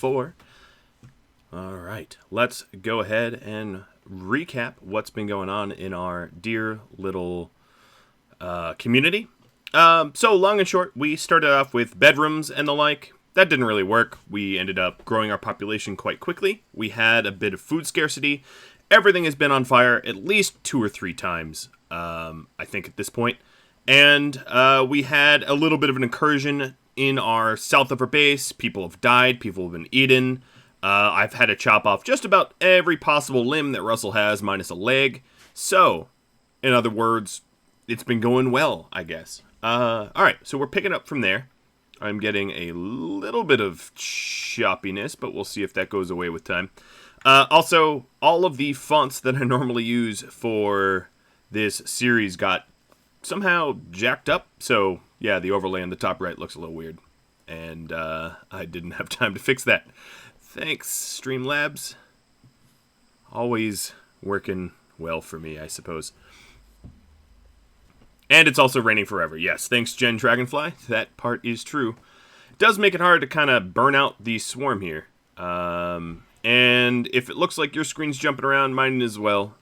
4. Alright, let's go ahead and recap what's been going on in our dear little community. So, long and short, we started off with bedrooms and the like. That didn't really work. We ended up growing our population quite quickly. We had a bit of food scarcity. Everything has been on fire at least 2 or 3 times, I think, at this point. And we had a little bit of an incursion in our south of our base. People have died. People have been eaten. I've had to chop off just about every possible limb that Russell has, minus a leg. So, in other words, it's been going well, I guess. Alright, so we're picking up from there. I'm getting a little bit of choppiness, but we'll see if that goes away with time. Also, all of the fonts that I normally use for this series got somehow jacked up. So, yeah, the overlay on the top right looks a little weird. And I didn't have time to fix that. Thanks, Streamlabs. Always working well for me, I suppose. And it's also raining forever. Yes, thanks, Jen Dragonfly. That part is true. It does make it hard to kind of burn out the swarm here. And if it looks like your screen's jumping around, mine as well.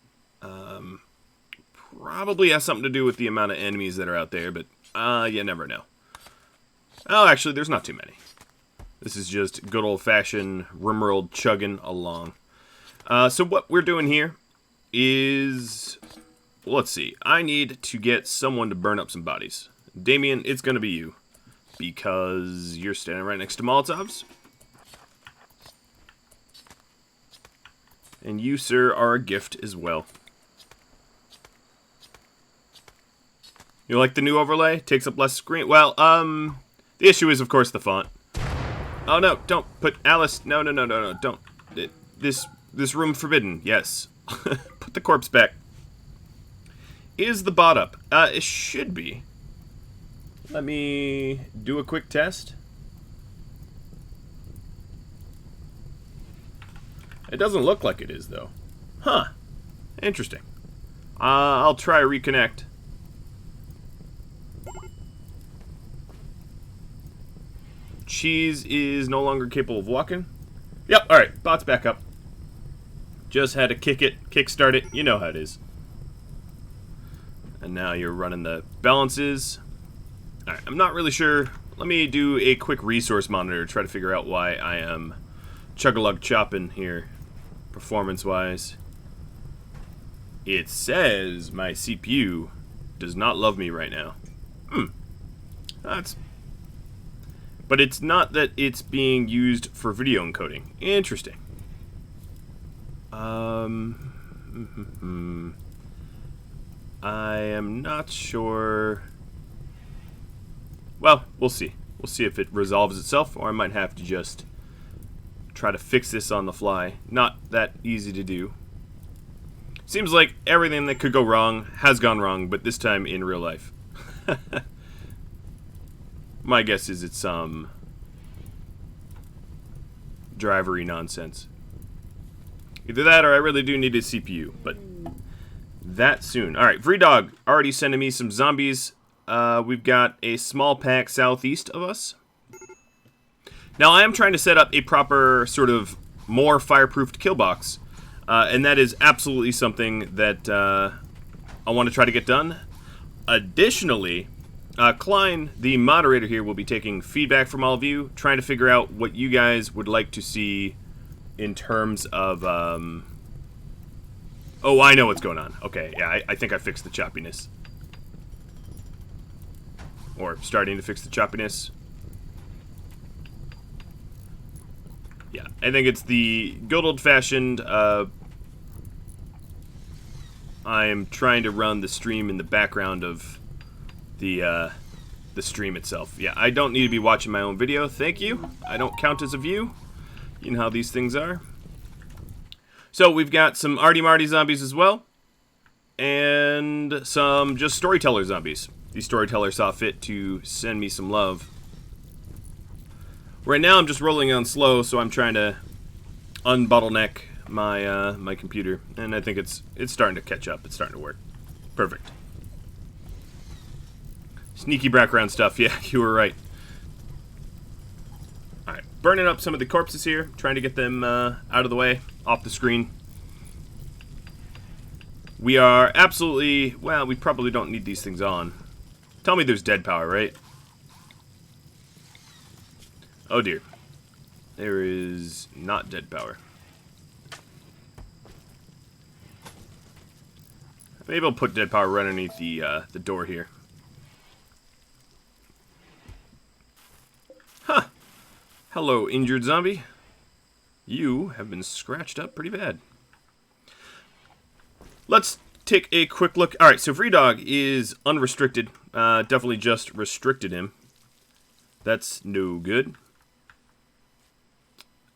Probably has something to do with the amount of enemies that are out there, but you never know. Oh, actually, there's not too many. This is just good old-fashioned RimWorld chugging along. So what we're doing here is... Let's see. I need to get someone to burn up some bodies. Damien, it's going to be you. Because you're standing right next to Molotovs. And you, sir, are a gift as well. You like the new overlay? Takes up less screen. Well, the issue is, of course, the font. Oh, no, don't put Alice. No, don't. This room forbidden. Yes. Put the corpse back. Is the bot up? It should be. Let me do a quick test. It doesn't look like it is, though. Huh. Interesting. I'll try reconnect. Cheese is no longer capable of walking. Yep, alright. Bot's back up. Just had to kickstart it. You know how it is. And now you're running the balances. Alright, I'm not really sure. Let me do a quick resource monitor to try to figure out why I am chug-a-lug chopping here, performance-wise. It says my CPU does not love me right now. But it's not that it's being used for video encoding. Interesting. I am not sure. Well, we'll see. We'll see if it resolves itself, or I might have to just try to fix this on the fly. Not that easy to do. Seems like everything that could go wrong has gone wrong, but this time in real life. My guess is it's some drivery nonsense. Either that or I really do need a CPU, but that soon. Alright, VreeDog already sending me some zombies. We've got a small pack southeast of us. Now, I am trying to set up a proper, sort of, more fireproofed kill box. And that is absolutely something that I want to try to get done. Additionally, Klein, the moderator here, will be taking feedback from all of you, trying to figure out what you guys would like to see in terms of... Oh, I know what's going on. Okay, yeah, I think I fixed the choppiness. Or starting to fix the choppiness. Yeah, I think it's the good old-fashioned, I am trying to run the stream in the background of the stream itself. Yeah, I don't need to be watching my own video. Thank you. I don't count as a view. You know how these things are. So we've got some Arty Marty zombies as well. And some just Storyteller zombies. The Storyteller saw fit to send me some love. Right now I'm just rolling on slow, so I'm trying to unbottleneck my my computer. And I think it's starting to catch up. It's starting to work. Perfect. Sneaky background stuff. Yeah, you were right. Alright, burning up some of the corpses here, trying to get them out of the way, off the screen. We are absolutely... Well, we probably don't need these things on. Tell me there's dead power, right? Oh dear. There is not dead power. Maybe I'll put dead power right underneath the door here. Huh. Hello, injured zombie. You have been scratched up pretty bad. Let's take a quick look. Alright, so Free Dog is unrestricted. Definitely just restricted him. That's no good.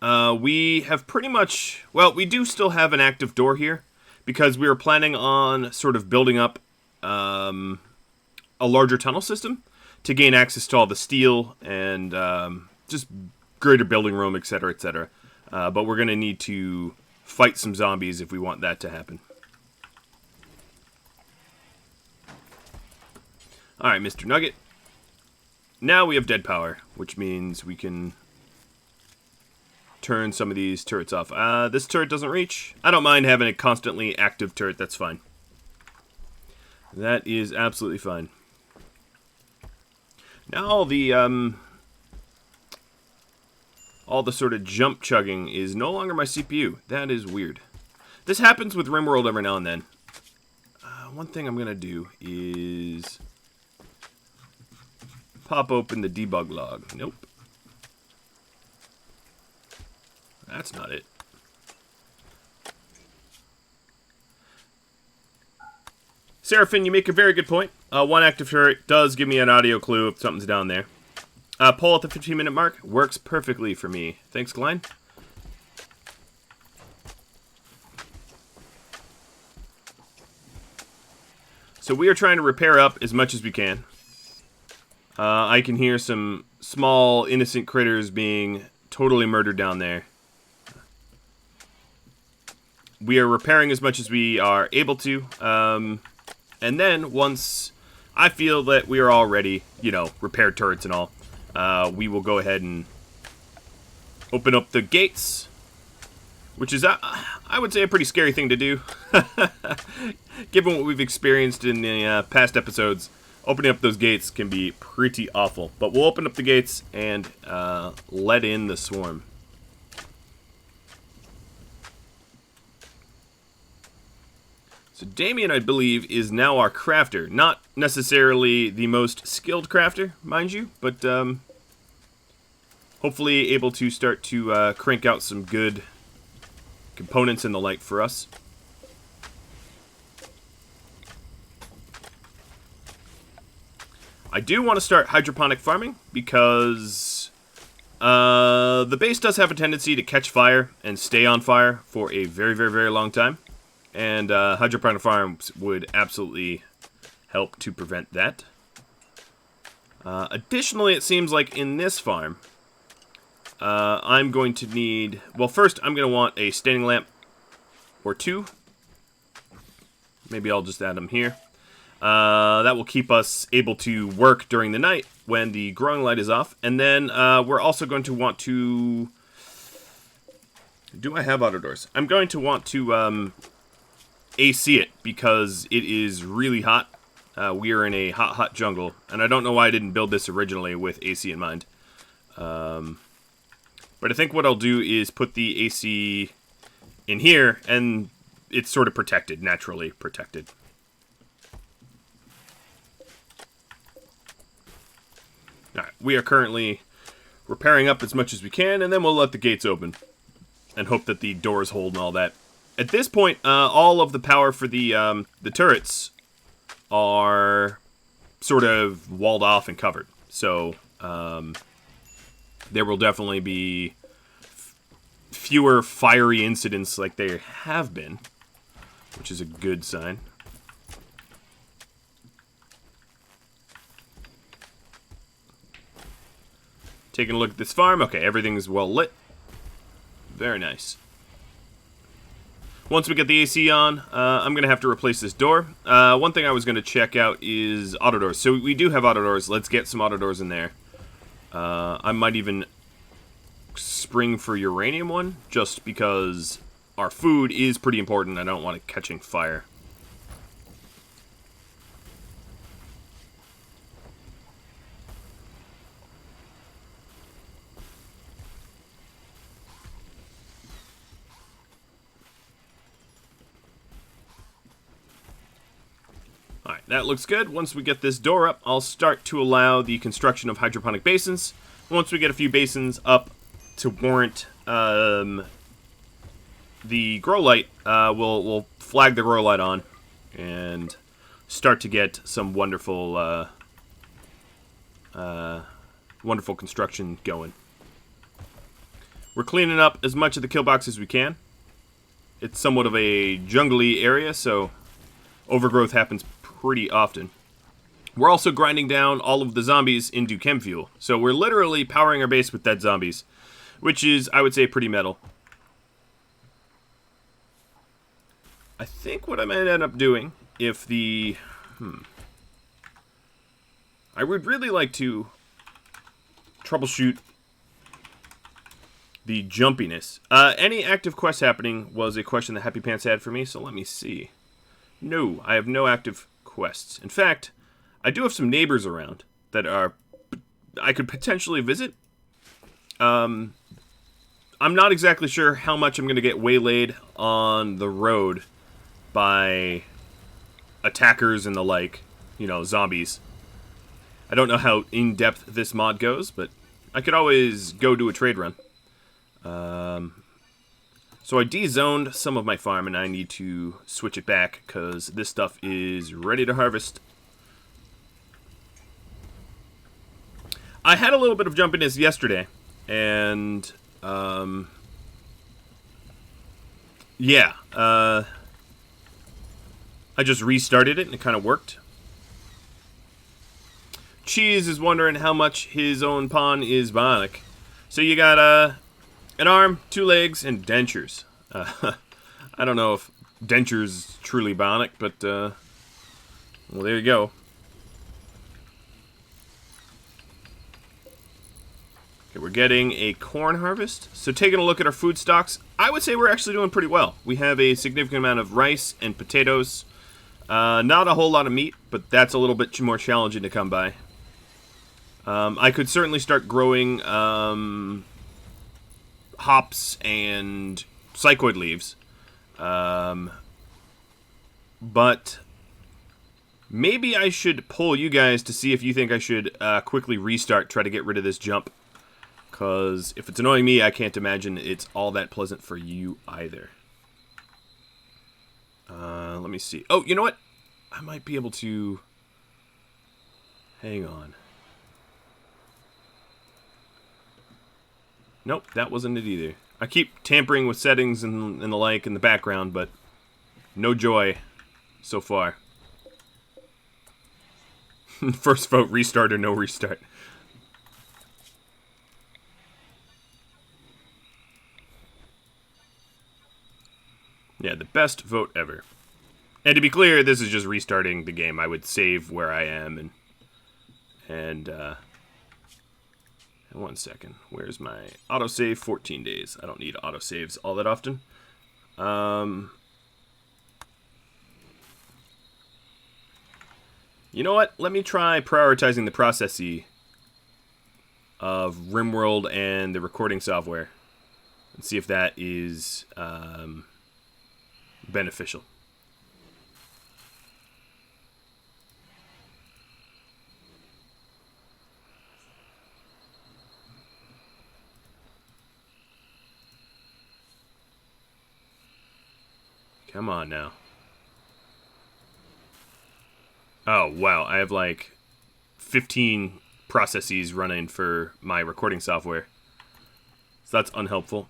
We have pretty much... Well, we do still have an active door here, because we were planning on sort of building up a larger tunnel system to gain access to all the steel and just greater building room, etc., etc. But we're going to need to fight some zombies if we want that to happen. Alright, Mr. Nugget. Now we have dead power, which means we can turn some of these turrets off. This turret doesn't reach. I don't mind having a constantly active turret, that's fine. That is absolutely fine. Now all the sort of jump chugging is no longer my CPU. That is weird. This happens with RimWorld every now and then. One thing I'm going to do is pop open the debug log. Nope. That's not it. Seraphin, you make a very good point. One active turret does give me an audio clue if something's down there. Poll at the 15-minute mark works perfectly for me. Thanks, Glenn. So we are trying to repair up as much as we can. I can hear some small, innocent critters being totally murdered down there. We are repairing as much as we are able to. And then, once I feel that we are all ready, you know, repair turrets and all, we will go ahead and open up the gates. Which is, I would say, a pretty scary thing to do. Given what we've experienced in the past episodes, opening up those gates can be pretty awful. But we'll open up the gates and let in the swarm. So Damien, I believe, is now our crafter. Not necessarily the most skilled crafter, mind you, but hopefully able to start to crank out some good components and the like for us. I do want to start hydroponic farming because the base does have a tendency to catch fire and stay on fire for a very, very, very long time. And hydroponic farms would absolutely help to prevent that. Additionally, it seems like in this farm, I'm going to need... Well, first, I'm going to want a standing lamp or two. Maybe I'll just add them here. That will keep us able to work during the night when the growing light is off. And then we're also going to want to... Do I have auto doors? I'm going to want to AC it because it is really hot. We are in a hot, hot jungle. And I don't know why I didn't build this originally with AC in mind. But I think what I'll do is put the AC in here, and it's sort of protected, naturally protected. Alright, we are currently repairing up as much as we can, and then we'll let the gates open. And hope that the doors hold and all that. At this point, all of the power for the turrets are sort of walled off and covered. So, there will definitely be fewer fiery incidents like there have been, which is a good sign. Taking a look at this farm. Okay, everything is well lit. Very nice. Once we get the AC on, I'm going to have to replace this door. One thing I was going to check out is auto doors. So we do have auto doors. Let's get some auto doors in there. I might even spring for uranium one, just because our food is pretty important. I don't want it catching fire. Alright, that looks good. Once we get this door up, I'll start to allow the construction of hydroponic basins. Once we get a few basins up to warrant the grow light, we'll flag the grow light on and start to get some wonderful wonderful construction going. We're cleaning up as much of the kill box as we can. It's somewhat of a jungly area, so overgrowth happens pretty often. We're also grinding down all of the zombies into chem fuel. So we're literally powering our base with dead zombies, which is, I would say, pretty metal. I think what I might end up doing, if the... I would really like to troubleshoot the jumpiness. Any active quests happening was a question that Happy Pants had for me, so let me see. No, I have no active quests. In fact, I do have some neighbors around that I could potentially visit. I'm not exactly sure how much I'm going to get waylaid on the road by attackers and the like, you know, zombies. I don't know how in-depth this mod goes, but I could always go do a trade run. So I de-zoned some of my farm, and I need to switch it back, because this stuff is ready to harvest. I had a little bit of jumpiness yesterday, and, yeah, I just restarted it, and it kind of worked. Cheese is wondering how much his own pawn is bionic. So you got, an arm, 2 legs, and dentures. I don't know if dentures is truly bionic, but, well, there you go. Okay, we're getting a corn harvest. So taking a look at our food stocks, I would say we're actually doing pretty well. We have a significant amount of rice and potatoes. Not a whole lot of meat, but that's a little bit more challenging to come by. I could certainly start growing, hops and psychoid leaves, but maybe I should poll you guys to see if you think I should quickly restart, try to get rid of this jump, because if it's annoying me, I can't imagine it's all that pleasant for you either. Let me see. Oh, you know what? I might be able to... Hang on. Nope, that wasn't it either. I keep tampering with settings and the like in the background, but no joy so far. First vote, restart or no restart. Yeah, the best vote ever. And to be clear, this is just restarting the game. I would save where I am and 1 second. Where's my autosave? 14 days. I don't need autosaves all that often. You know what? Let me try prioritizing the processee of RimWorld and the recording software and see if that is beneficial. Come on now. Oh, wow. I have like 15 processes running for my recording software. So that's unhelpful.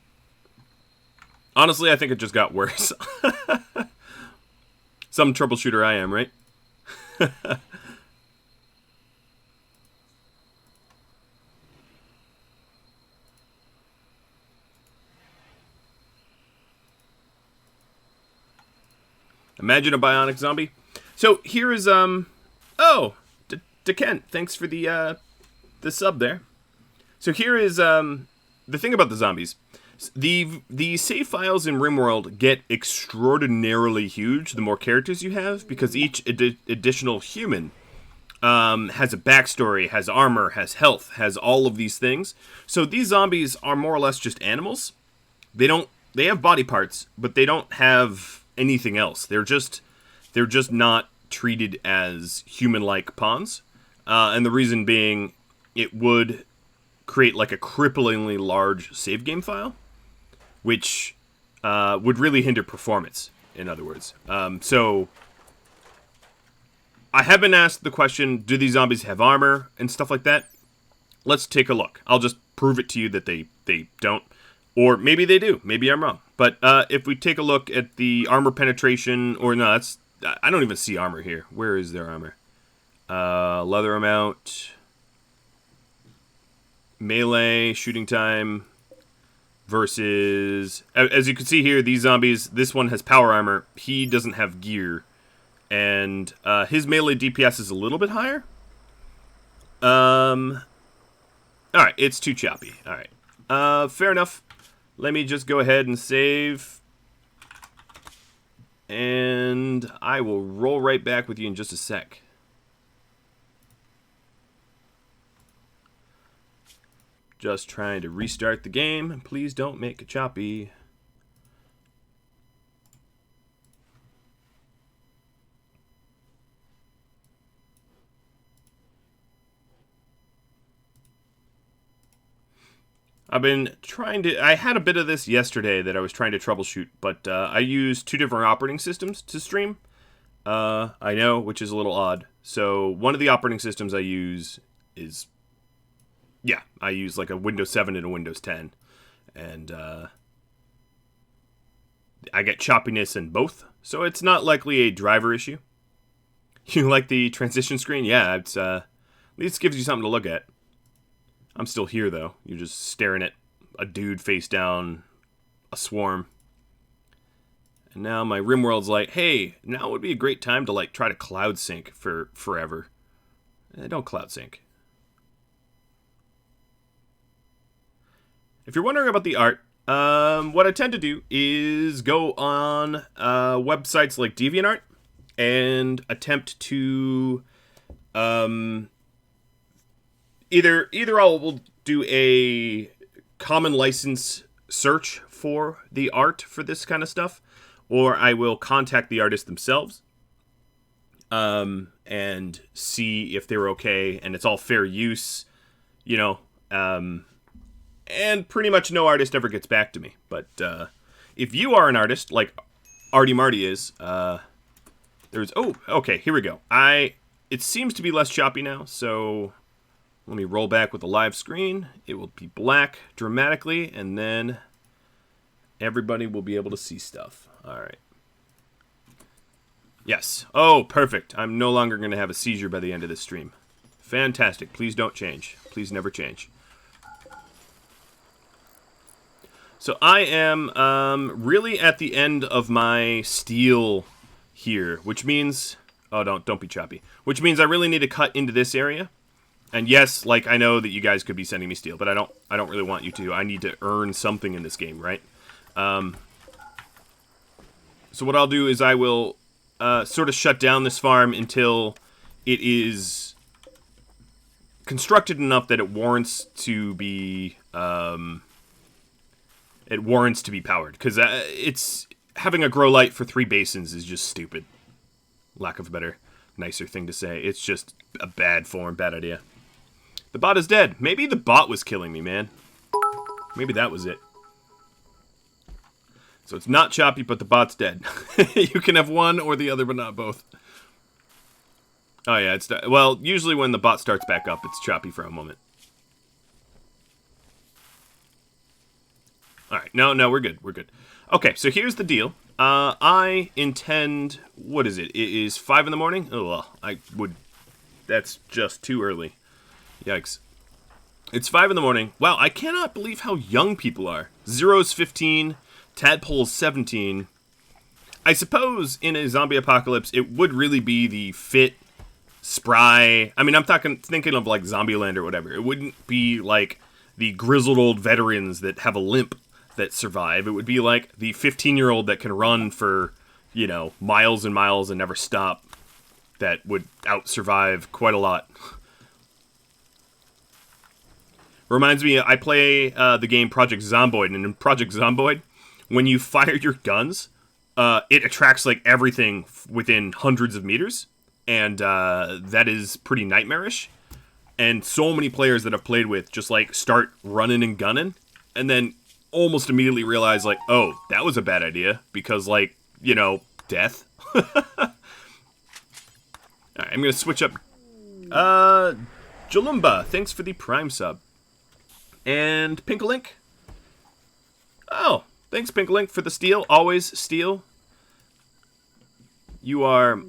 Honestly, I think it just got worse. Some troubleshooter I am, right? Imagine a bionic zombie. So here is oh, Kent, thanks for the sub there. So here is the thing about the zombies, the save files in RimWorld get extraordinarily huge the more characters you have, because each additional human has a backstory, has armor, has health, has all of these things. So these zombies are more or less just animals. They have body parts, but they don't have anything else. They're just not treated as human-like pawns. And the reason being, it would create like a cripplingly large save game file, which would really hinder performance, in other words. So I have been asked the question, do these zombies have armor and stuff like that? Let's take a look. I'll just prove it to you that they don't. Or maybe they do. Maybe I'm wrong. But if we take a look at the armor penetration, or no, I don't even see armor here. Where is their armor? Leather amount, melee, shooting time, versus, as you can see here, these zombies, this one has power armor. He doesn't have gear. And his melee DPS is a little bit higher. Alright, it's too choppy. Alright. Fair enough. Let me just go ahead and save. And I will roll right back with you in just a sec. Just trying to restart the game. Please don't make it choppy. I've been trying to... I had a bit of this yesterday that I was trying to troubleshoot, but I used 2 different operating systems to stream. I know, which is a little odd. So one of the operating systems I use is... Yeah, I use like a Windows 7 and a Windows 10. And I get choppiness in both. So it's not likely a driver issue. You like the transition screen? Yeah, it's at least gives you something to look at. I'm still here, though. You're just staring at a dude face down a swarm. And now my RimWorld's like, hey, now would be a great time to, like, try to cloud sync for forever. Don't cloud sync. If you're wondering about the art, what I tend to do is go on websites like DeviantArt and attempt to... Either I will do a common license search for the art for this kind of stuff, or I will contact the artist themselves and see if they're okay and it's all fair use, you know. And pretty much no artist ever gets back to me. But if you are an artist, like Artie Marty is, there's... Oh, okay, here we go. It seems to be less choppy now, so... Let me roll back with the live screen. It will be black dramatically, and then everybody will be able to see stuff. All right. Yes. Oh, perfect. I'm no longer going to have a seizure by the end of this stream. Fantastic. Please don't change. Please never change. So I am really at the end of my steel here, which means... Oh, don't be choppy. Which means I really need to cut into this area. And yes, like, I know that you guys could be sending me steel, but I don't really want you to. I need to earn something in this game, right? So what I'll do is I will sort of shut down this farm until it is constructed enough that it warrants to be powered. Because it's having a grow light for 3 basins is just stupid. Lack of a better, nicer thing to say. It's just a bad form, bad idea. The bot is dead. Maybe the bot was killing me, man. Maybe that was it. So it's not choppy, but the bot's dead. You can have one or the other, but not both. Oh, yeah. Well, usually when the bot starts back up, it's choppy for a moment. All right. No, we're good. We're good. Okay, so here's the deal. I intend... What is it? It is 5 in the morning? Oh, well, that's just too early. Yikes. It's 5 in the morning. Wow, I cannot believe how young people are. Zero's 15, Tadpole's 17. I suppose in a zombie apocalypse, it would really be the fit, spry... I mean, I'm thinking of like Zombieland or whatever. It wouldn't be like the grizzled old veterans that have a limp that survive. It would be like the 15-year-old that can run for, you know, miles and miles and never stop, that would out-survive quite a lot. Reminds me, I play the game Project Zomboid, and in Project Zomboid, when you fire your guns, it attracts like everything within hundreds of meters, and that is pretty nightmarish. And so many players that I've played with just like start running and gunning, and then almost immediately realize like, oh, that was a bad idea, because like, you know, death. Alright, I'm gonna switch up. Jalumba, thanks for the Prime sub. And Pinkalink. Oh, thanks Pinkalink for the steel. Always steel. You are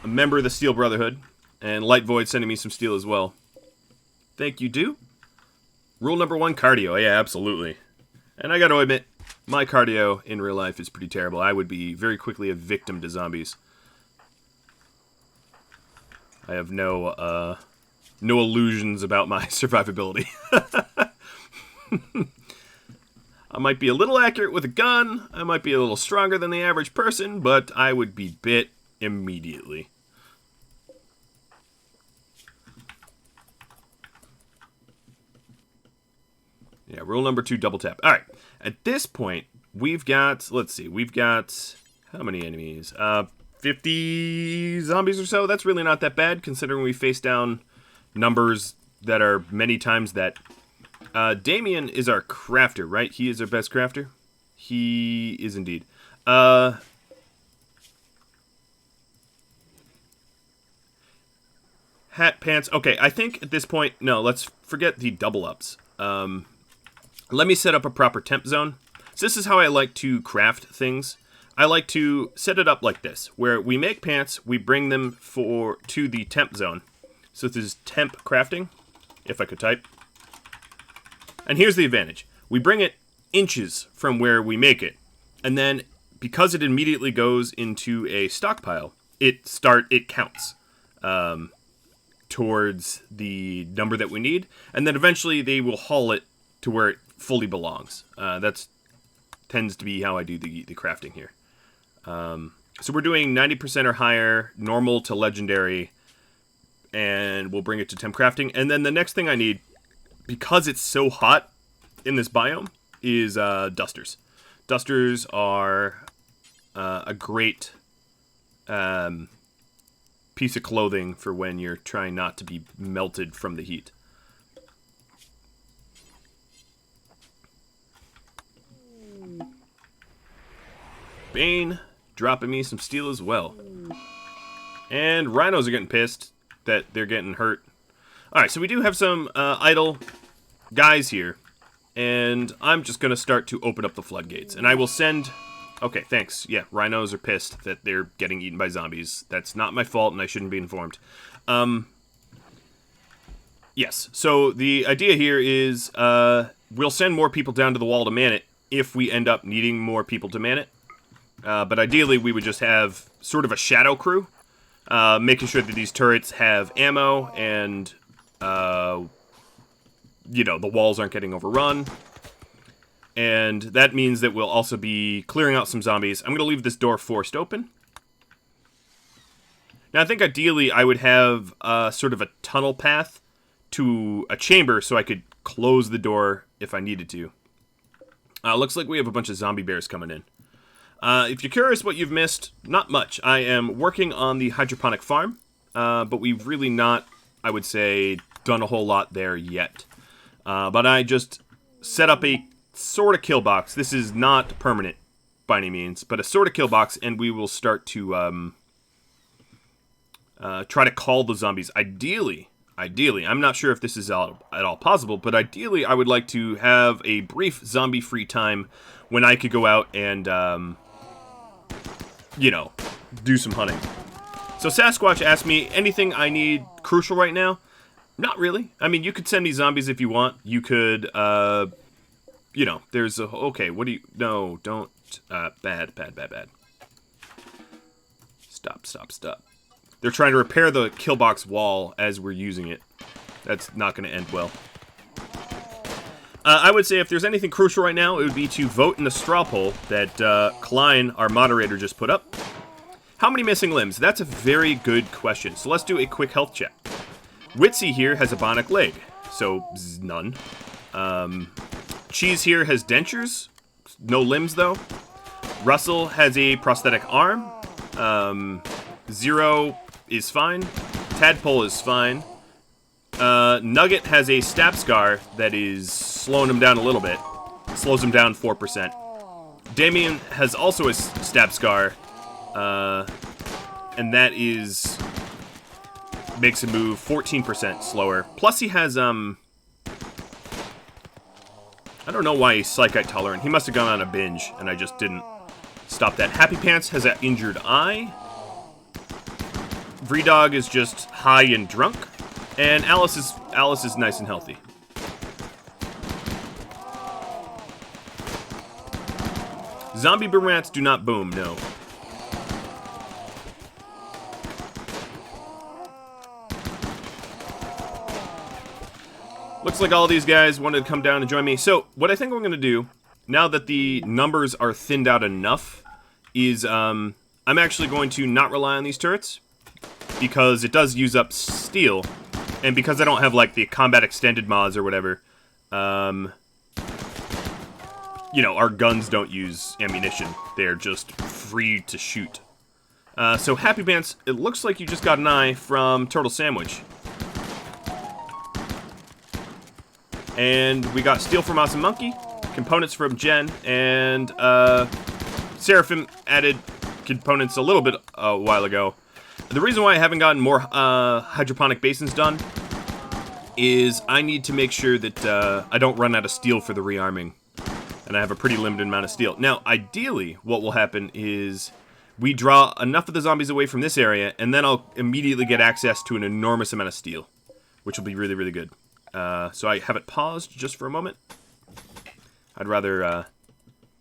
a member of the Steel Brotherhood. And Light Void sending me some steel as well. Thank you, do. Rule number 1, cardio. Yeah, absolutely. And I gotta admit, my cardio in real life is pretty terrible. I would be very quickly a victim to zombies. I have no illusions about my survivability. I might be a little accurate with a gun, I might be a little stronger than the average person, but I would be bit immediately. Yeah, rule number 2, double tap. Alright, at this point, we've got, let's see, we've got, how many enemies? 50 zombies or so? That's really not that bad, considering we face down numbers that are many times that. Damien is our crafter, right? He is our best crafter? He is indeed. Hat pants. Okay, I think at this point, no, let's forget the double ups. Let me set up a proper temp zone. So this is how I like to craft things. I like to set it up like this, where we make pants, we bring them to the temp zone. So this is temp crafting, if I could type. And here's the advantage. We bring it inches from where we make it. And then, because it immediately goes into a stockpile, it counts towards the number that we need. And then eventually they will haul it to where it fully belongs. That tends to be how I do the crafting here. So we're doing 90% or higher, normal to legendary, and we'll bring it to temp crafting. And then the next thing I need, because it's so hot in this biome, is dusters. Dusters are a great piece of clothing for when you're trying not to be melted from the heat. Bane dropping me some steel as well. And rhinos are getting pissed that they're getting hurt. Alright, so we do have some idle guys here. And I'm just going to start to open up the floodgates. And I will send... Okay, thanks. Yeah, rhinos are pissed that they're getting eaten by zombies. That's not my fault, and I shouldn't be informed. Yes, so the idea here is we'll send more people down to the wall to man it if we end up needing more people to man it. But ideally, we would just have sort of a shadow crew, making sure that these turrets have ammo and, you know, the walls aren't getting overrun. And that means that we'll also be clearing out some zombies. I'm going to leave this door forced open. Now, I think ideally I would have sort of a tunnel path to a chamber so I could close the door if I needed to. Looks like we have a bunch of zombie bears coming in. If you're curious what you've missed, not much. I am working on the hydroponic farm, but we've really not, I would say, done a whole lot there yet. But I just set up a sort of kill box. This is not permanent by any means, but a sort of kill box, and we will start to try to call the zombies. Ideally, I'm not sure if this is at all possible, but ideally I would like to have a brief zombie-free time when I could go out and, you know, do some hunting. So Sasquatch asked me, anything I need crucial right now? Not really. I mean, you could send me zombies if you want. You could, you know, there's a... Okay, what do you... No, don't... Bad. Stop. They're trying to repair the kill box wall as we're using it. That's not going to end well. I would say if there's anything crucial right now, it would be to vote in the straw poll that Klein, our moderator, just put up. How many missing limbs? That's a very good question. So let's do a quick health check. Witsy here has a bionic leg, so none. Cheese here has dentures, no limbs though. Russell has a prosthetic arm. Zero is fine. Tadpole is fine. Nugget has a stab scar that is slowing him down a little bit. Slows him down 4%. Damien has also a stab scar, and that makes him move 14% slower. Plus he has, I don't know why he's Psychite tolerant. He must have gone on a binge, and I just didn't stop that. Happy Pants has an injured eye. Vreedog is just high and drunk. And Alice is nice and healthy. Zombie boom rats do not boom, no. Looks like all these guys wanted to come down and join me. So, what I think I'm going to do, now that the numbers are thinned out enough, is I'm actually going to not rely on these turrets, because it does use up steel. And because I don't have, like, the combat extended mods or whatever, you know, our guns don't use ammunition. They're just free to shoot. So, Happy Pants, it looks like you just got an eye from Turtle Sandwich. And we got steel from Awesome Monkey, components from Jen, and Seraphim added components a little bit a while ago. The reason why I haven't gotten more hydroponic basins done is I need to make sure that I don't run out of steel for the rearming. And I have a pretty limited amount of steel. Now, ideally, what will happen is we draw enough of the zombies away from this area, and then I'll immediately get access to an enormous amount of steel, which will be really, really good. So I have it paused just for a moment. I'd rather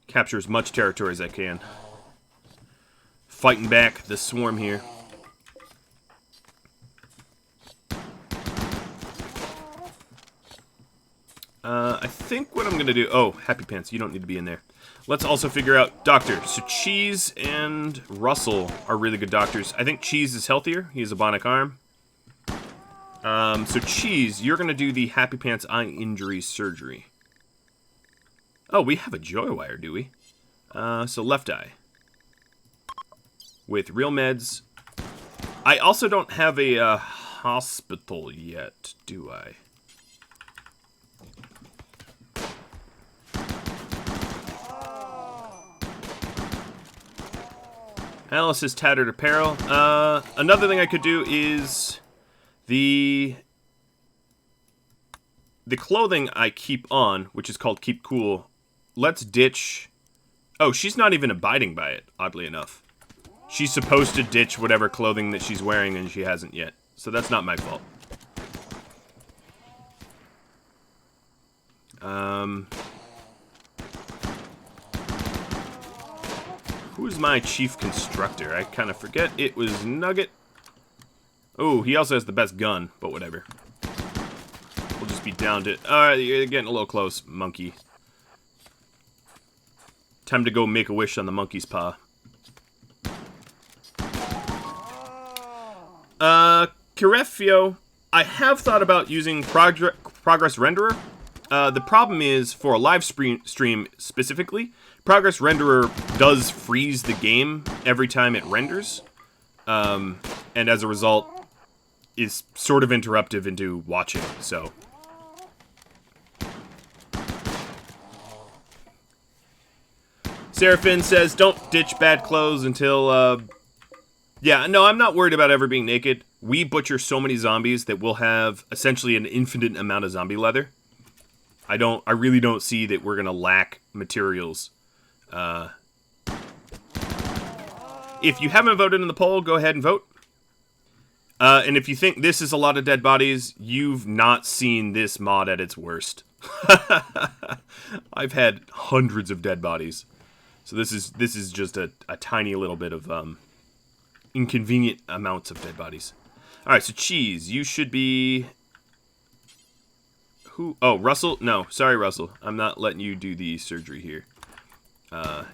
capture as much territory as I can. Fighting back the swarm here. I think what I'm going to do... Oh, Happy Pants, you don't need to be in there. Let's also figure out Doctor. So Cheese and Russell are really good doctors. I think Cheese is healthier. He has a bionic arm. So Cheese, you're going to do the Happy Pants eye injury surgery. Oh, we have a joy wire, do we? So left eye. With real meds. I also don't have a hospital yet, do I? Alice's tattered apparel. Another thing I could do is the clothing I keep on, which is called Keep Cool. Let's ditch... Oh, she's not even abiding by it, oddly enough. She's supposed to ditch whatever clothing that she's wearing, and she hasn't yet. So that's not my fault. Who's my chief constructor? I kind of forget. It was Nugget. Oh, he also has the best gun, but whatever. We'll just be down to... Alright, you're getting a little close, monkey. Time to go make a wish on the monkey's paw. Kirefio, I have thought about using Progress Renderer. The problem is, for a live stream specifically, Progress Renderer does freeze the game every time it renders. And as a result, is sort of interruptive into watching, so... Seraphin says, don't ditch bad clothes until, Yeah, no, I'm not worried about ever being naked. We butcher so many zombies that we'll have essentially an infinite amount of zombie leather. I really don't see that we're gonna lack materials. If you haven't voted in the poll, go ahead and vote. And if you think this is a lot of dead bodies, you've not seen this mod at its worst. I've had hundreds of dead bodies. So this is just a tiny little bit of inconvenient amounts of dead bodies. Alright, so Cheese, you should be... Who? Oh, Russell? No, sorry, Russell. I'm not letting you do the surgery here.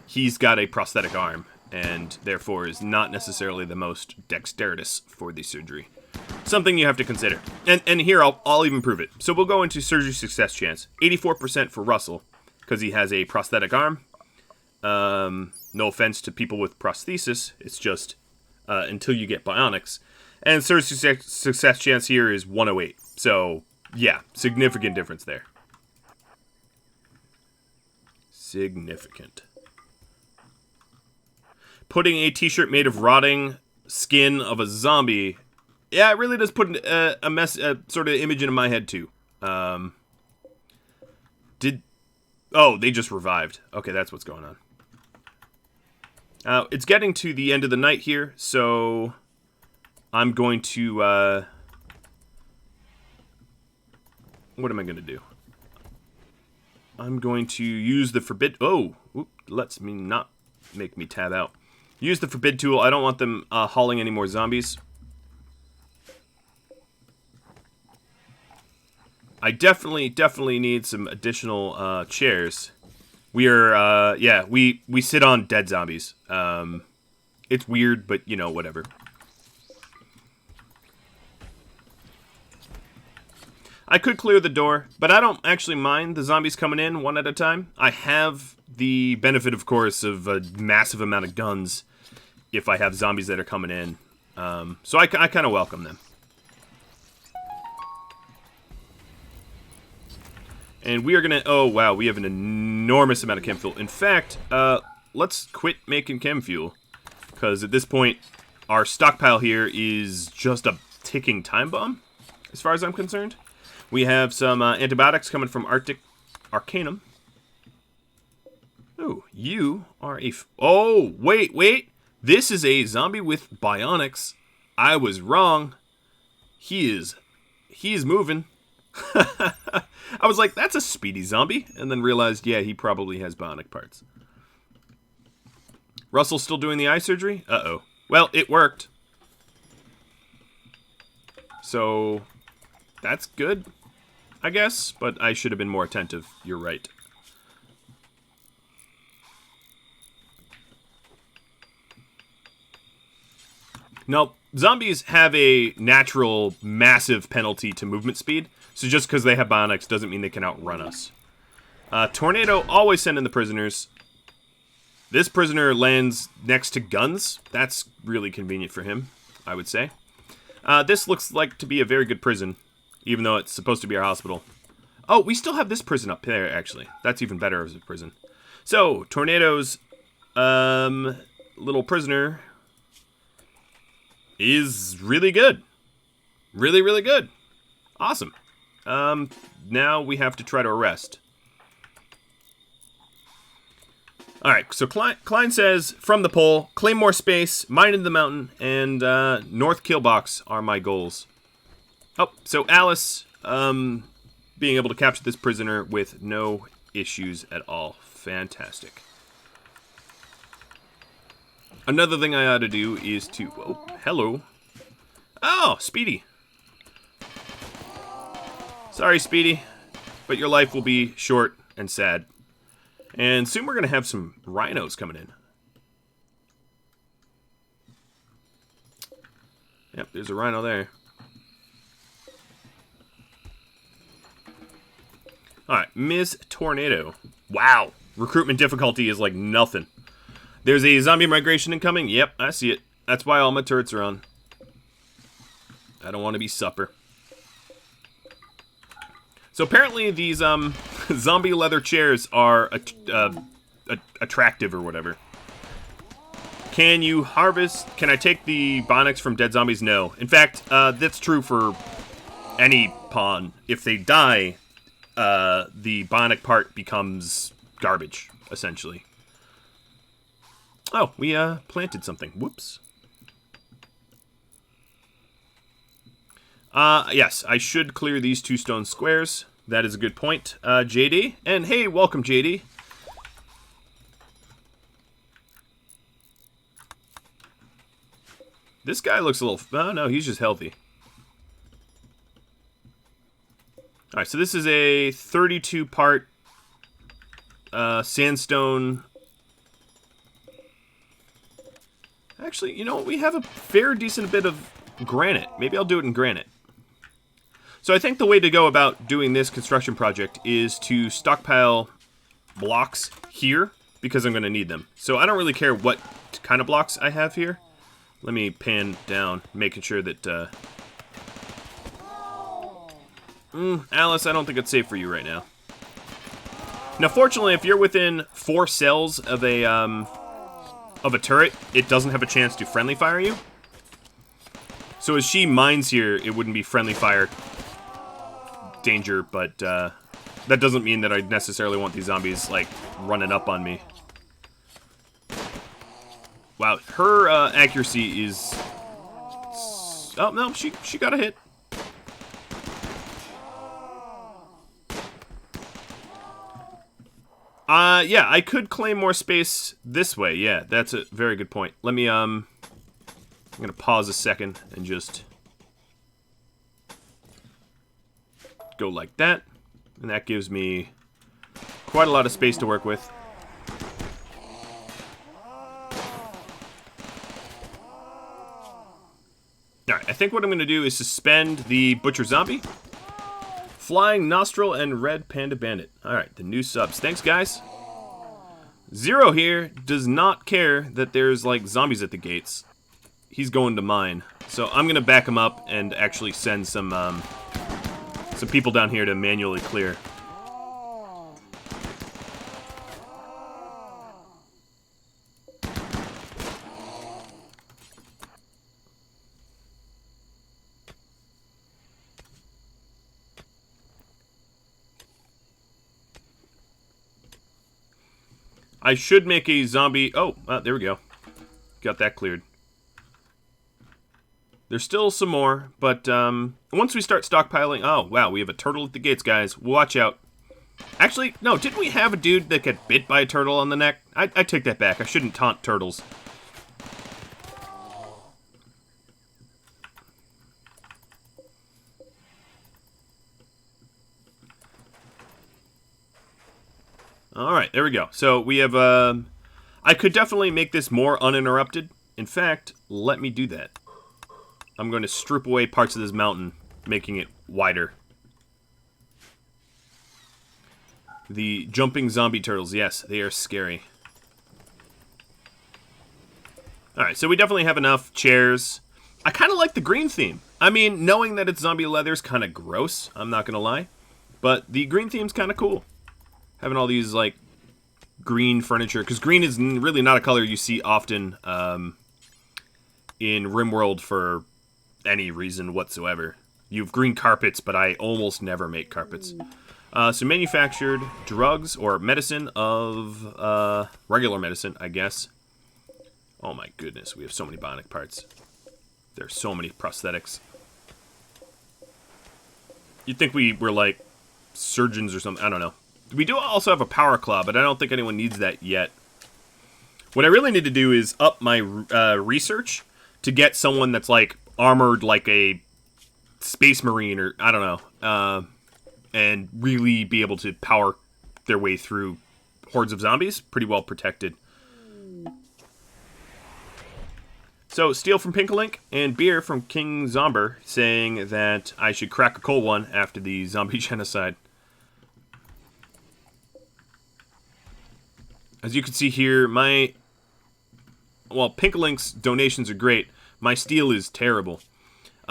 He's got a prosthetic arm, and therefore is not necessarily the most dexterous for the surgery. Something you have to consider. And here, I'll even prove it. So we'll go into surgery success chance. 84% for Russell, because he has a prosthetic arm. No offense to people with prosthesis. It's just until you get bionics. And surgery success chance here is 108. So, yeah, significant difference there. Significant. Putting a t-shirt made of rotting skin of a zombie, yeah, it really does put a sort of image into my head too. Oh, they just revived. Okay, that's what's going on. It's getting to the end of the night here, so I'm going to, what am I going to do? I'm going to use the forbid... Oh, lets me not make me tab out. Use the forbid tool. I don't want them hauling any more zombies. I definitely need some additional chairs. We are, yeah, we sit on dead zombies. It's weird, but, you know, whatever. I could clear the door, but I don't actually mind the zombies coming in one at a time. I have the benefit, of course, of a massive amount of guns if I have zombies that are coming in. So I kind of welcome them. And we are going to... Oh, wow, we have an enormous amount of chem fuel. In fact, let's quit making chem fuel. Because at this point, our stockpile here is just a ticking time bomb, as far as I'm concerned. We have some antibiotics coming from Arcanum. Oh, you are a... Oh, wait. This is a zombie with bionics. I was wrong. He is moving. I was like, that's a speedy zombie. And then realized, yeah, he probably has bionic parts. Russell's still doing the eye surgery? Uh-oh. Well, it worked. So, that's good, I guess. But I should have been more attentive. You're right. No, zombies have a natural, massive penalty to movement speed. So just because they have bionics doesn't mean they can outrun us. Tornado, always send in the prisoners. This prisoner lands next to guns. That's really convenient for him, I would say. This looks like to be a very good prison, even though it's supposed to be our hospital. Oh, we still have this prison up there, actually. That's even better as a prison. So, Tornado's little prisoner is really good. Really, really good. Awesome. Now we have to try to arrest. Alright, so Klein says, from the pole, claim more space, mine in the mountain, and North Killbox are my goals. Oh, so Alice, being able to capture this prisoner with no issues at all. Fantastic. Another thing I ought to do is to... Oh, hello. Oh, Speedy. Sorry, Speedy, but your life will be short and sad. And soon we're going to have some rhinos coming in. Yep, there's a rhino there. Alright, Ms. Tornado. Wow, recruitment difficulty is like nothing. There's a zombie migration incoming. Yep, I see it. That's why all my turrets are on. I don't want to be supper. So apparently these zombie leather chairs are attractive or whatever. Can you harvest... Can I take the bionics from dead zombies? No. In fact, that's true for any pawn. If they die, the bionic part becomes garbage, essentially. Oh, we planted something. Whoops. Yes, I should clear these 2 stone squares. That is a good point. JD. And hey, welcome, JD. This guy looks a little... Oh, no, he's just healthy. Alright, so this is a 32-part sandstone. Actually, you know what? We have a fair decent bit of granite. Maybe I'll do it in granite. So I think the way to go about doing this construction project is to stockpile blocks here, because I'm going to need them. So I don't really care what kind of blocks I have here. Let me pan down, making sure that... Alice, I don't think it's safe for you right now. Now, fortunately, if you're within 4 cells of a turret, it doesn't have a chance to friendly fire you. So as she mines here, it wouldn't be friendly fire danger, but that doesn't mean that I necessarily want these zombies, like, running up on me. Wow, her accuracy is... Oh, no, she got a hit. Yeah, I could claim more space this way. Yeah, that's a very good point. Let me, I'm gonna pause a second and just go like that. And that gives me quite a lot of space to work with. Alright, I think what I'm gonna do is suspend the Butcher Zombie, Flying Nostril, and Red Panda Bandit. Alright, the new subs. Thanks, guys. Zero here does not care that there's, like, zombies at the gates. He's going to mine. So I'm going to back him up and actually send some people down here to manually clear. I should make a zombie... Oh, there we go. Got that cleared. There's still some more, but once we start stockpiling... Oh, wow, we have a turtle at the gates, guys. Watch out. Actually, no, didn't we have a dude that got bit by a turtle on the neck? I take that back. I shouldn't taunt turtles. Alright, there we go. So we have, I could definitely make this more uninterrupted. In fact, let me do that. I'm going to strip away parts of this mountain, making it wider. The jumping zombie turtles, yes, they are scary. Alright, so we definitely have enough chairs. I kind of like the green theme. I mean, knowing that it's zombie leather is kind of gross, I'm not going to lie. But the green theme's kind of cool. Having all these, like, green furniture. Because green is really not a color you see often in RimWorld for any reason whatsoever. You have green carpets, but I almost never make carpets. So manufactured drugs or medicine of regular medicine, I guess. Oh my goodness, we have so many bionic parts. There's so many prosthetics. You'd think we were, like, surgeons or something. I don't know. We do also have a power claw, but I don't think anyone needs that yet. What I really need to do is up my research to get someone that's, like, armored like a space marine or, I don't know, and really be able to power their way through hordes of zombies. Pretty well protected. So, steel from Pinkalink and beer from King Zomber saying that I should crack a cold one after the zombie genocide. As you can see here, well, Pinkalink's donations are great. My steel is terrible.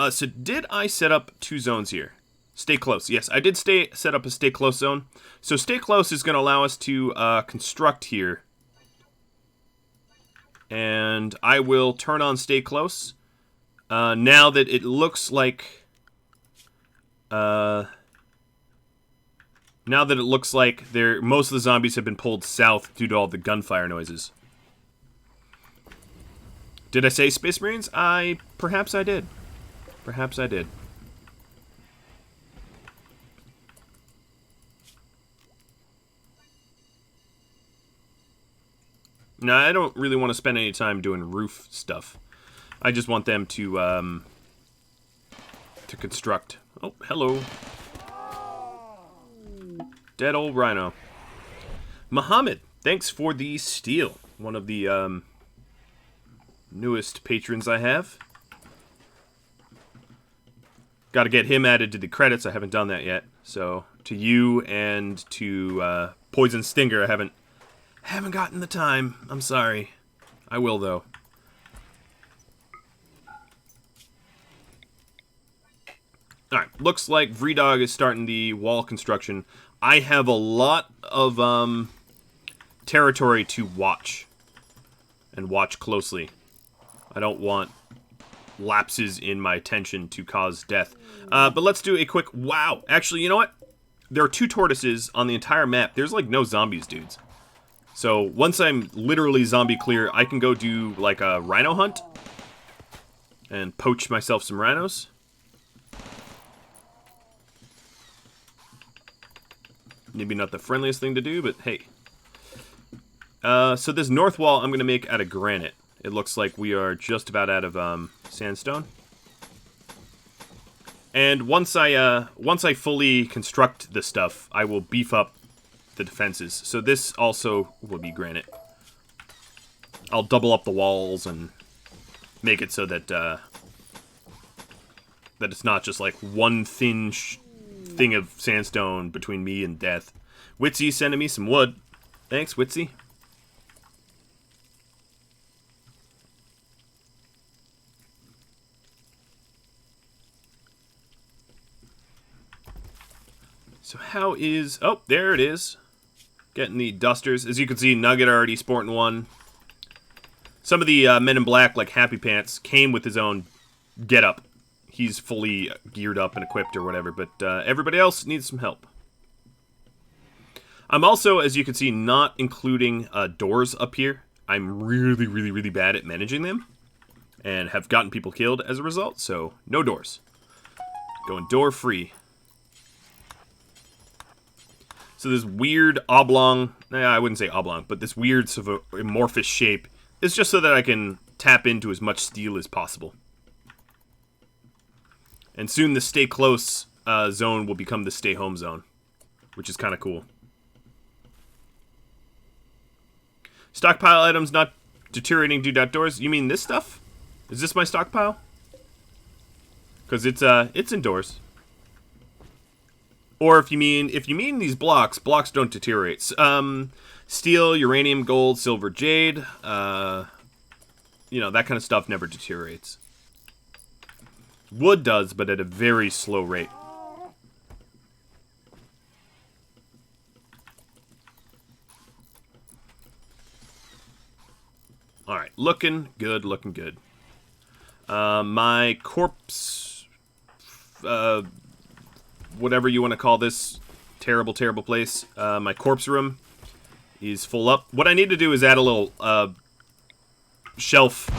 So did I set up 2 zones here? Stay close. Yes, I did set up a stay close zone. So stay close is going to allow us to construct here. And I will turn on stay close. Now that it looks like... Now that it looks like most of the zombies have been pulled south due to all the gunfire noises. Did I say Space Marines? Perhaps I did. Perhaps I did. No, I don't really want to spend any time doing roof stuff. I just want them to construct. Oh, hello. Dead old rhino. Muhammad, thanks for the steel. One of the newest patrons I have. Got to get him added to the credits. I haven't done that yet. So to you and to Poison Stinger, I haven't gotten the time. I'm sorry. I will though. All right. Looks like VDog is starting the wall construction. I have a lot of territory to watch and watch closely. I don't want lapses in my attention to cause death. But let's do a quick... Wow! Actually, you know what? There are 2 tortoises on the entire map. There's, like, no zombies, dudes. So, once I'm literally zombie clear, I can go do, like, a rhino hunt. And poach myself some rhinos. Maybe not the friendliest thing to do, but hey. So this north wall I'm going to make out of granite. It looks like we are just about out of sandstone. And once I fully construct this stuff, I will beef up the defenses. So this also will be granite. I'll double up the walls and make it so that that it's not just like one thin thing of sandstone between me and death. Witsy sending me some wood. Thanks, Witsy. So how is... Oh, there it is. Getting the dusters. As you can see, Nugget already sporting one. Some of the Men in Black, like Happy Pants, came with his own getup. He's fully geared up and equipped or whatever, but everybody else needs some help. I'm also, as you can see, not including doors up here. I'm really, really, really bad at managing them and have gotten people killed as a result, so no doors. Going door free. So this weird oblong, I wouldn't say oblong, but this weird sort of amorphous shape is just so that I can tap into as much steel as possible. And soon the stay close zone will become the stay home zone, which is kind of cool. Stockpile items not deteriorating due to outdoors. You mean this stuff? Is this my stockpile? Because it's indoors. Or if you mean these blocks don't deteriorate. Steel, uranium, gold, silver, jade, you know, that kind of stuff never deteriorates. Wood does, but at a very slow rate. Alright, looking good, looking good. My corpse... whatever you want to call this terrible, terrible place. My corpse room is full up. What I need to do is add a little shelf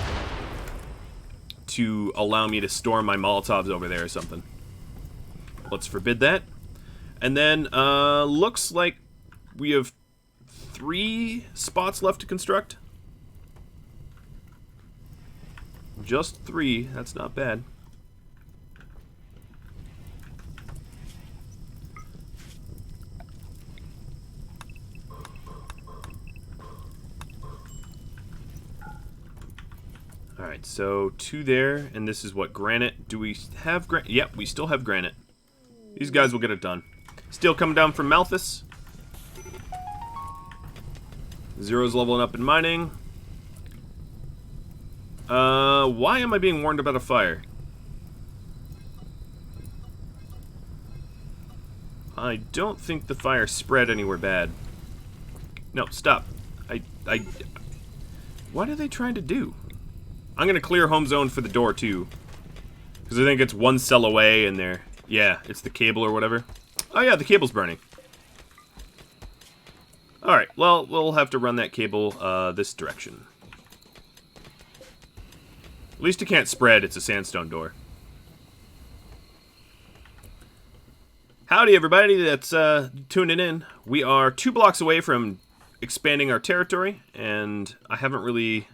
to allow me to store my Molotovs over there or something. Let's forbid that. And then, looks like we have 3 spots left to construct. Just 3. That's not bad. Alright, so 2 there, and this is what, granite? Do we have granite? Yep, we still have granite. These guys will get it done. Still coming down from Malthus. Zero's leveling up in mining. Why am I being warned about a fire? I don't think the fire spread anywhere bad. No, stop. What are they trying to do? I'm gonna clear home zone for the door, too. Because I think it's 1 cell away, and they're... Yeah, it's the cable or whatever. Oh yeah, the cable's burning. Alright, well, we'll have to run that cable, this direction. At least it can't spread, it's a sandstone door. Howdy, everybody that's tuning in. We are 2 blocks away from expanding our territory, and I haven't really...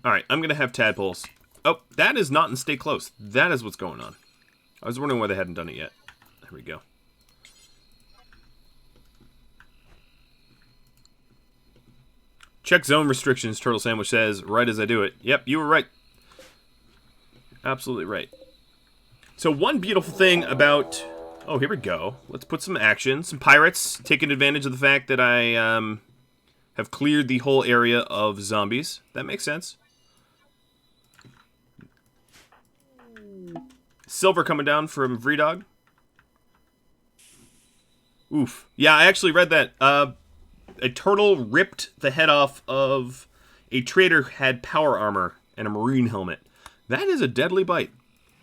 Alright, I'm going to have tadpoles. Oh, that is not in stay close. That is what's going on. I was wondering why they hadn't done it yet. There we go. Check zone restrictions, Turtle Sandwich says, right as I do it. Yep, you were right. Absolutely right. So one beautiful thing about... Oh, here we go. Let's put some action. Some pirates taking advantage of the fact that I have cleared the whole area of zombies. That makes sense. Silver coming down from Vredog. Oof. Yeah, I actually read that. A turtle ripped the head off of a trader who had power armor and a marine helmet. That is a deadly bite.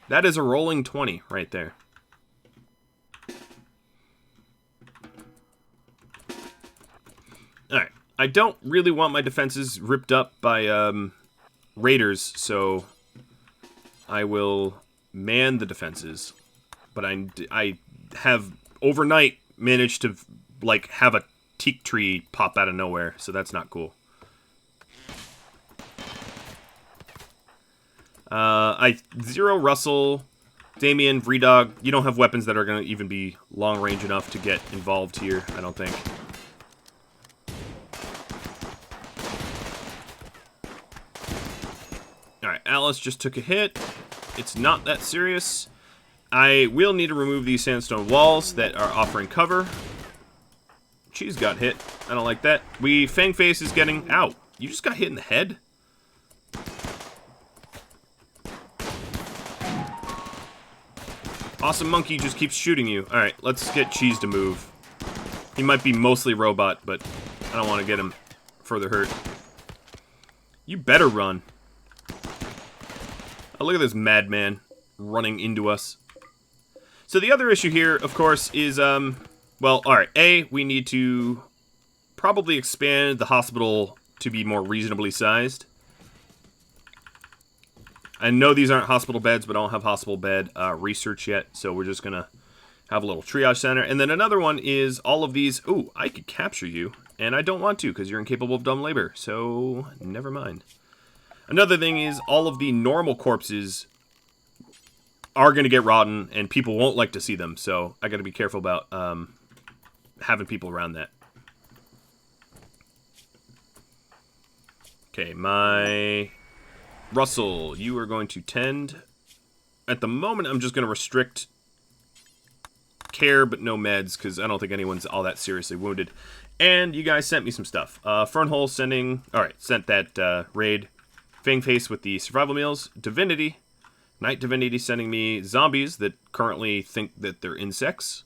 That is a rolling 20 right there. Alright. I don't really want my defenses ripped up by raiders, so I will man the defenses. But I have overnight managed to like have a teak tree pop out of nowhere, so that's not cool. Zero Russell, Damien, Vredog, you don't have weapons that are going to even be long range enough to get involved here, I don't think. Alright, Alice just took a hit. It's not that serious. I will need to remove these sandstone walls that are offering cover. Cheese got hit. I don't like that. Fangface is getting... Ow! You just got hit in the head? Awesome Monkey just keeps shooting you. Alright, let's get Cheese to move. He might be mostly robot, but I don't want to get him further hurt. You better run. Oh, look at this madman running into us. So the other issue here, of course, is, well, alright, A, we need to probably expand the hospital to be more reasonably sized. I know these aren't hospital beds, but I don't have hospital bed research yet, so we're just going to have a little triage center. And then another one is all of these... Ooh, I could capture you, and I don't want to because you're incapable of dumb labor, so never mind. Another thing is all of the normal corpses are going to get rotten, and people won't like to see them, so I got to be careful about having people around that. Okay, my... Russell, you are going to tend... At the moment, I'm just going to restrict care, but no meds, because I don't think anyone's all that seriously wounded. And you guys sent me some stuff. Fernhole sending... Alright, sent that raid. Fangface with the survival meals. Divinity. Night Divinity sending me zombies that currently think that they're insects.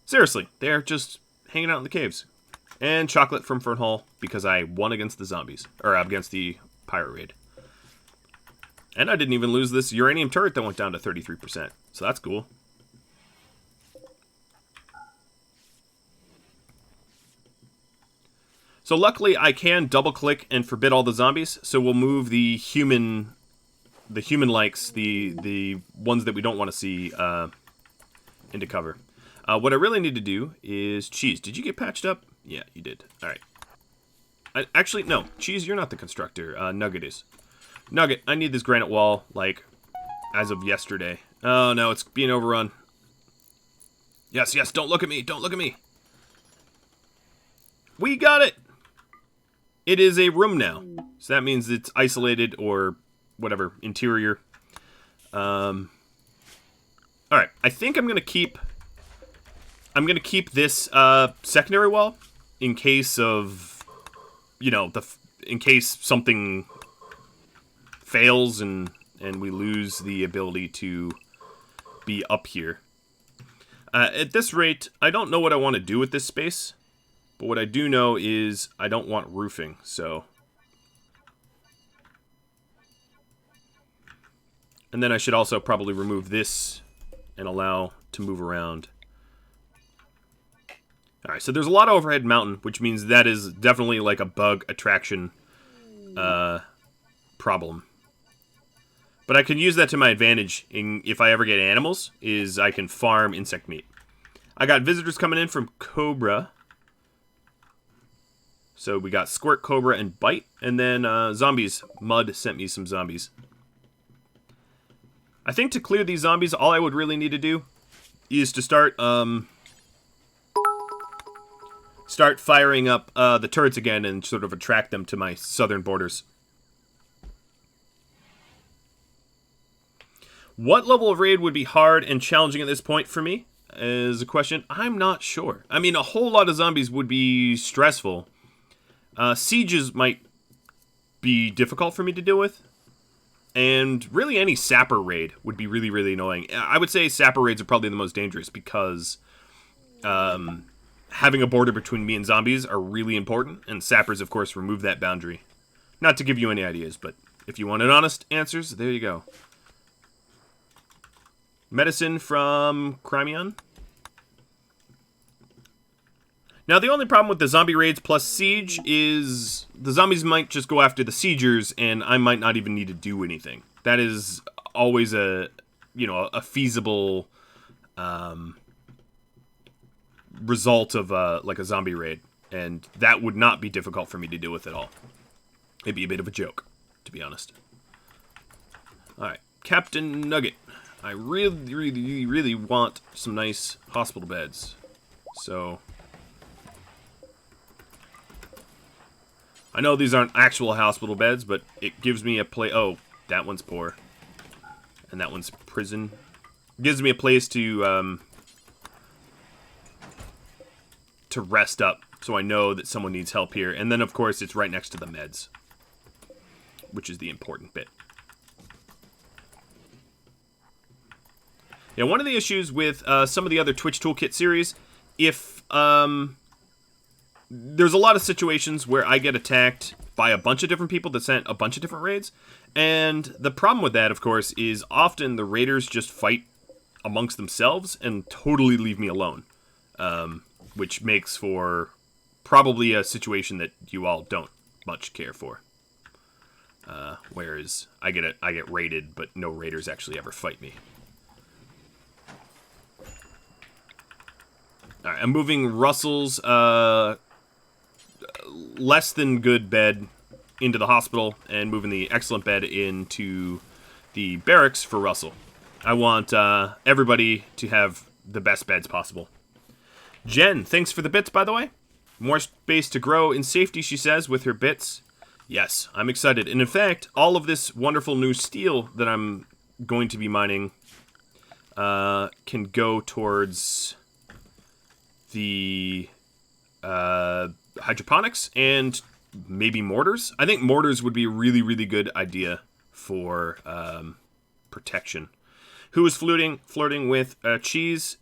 Seriously, they're just hanging out in the caves. And chocolate from Fernhole, because I won against the zombies. Or against the pirate raid. And I didn't even lose this uranium turret that went down to 33%. So that's cool. So luckily I can double click and forbid all the zombies. So we'll move the human likes, the ones that we don't want to see into cover. What I really need to do is... Cheese, did you get patched up? Yeah, you did. Alright. Actually, no. Cheese, you're not the constructor. Nugget is. Nugget, I need this granite wall, like, as of yesterday. Oh, no, it's being overrun. Yes, yes, don't look at me, don't look at me. We got it! It is a room now. So that means it's isolated or whatever, interior. Alright, I think I'm gonna keep this, secondary wall in case of, you know, in case something... fails and we lose the ability to be up here. At this rate, I don't know what I want to do with this space, but what I do know is I don't want roofing, so... And then I should also probably remove this and allow to move around. Alright, so there's a lot of overhead mountain, which means that is definitely like a bug attraction problem. But I can use that to my advantage if I ever get animals, is I can farm insect meat. I got visitors coming in from Cobra. So we got Squirt, Cobra, and Bite. And then zombies. Mud sent me some zombies. I think to clear these zombies, all I would really need to do is to start start firing up the turrets again and sort of attract them to my southern borders. What level of raid would be hard and challenging at this point for me? Is a question. I'm not sure. I mean, a whole lot of zombies would be stressful. Sieges might be difficult for me to deal with. And really any sapper raid would be really, really annoying. I would say sapper raids are probably the most dangerous because having a border between me and zombies are really important. And sappers, of course, remove that boundary. Not to give you any ideas, but if you wanted honest answers, there you go. Medicine from Crimeon. Now, the only problem with the zombie raids plus siege is the zombies might just go after the siegers, and I might not even need to do anything. That is always a feasible result of like a zombie raid, and that would not be difficult for me to deal with at all. It'd be a bit of a joke, to be honest. All right, Captain Nugget. I really, really, really want some nice hospital beds. So, I know these aren't actual hospital beds, but it gives me a place. Oh, that one's poor. And that one's prison. It gives me a place to rest up, so I know that someone needs help here. And then, of course, it's right next to the meds, which is the important bit. Yeah, one of the issues with some of the other TwitchToolkit series, if there's a lot of situations where I get attacked by a bunch of different people that sent a bunch of different raids, and the problem with that, of course, is often the raiders just fight amongst themselves and totally leave me alone, which makes for probably a situation that you all don't much care for. Whereas I get raided, but no raiders actually ever fight me. All right, I'm moving Russell's less than good bed into the hospital and moving the excellent bed into the barracks for Russell. I want everybody to have the best beds possible. Jen, thanks for the bits, by the way. More space to grow in safety, she says, with her bits. Yes, I'm excited. And in fact, all of this wonderful new steel that I'm going to be mining can go towards the hydroponics and maybe mortars. I think mortars would be a really, really good idea for protection. Who was flirting with Cheese?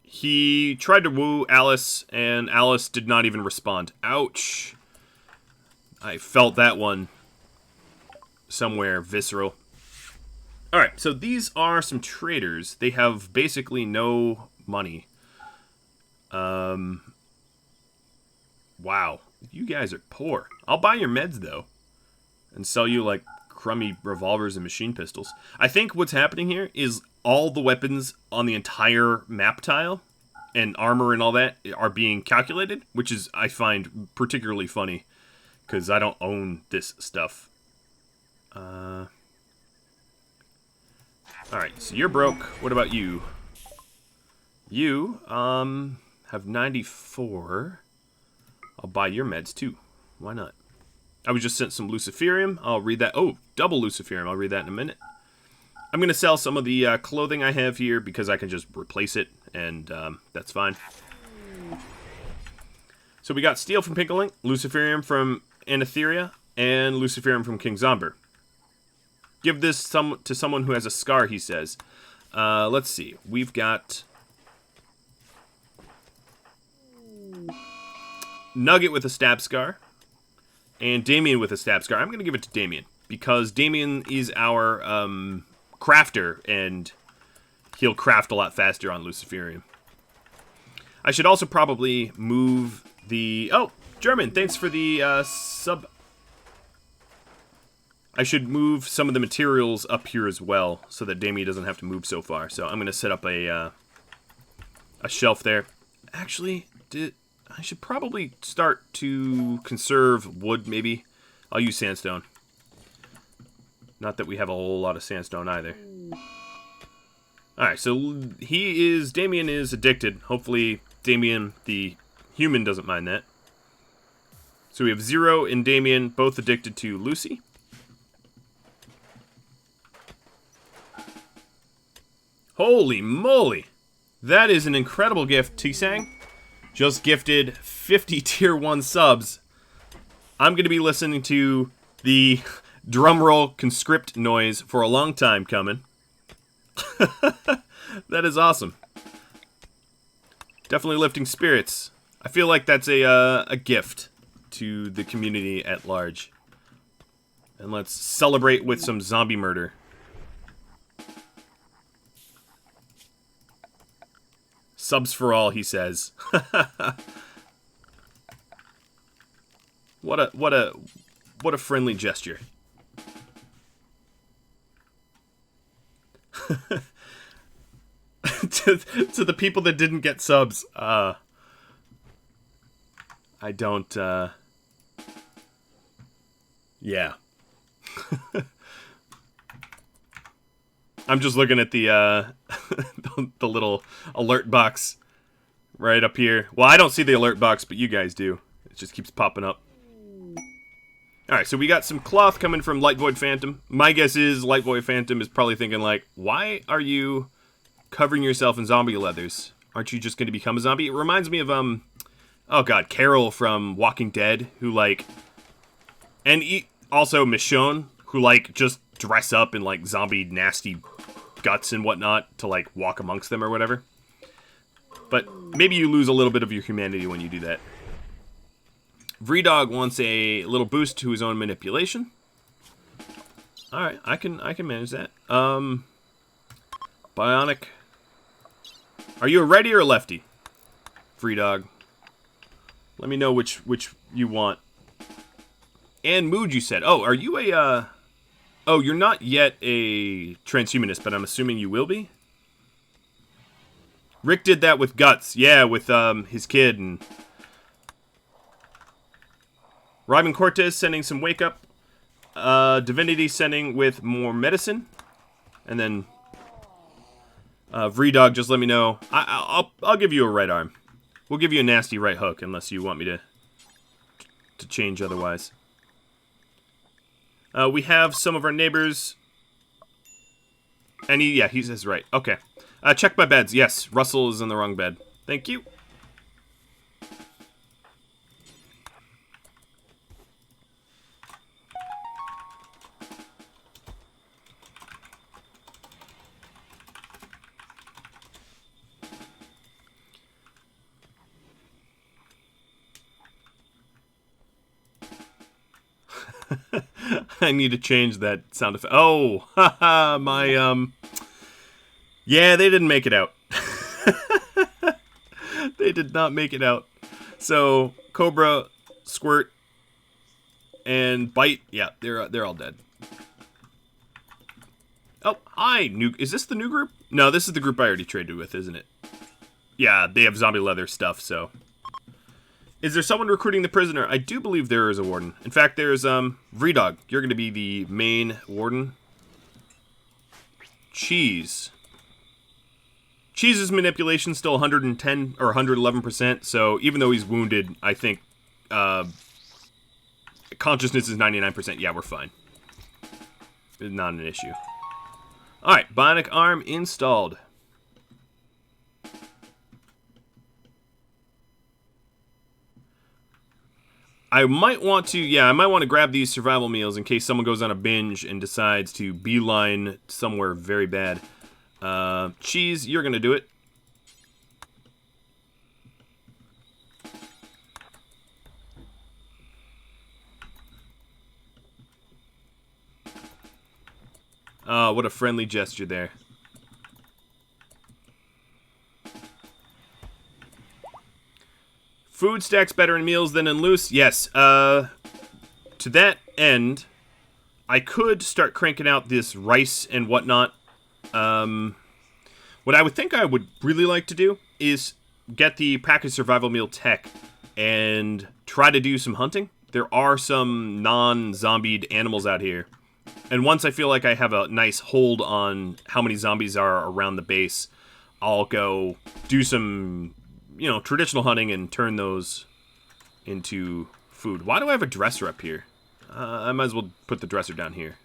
He tried to woo Alice, and Alice did not even respond. Ouch. I felt that one somewhere visceral. Alright, so these are some traders. They have basically no money. Wow. You guys are poor. I'll buy your meds, though. And sell you, like, crummy revolvers and machine pistols. I think what's happening here is all the weapons on the entire map tile and armor and all that are being calculated, which is, I find, particularly funny, because I don't own this stuff. Alright, so you're broke. What about you? You, have 94. I'll buy your meds, too. Why not? I was just sent some Luciferium. I'll read that. Oh, double Luciferium. I'll read that in a minute. I'm going to sell some of the clothing I have here because I can just replace it, and that's fine. So we got Steel from Pinklink, Luciferium from Anatheria, and Luciferium from King Zomber. Give this to someone who has a scar, he says. Let's see. We've got Nugget with a stab scar, and Damien with a stab scar. I'm going to give it to Damien, because Damien is our crafter, and he'll craft a lot faster on Luciferium. I should also probably move the... Oh, German, thanks for the sub... I should move some of the materials up here as well, so that Damien doesn't have to move so far. So I'm going to set up a shelf there. Actually, I should probably start to conserve wood, maybe. I'll use sandstone. Not that we have a whole lot of sandstone either. Alright, so Damien is addicted. Hopefully Damien, the Human doesn't mind that. So we have Zero and Damien, both addicted to Lucy. Holy moly! That is an incredible gift, T-Sang. Just gifted 50 tier 1 subs. I'm going to be listening to the drumroll conscript noise for a long time coming. That is awesome. Definitely lifting spirits. I feel like that's a gift to the community at large. And let's celebrate with some zombie murder. Subs for all, he says. What a friendly gesture. to the people that didn't get subs, I don't, yeah. I'm just looking at the the little alert box right up here. Well, I don't see the alert box, but you guys do. It just keeps popping up. Alright, so we got some cloth coming from Light Void Phantom. My guess is Light Void Phantom is probably thinking like, why are you covering yourself in zombie leathers? Aren't you just going to become a zombie? It reminds me of, oh god, Carol from Walking Dead, who like, and also Michonne, who like just dress up in like zombie nasty guts and whatnot to like walk amongst them or whatever. But maybe you lose a little bit of your humanity when you do that. Vredog wants a little boost to his own manipulation. Alright, I can manage that. Bionic. Are you a righty or a lefty? Vredog. Let me know which you want. And mood, you said. Oh, are you a oh, you're not yet a transhumanist, but I'm assuming you will be? Rick did that with Guts. Yeah, with his kid. And Ryman Cortez sending some wake up. Divinity sending with more medicine. And then Vredog, just let me know. I'll give you a right arm. We'll give you a nasty right hook unless you want me to change otherwise. We have some of our neighbors. And he says right. Okay. Check my beds. Yes, Russell is in the wrong bed. Thank you. I need to change that sound effect. Oh, haha, my, yeah, they didn't make it out. They did not make it out. So, Cobra, Squirt, and Bite, yeah, they're all dead. Oh, hi, is this the new group? No, this is the group I already traded with, isn't it? Yeah, they have zombie leather stuff, so. Is there someone recruiting the prisoner? I do believe there is a warden. In fact, there's, Vredog. You're going to be the main warden. Cheese. Cheese's manipulation still 110 or 111%, so even though he's wounded, I think, consciousness is 99%. Yeah, we're fine. It's not an issue. Alright, bionic arm installed. I might want to grab these survival meals in case someone goes on a binge and decides to beeline somewhere very bad. Cheese, you're gonna do it. Oh, what a friendly gesture there. Food stacks better in meals than in loose. Yes. To that end, I could start cranking out this rice and whatnot. What I would think I would really like to do is get the packaged survival meal tech and try to do some hunting. There are some non-zombied animals out here. And once I feel like I have a nice hold on how many zombies are around the base, I'll go do some, you know, traditional hunting and turn those into food. Why do I have a dresser up here? I might as well put the dresser down here.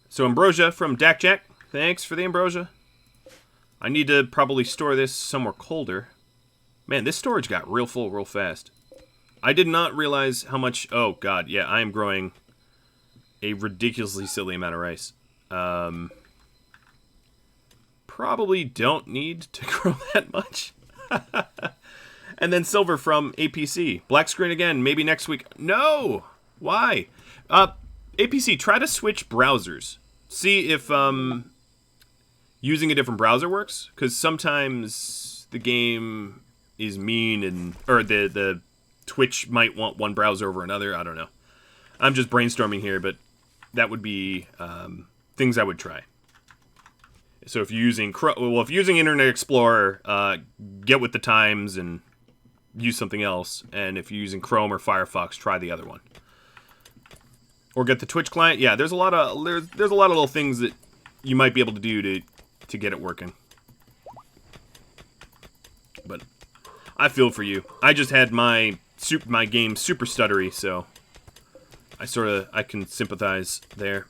So ambrosia from Dak Jack. Thanks for the ambrosia. I need to probably store this somewhere colder. Man, this storage got real full real fast. I did not realize how much... Oh, God, yeah, I am growing a ridiculously silly amount of rice. Probably don't need to grow that much. And then silver from APC. Black screen again, maybe next week. No! Why? APC, try to switch browsers. See if using a different browser works. Because sometimes the game is mean and... Or the Twitch might want one browser over another. I don't know. I'm just brainstorming here, but that would be things I would try. So if you're using if you're using Internet Explorer, get with the times and use something else. And if you're using Chrome or Firefox, try the other one. Or get the Twitch client. Yeah, there's a lot of there's a lot of little things that you might be able to do to get it working. But I feel for you. I just had my game super stuttery, so I can sympathize there.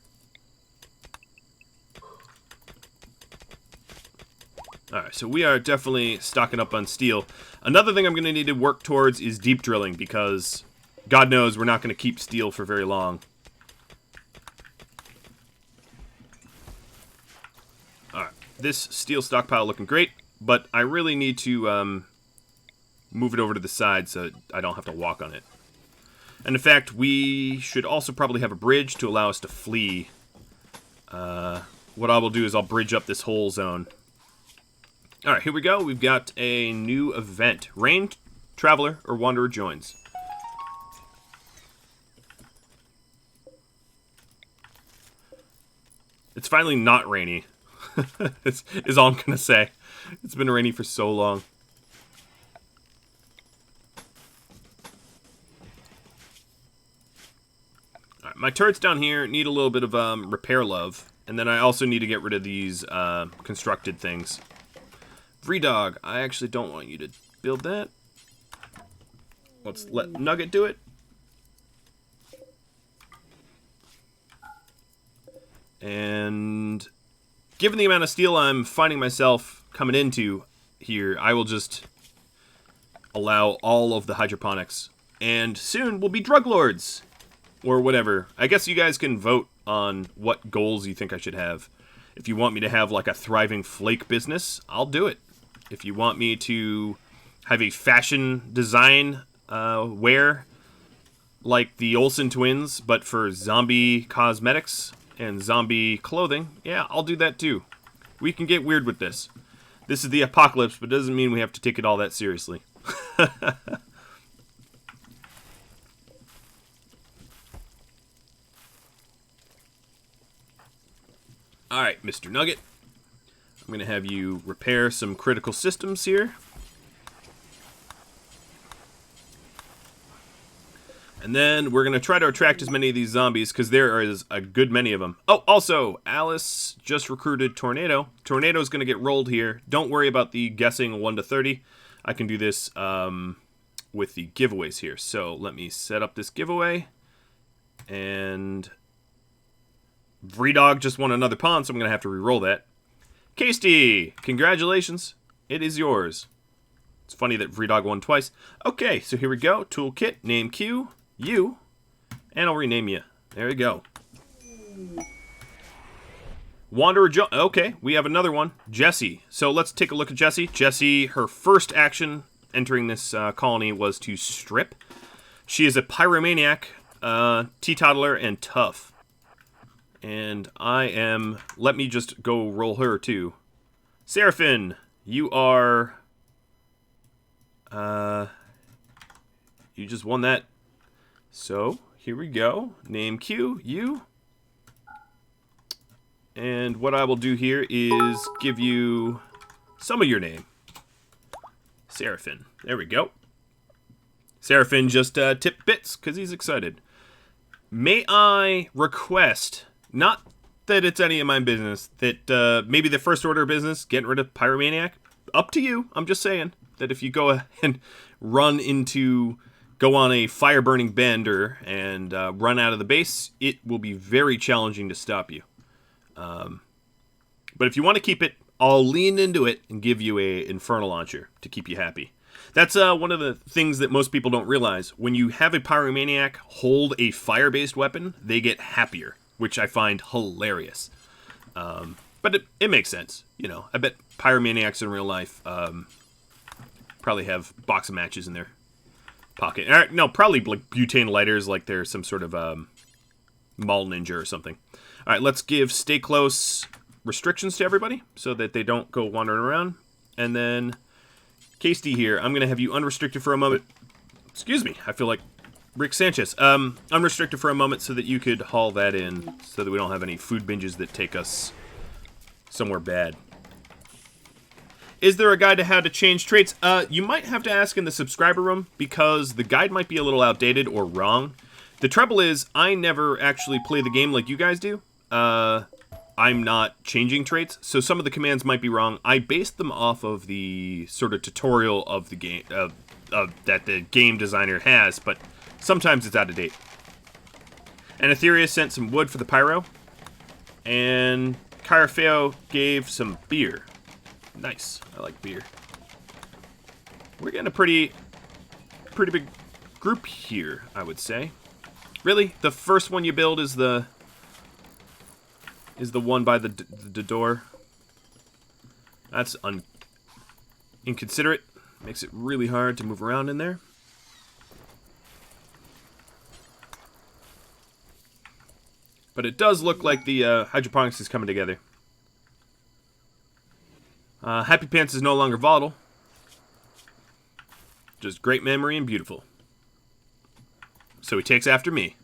Alright, so we are definitely stocking up on steel. Another thing I'm going to need to work towards is deep drilling, because God knows we're not going to keep steel for very long. Alright, this steel stockpile looking great, but I really need to move it over to the side so I don't have to walk on it. And in fact, we should also probably have a bridge to allow us to flee. What I will do is I'll bridge up this whole zone. Alright, here we go. We've got a new event. Rain, Traveler, or Wanderer joins. It's finally not rainy. is all I'm going to say. It's been rainy for so long. Alright, my turrets down here need a little bit of repair love. And then I also need to get rid of these constructed things. Vredog, I actually don't want you to build that. Let's let Nugget do it. And given the amount of steel I'm finding myself coming into here, I will just allow all of the hydroponics. And soon we'll be drug lords. Or whatever. I guess you guys can vote on what goals you think I should have. If you want me to have like a thriving flake business, I'll do it. If you want me to have a fashion design wear like the Olsen twins, but for zombie cosmetics and zombie clothing, yeah, I'll do that too. We can get weird with this. This is the apocalypse, but it doesn't mean we have to take it all that seriously. Alright, Mr. Nugget. I'm going to have you repair some critical systems here. And then we're going to try to attract as many of these zombies, because there is a good many of them. Oh, also, Alice just recruited Tornado. Tornado's going to get rolled here. Don't worry about the guessing 1 to 30. I can do this with the giveaways here. So let me set up this giveaway. And Vredog just won another pawn, so I'm going to have to re-roll that. Casey, congratulations. It is yours. It's funny that Vredog won twice. Okay, so here we go. Toolkit, name Q, you, and I'll rename you. There you go. Wanderer okay, we have another one. Jessie. So let's take a look at Jessie. Jessie, her first action entering this colony was to strip. She is a pyromaniac, teetotaler, and tough. And I am... Let me just go roll her, too. Seraphin, you are... You just won that. So, here we go. Name Q, you. And what I will do here is give you some of your name. Seraphin. There we go. Seraphin just tipped bits because he's excited. May I request, not that it's any of my business, that maybe the first order of business, getting rid of Pyromaniac? Up to you. I'm just saying that if you go and go on a fire-burning bender and run out of the base, it will be very challenging to stop you. But if you want to keep it, I'll lean into it and give you a Infernal Launcher to keep you happy. That's one of the things that most people don't realize. When you have a Pyromaniac hold a fire-based weapon, they get happier, which I find hilarious. But it makes sense. You know, I bet Pyromaniacs in real life probably have box of matches in their pocket. No, probably like butane lighters, like they're some sort of mall ninja or something. All right, let's give stay close restrictions to everybody so that they don't go wandering around. And then, Casey here, I'm going to have you unrestricted for a moment. Excuse me, I feel like Rick Sanchez. Unrestricted for a moment so that you could haul that in so that we don't have any food binges that take us somewhere bad. Is there a guide to how to change traits? You might have to ask in the subscriber room because the guide might be a little outdated or wrong. The trouble is, I never actually play the game like you guys do. I'm not changing traits, so some of the commands might be wrong. I based them off of the sort of tutorial of the game that the game designer has, but sometimes it's out of date. And Etheria sent some wood for the pyro, and Kyrafeo gave some beer. Nice. I like beer. We're getting a pretty big group here, I would say. Really? The first one you build is the one by the door? That's inconsiderate. Makes it really hard to move around in there. But it does look like the hydroponics is coming together. Happy Pants is no longer volatile. Just great memory and beautiful. So he takes after me.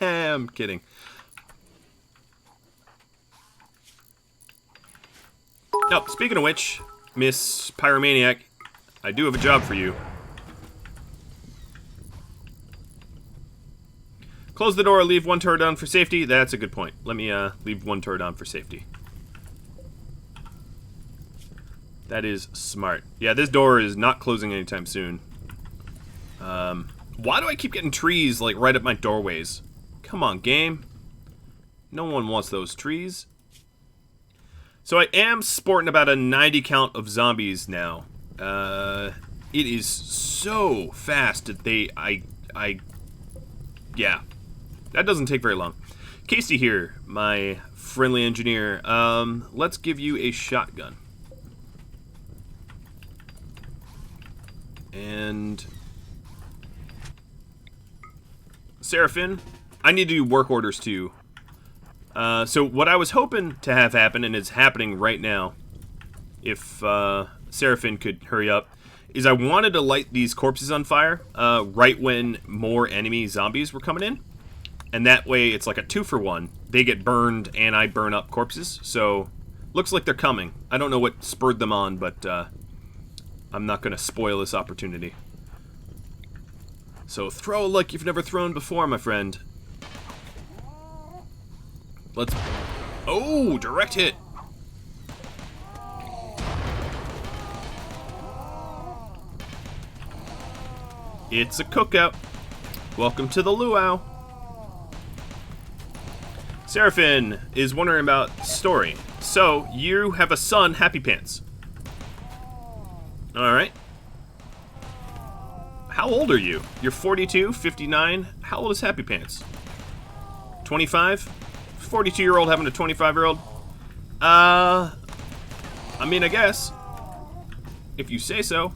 I'm kidding. Oh, speaking of which, Miss Pyromaniac, I do have a job for you. Close the door, leave one turret on for safety. That's a good point. Let me leave one turret on for safety. That is smart. Yeah, this door is not closing anytime soon. Why do I keep getting trees, like, right at my doorways? Come on, game. No one wants those trees. So I am sporting about a 90 count of zombies now. It is so fast that yeah. That doesn't take very long. Casey here, my friendly engineer. Let's give you a shotgun. And Seraphin, I need to do work orders too. So what I was hoping to have happen, and it's happening right now, if Seraphin could hurry up, is I wanted to light these corpses on fire right when more enemy zombies were coming in. And that way it's like a 2-for-1. They get burned and I burn up corpses. So looks like they're coming. I don't know what spurred them on, but I'm not going to spoil this opportunity. So throw like you've never thrown before, my friend. Let's... Oh, direct hit. It's a cookout. Welcome to the luau. Seraphin is wondering about Story. So, you have a son, Happy Pants. Alright. How old are you? You're 42, 59? How old is Happy Pants? 25? 42-year-old having a 25-year-old? I mean, I guess. If you say so.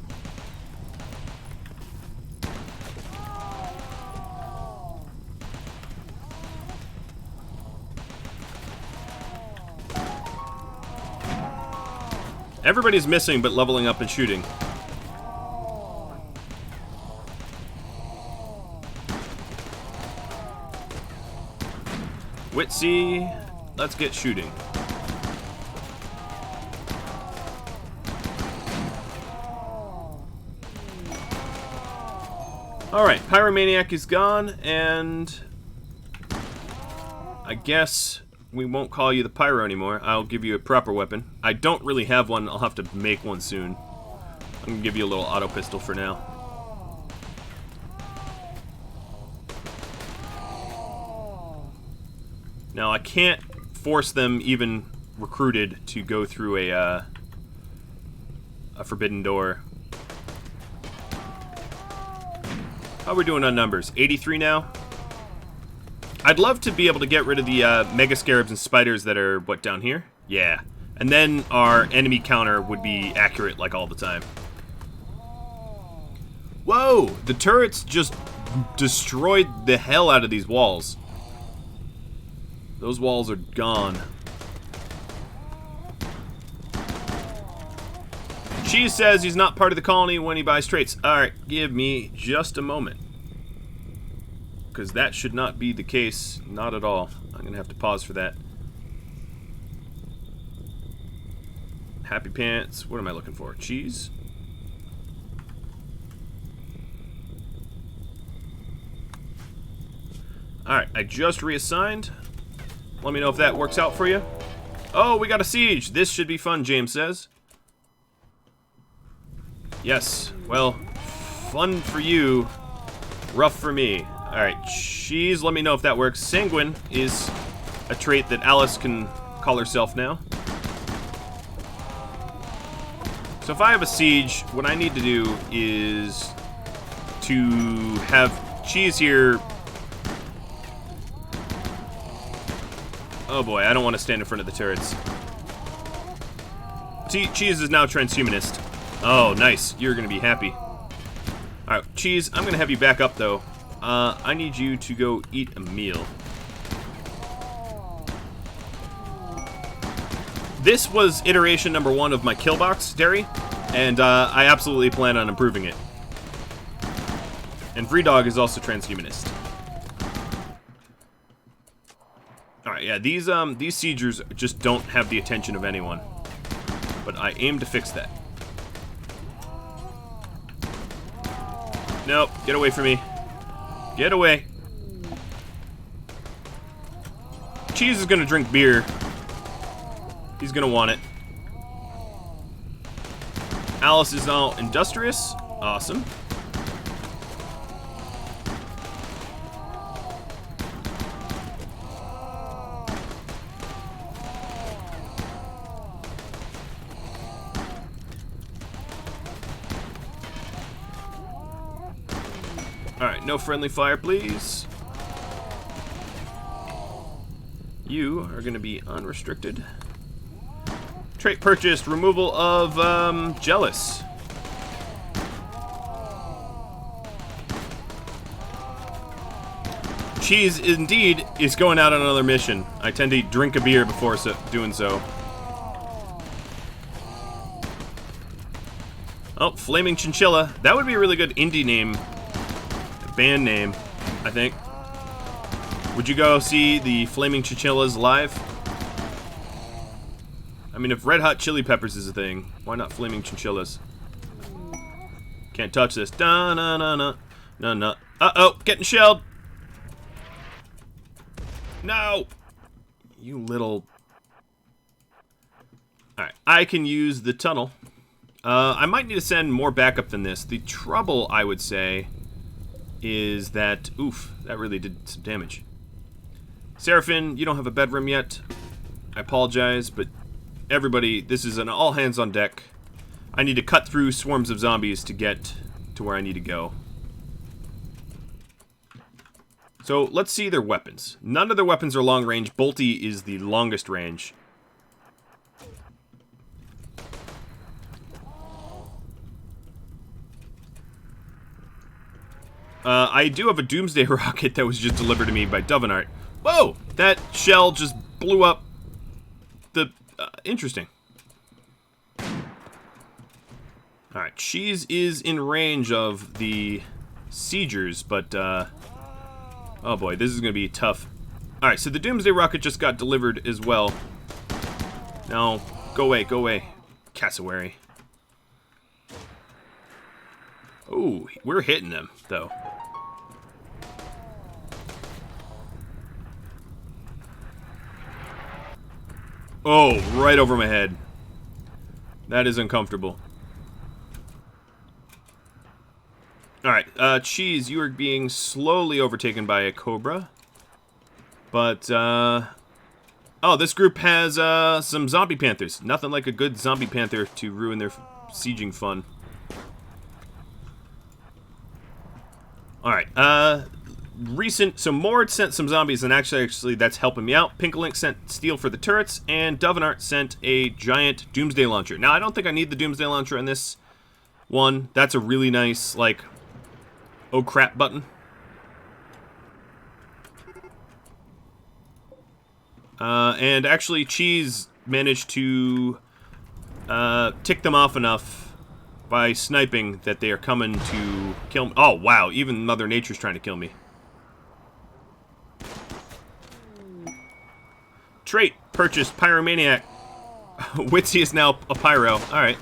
Everybody's missing but leveling up and shooting. Witsy, let's get shooting. Alright, Pyromaniac is gone, and I guess we won't call you the Pyro anymore. I'll give you a proper weapon. I don't really have one. I'll have to make one soon. I'm going to give you a little auto pistol for now. Now, I can't force them, even recruited, to go through a forbidden door. How are we doing on numbers? 83 now? I'd love to be able to get rid of the Mega Scarabs and Spiders that are, what, down here? Yeah. And then our enemy counter would be accurate, like, all the time. Whoa! The turrets just destroyed the hell out of these walls. Those walls are gone. Cheese says he's not part of the colony when he buys traits. Alright, give me just a moment. Because that should not be the case. Not at all. I'm going to have to pause for that. Happy Pants. What am I looking for? Cheese? Alright, I just reassigned. Let me know if that works out for you. Oh, we got a siege. This should be fun, James says. Yes. Well, fun for you. Rough for me. Alright, cheese, let me know if that works. Sanguine is a trait that Alice can call herself now. So if I have a siege, what I need to do is to have cheese here. Oh boy, I don't want to stand in front of the turrets. Cheese is now transhumanist. Oh, nice. You're going to be happy. Alright, Cheese, I'm going to have you back up, though. I need you to go eat a meal. This was iteration number 1 of my kill box dairy, and I absolutely plan on improving it. And Free Dog is also transhumanist. Alright, yeah, these siegers just don't have the attention of anyone. But I aim to fix that. Nope, get away from me. Get away. Cheese is gonna drink beer. He's gonna want it. Alice is now industrious. Awesome. Alright, no friendly fire, please. You are going to be unrestricted. Trait purchased, removal of, jealous. Cheese, indeed, is going out on another mission. I tend to drink a beer before doing so. Oh, Flaming Chinchilla. That would be a really good indie name. Band name, I think. Would you go see the Flaming Chinchillas live? I mean, if Red Hot Chili Peppers is a thing, why not Flaming Chinchillas? Can't touch this. Da-na-na-na. No. Uh-oh, getting shelled. No! You little... Alright, I can use the tunnel. I might need to send more backup than this. The trouble, I would say, is that... Oof, that really did some damage. Seraphin, you don't have a bedroom yet. I apologize, but everybody, this is an all hands on deck. I need to cut through swarms of zombies to get to where I need to go. So, let's see their weapons. None of their weapons are long range. Bolty is the longest range. I do have a Doomsday rocket that was just delivered to me by Dovenart. Whoa! That shell just blew up the... interesting. Alright, Cheese is in range of the siegers, but, oh boy, this is going to be tough. Alright, so the Doomsday rocket just got delivered as well. No, go away, Cassowary. Ooh, we're hitting them, though. Oh, right over my head. That is uncomfortable. Alright, Cheese, you are being slowly overtaken by a cobra. But, oh, this group has, some zombie panthers. Nothing like a good zombie panther to ruin their sieging fun. Alright, so Mord sent some zombies, and actually that's helping me out. Pinkalink sent steel for the turrets, and Dovenart sent a giant doomsday launcher. Now, I don't think I need the doomsday launcher in this one. That's a really nice, like, oh crap button. And actually, Cheese managed to tick them off enough by sniping that they are coming to kill me. Oh, wow. Even Mother Nature's trying to kill me. Trait. Purchased. Pyromaniac. Witsy is now a pyro. Alright.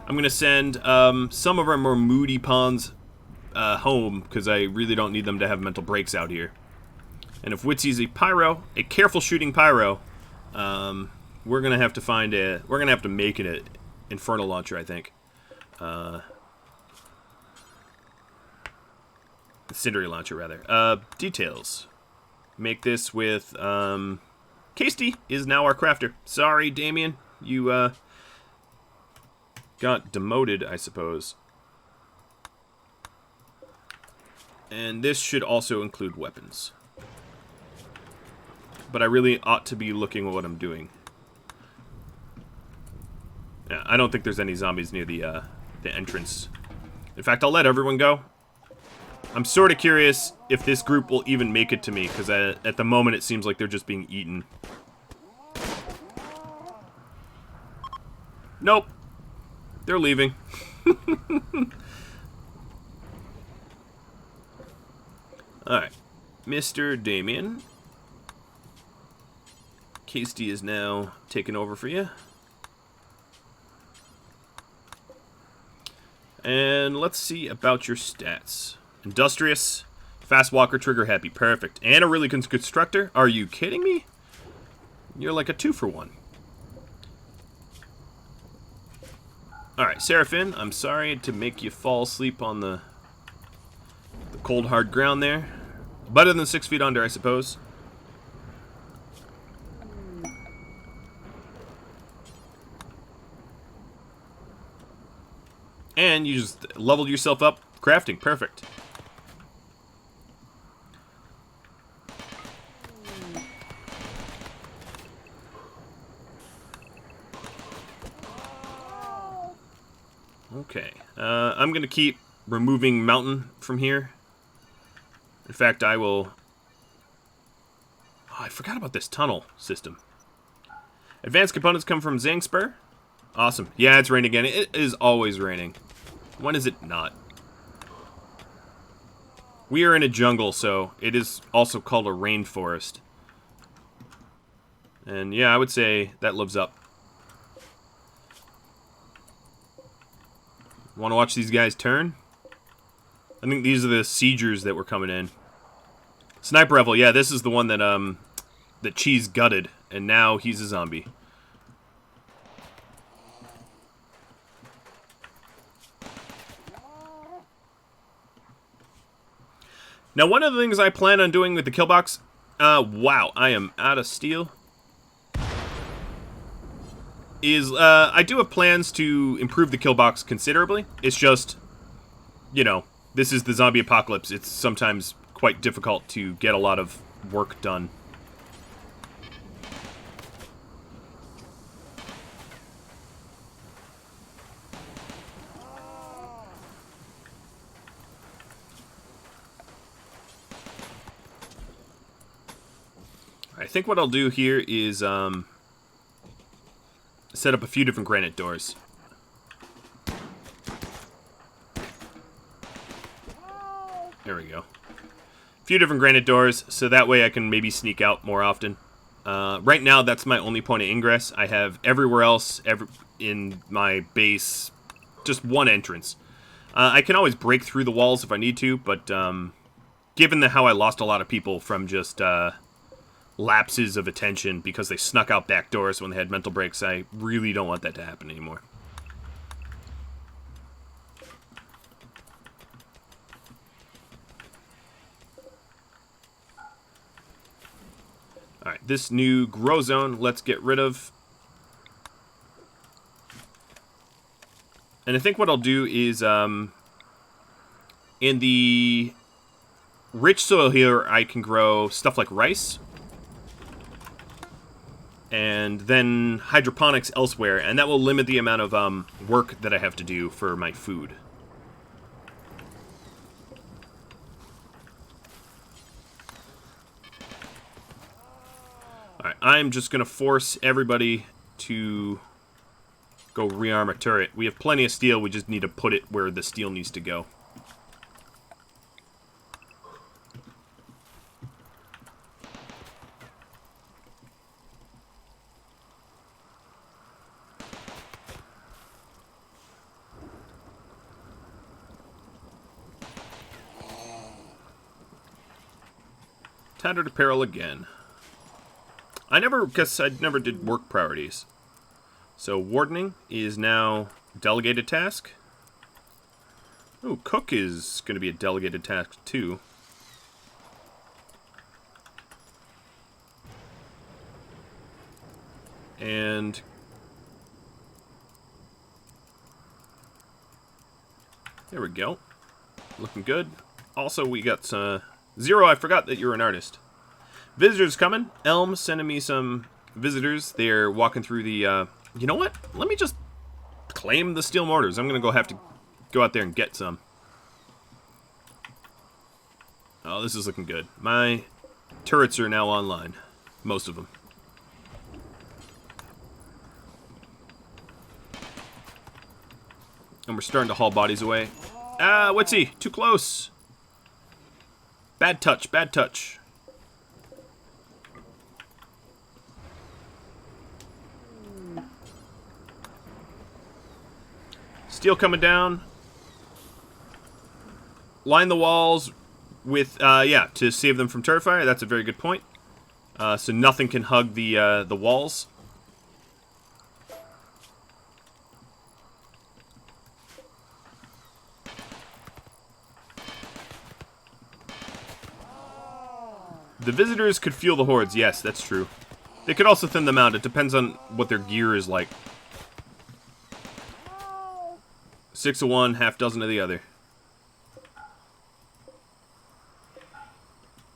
I'm going to send some of our more moody pawns home, because I really don't need them to have mental breaks out here. And if Witsy's a pyro, a careful shooting pyro, we're gonna have to find a. We're gonna have to make it an infernal launcher, I think. Incendiary launcher, rather. Details. Make this with. Casey is now our crafter. Sorry, Damien, you got demoted, I suppose. And this should also include weapons. But I really ought to be looking at what I'm doing. Yeah, I don't think there's any zombies near the entrance. In fact, I'll let everyone go. I'm sort of curious if this group will even make it to me, because at the moment it seems like they're just being eaten. Nope. They're leaving. Alright. Mr. Damien. Casey is now taking over for you. And let's see about your stats. Industrious, fast walker, trigger happy, perfect. And a really good constructor? Are you kidding me? You're like a 2-for-1. Alright, Seraphin, I'm sorry to make you fall asleep on the cold hard ground there. Better than 6 feet under, I suppose. And you just leveled yourself up crafting. Perfect. Okay. I'm going to keep removing mountain from here. In fact, I will... Oh, I forgot about this tunnel system. Advanced components come from Zangspur. Awesome. Yeah, it's raining again. It is always raining. When is it not? We are in a jungle, so it is also called a rainforest. And yeah, I would say that lives up. Want to watch these guys turn? I think these are the siegers that were coming in. Sniper Rifle, yeah, this is the one that that Cheese gutted, and now he's a zombie. Now, one of the things I plan on doing with the kill box, wow, I am out of steel, is I do have plans to improve the kill box considerably. It's just, you know, this is the zombie apocalypse. It's sometimes quite difficult to get a lot of work done. I think what I'll do here is set up a few different granite doors. There we go. A few different granite doors, so that way I can maybe sneak out more often. Right now, that's my only point of ingress. I have everywhere else in my base just one entrance. I can always break through the walls if I need to, but given how I lost a lot of people from just lapses of attention because they snuck out back doors when they had mental breaks, I really don't want that to happen anymore. Alright, this new grow zone, let's get rid of. And I think what I'll do is, in the rich soil here, I can grow stuff like rice. And then hydroponics elsewhere, and that will limit the amount of work that I have to do for my food. Alright, I'm just going to force everybody to go rearm a turret. We have plenty of steel, we just need to put it where the steel needs to go. Tattered apparel again. I never did work priorities. So wardening is now delegated task. Ooh, cook is going to be a delegated task too. And there we go. Looking good. Also, we got Zero, I forgot that you're an artist. Visitors coming. Elm sending me some visitors. They're walking through the, you know what? Let me just claim the steel mortars. I'm going to have to go out there and get some. Oh, this is looking good. My turrets are now online. Most of them. And we're starting to haul bodies away. Ah, what's he? Too close. Bad touch, bad touch. Steel coming down. Line the walls with, yeah, to save them from turret fire. That's a very good point. So nothing can hug the walls. The visitors could fuel the hordes. Yes, that's true. They could also thin them out. It depends on what their gear is like. 6 of one, half dozen of the other.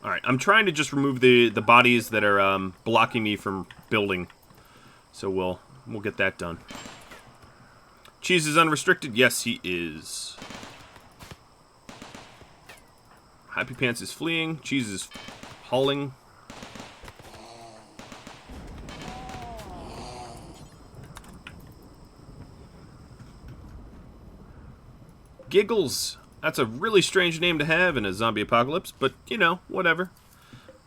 Alright, I'm trying to just remove the bodies that are blocking me from building. So we'll get that done. Cheese is unrestricted. Yes, he is. Happy Pants is fleeing. Cheese is hauling. Giggles. That's a really strange name to have in a zombie apocalypse, but, you know, whatever.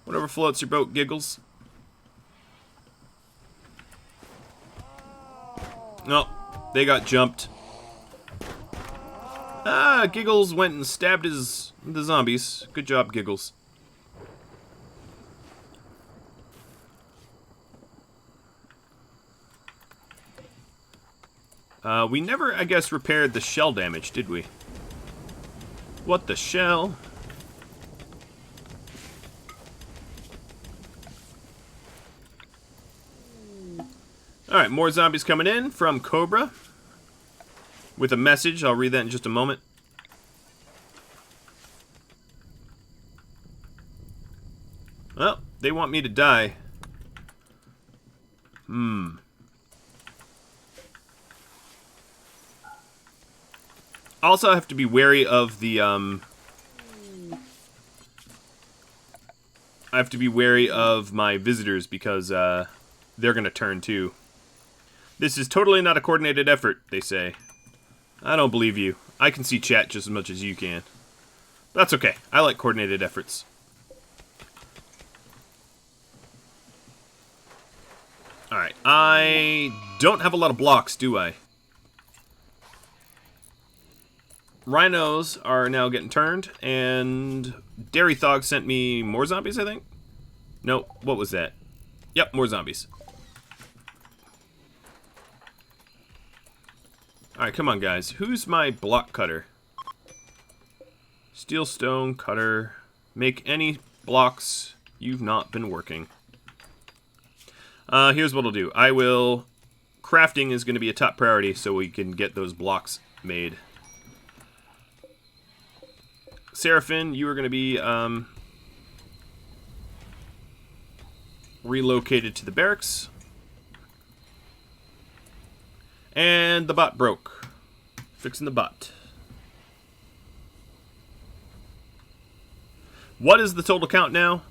Whatever floats your boat, Giggles. Oh, they got jumped. Ah, Giggles went and stabbed the zombies. Good job, Giggles. We never, I guess, repaired the shell damage, did we? What the shell? Alright, more zombies coming in from Cobra. With a message, I'll read that in just a moment. Well, they want me to die. Also, I have to be wary of the, I have to be wary of my visitors because, they're gonna turn too. This is totally not a coordinated effort, they say. I don't believe you. I can see chat just as much as you can. That's okay. I like coordinated efforts. Alright, I don't have a lot of blocks, do I? Rhinos are now getting turned, and Dairy Thog sent me more zombies, I think? No, what was that? Yep, more zombies. Alright, come on, guys. Who's my block cutter? Steel, stone, cutter. Make any blocks. You've not been working. Here's what I'll do. I will... Crafting is going to be a top priority so we can get those blocks made. Seraphin, you are going to be relocated to the barracks. And the bot broke. Fixing the bot. What is the total count now?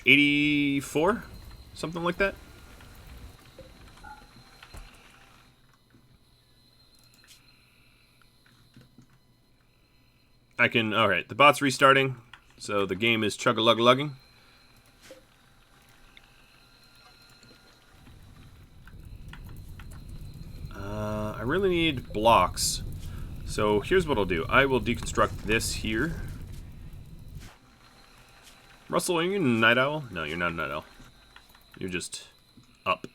84? Something like that? I can... Alright, the bot's restarting. So the game is chug-a-lug-lugging. I really need blocks. So here's what I'll do. I will deconstruct this here. Russell, are you a night owl? No, you're not a night owl. You're just up.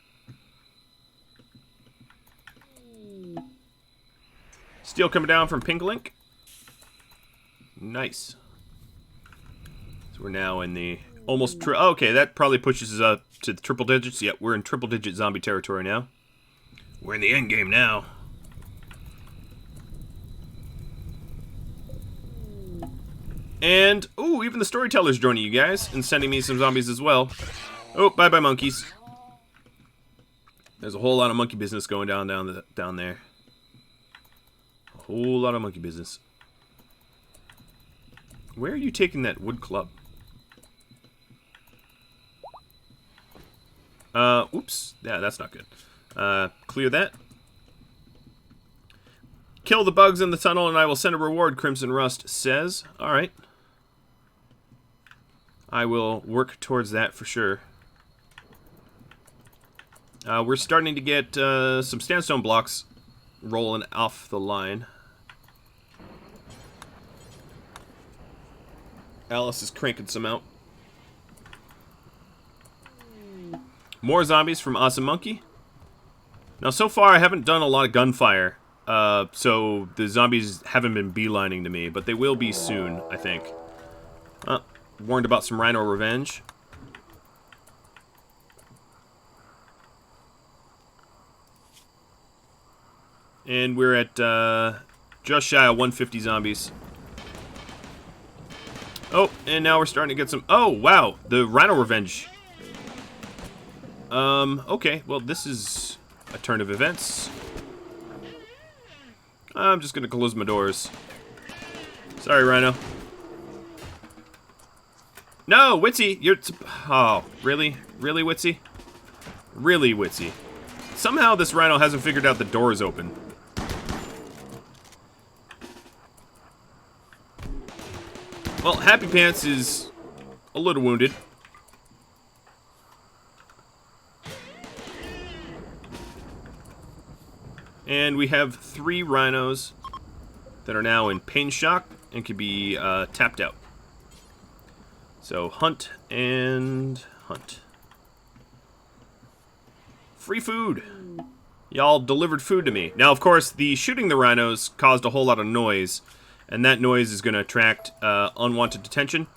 Steel coming down from Pink Link. Nice. So we're now in the almost... okay, that probably pushes us up to the triple digits. Yep, we're in triple digit zombie territory now. We're in the end game now. And, ooh, even the Storyteller's joining you guys and sending me some zombies as well. Oh, bye-bye, monkeys. There's a whole lot of monkey business going down there. A whole lot of monkey business. Where are you taking that wood club? Oops. Yeah, that's not good. Clear that. Kill the bugs in the tunnel and I will send a reward, Crimson Rust says. Alright. I will work towards that for sure. We're starting to get some sandstone blocks rolling off the line. Alice is cranking some out. More zombies from Awesome Monkey. Now, so far, I haven't done a lot of gunfire. So the zombies haven't been beelining to me, but they will be soon, I think. Warned about some rhino revenge. And we're at just shy of 150 zombies. Oh, and now we're starting to get some... Oh, wow, the rhino revenge. Okay, well, this is a turn of events. I'm just gonna close my doors. Sorry, Rhino. No, Witsy, you're... Oh, really? Really, Witsy? Really, Witsy? Somehow this Rhino hasn't figured out the door is open. Well, Happy Pants is a little wounded. And we have 3 rhinos that are now in pain shock and can be tapped out. So hunt and hunt. Free food. Y'all delivered food to me. Now, of course, the shooting the rhinos caused a whole lot of noise, and that noise is going to attract unwanted attention.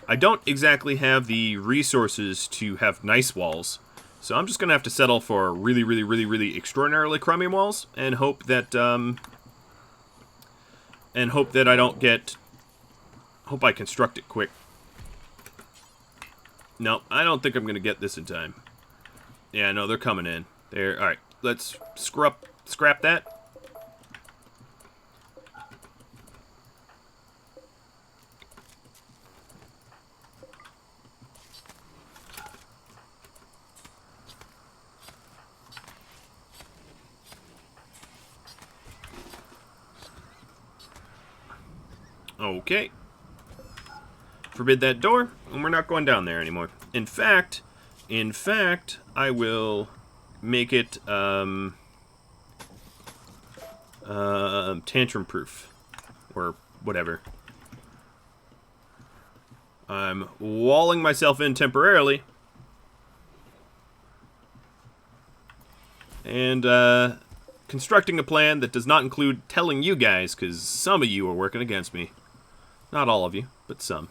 I don't exactly have the resources to have nice walls. So I'm just going to have to settle for really, really, really, really extraordinarily crummy walls and hope that I don't get... Hope I construct it quick. No, I don't think I'm going to get this in time. Yeah, no, they're coming in. Alright, let's scrap that. Okay. Forbid that door, and we're not going down there anymore. In fact, I will make it tantrum proof or whatever. I'm walling myself in temporarily. And constructing a plan that does not include telling you guys, because some of you are working against me. Not all of you, but some.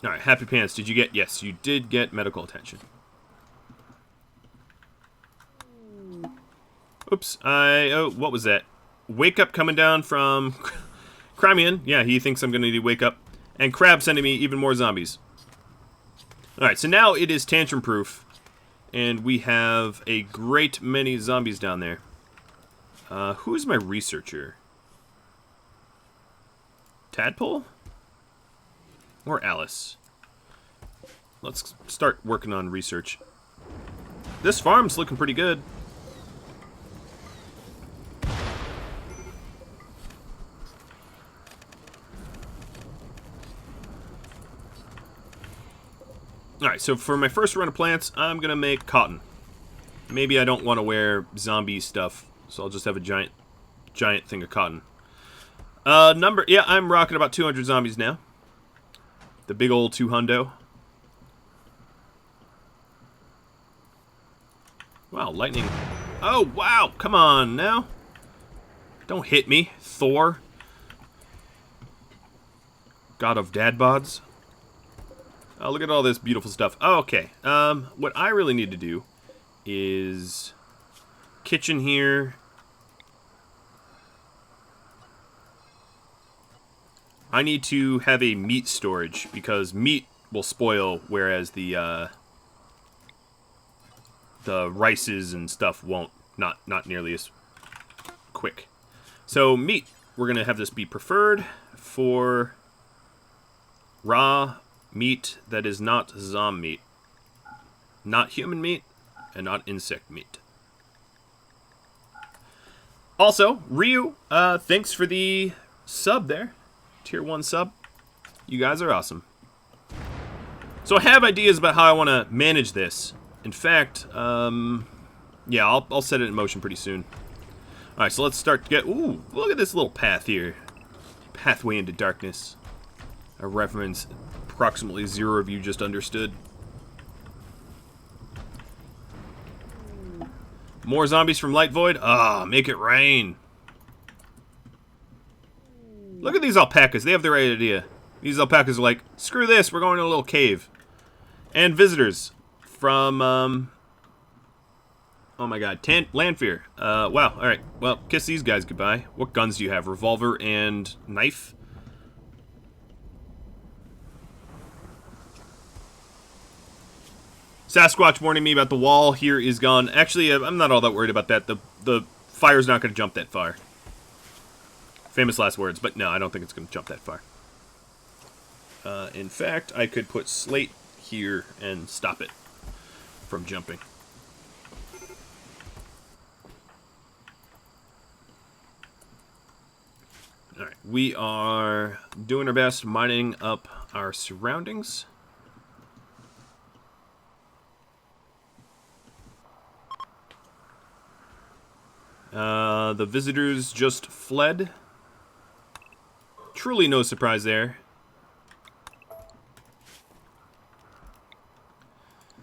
Alright, Happy Pants, did you get... Yes, you did get medical attention. Oops, oh, what was that? Wake Up coming down from... Crimean. Yeah, he thinks I'm going to need Wake Up. And Crab sending me even more zombies. Alright, so now it is tantrum-proof. And we have a great many zombies down there. Who's my researcher? Tadpole? Or Alice? Let's start working on research. This farm's looking pretty good. Alright, so for my first run of plants, I'm going to make cotton. Maybe I don't want to wear zombie stuff, so I'll just have a giant thing of cotton. Yeah, I'm rocking about 200 zombies now. The big old 200. Wow, lightning. Oh, wow, come on now. Don't hit me, Thor. God of dad bods. Oh, look at all this beautiful stuff. Oh, okay. What I really need to do is kitchen here. I need to have a meat storage because meat will spoil, whereas the rices and stuff won't. Not nearly as quick. So meat, we're gonna have this be preferred for raw meat that is not zom meat. Not human meat, and not insect meat. Also, Ryu, thanks for the sub there. Tier 1 sub. You guys are awesome. So I have ideas about how I want to manage this. In fact, yeah, I'll set it in motion pretty soon. Alright, so let's start to get... Ooh, look at this little path here. Pathway into darkness. A reference approximately 0 of you just understood. More zombies from Light Void? Ah, make it rain. Look at these alpacas. They have the right idea. These alpacas are like, screw this, we're going to a little cave. And visitors from, oh my god, Landfear. Wow, alright. Well, kiss these guys goodbye. What guns do you have? Revolver and knife? Sasquatch warning me about the wall here is gone. Actually, I'm not all that worried about that. The fire's not going to jump that far. Famous last words, but no, I don't think it's going to jump that far. In fact, I could put slate here and stop it from jumping. Alright, we are doing our best mining up our surroundings. The visitors just fled. Truly no surprise there.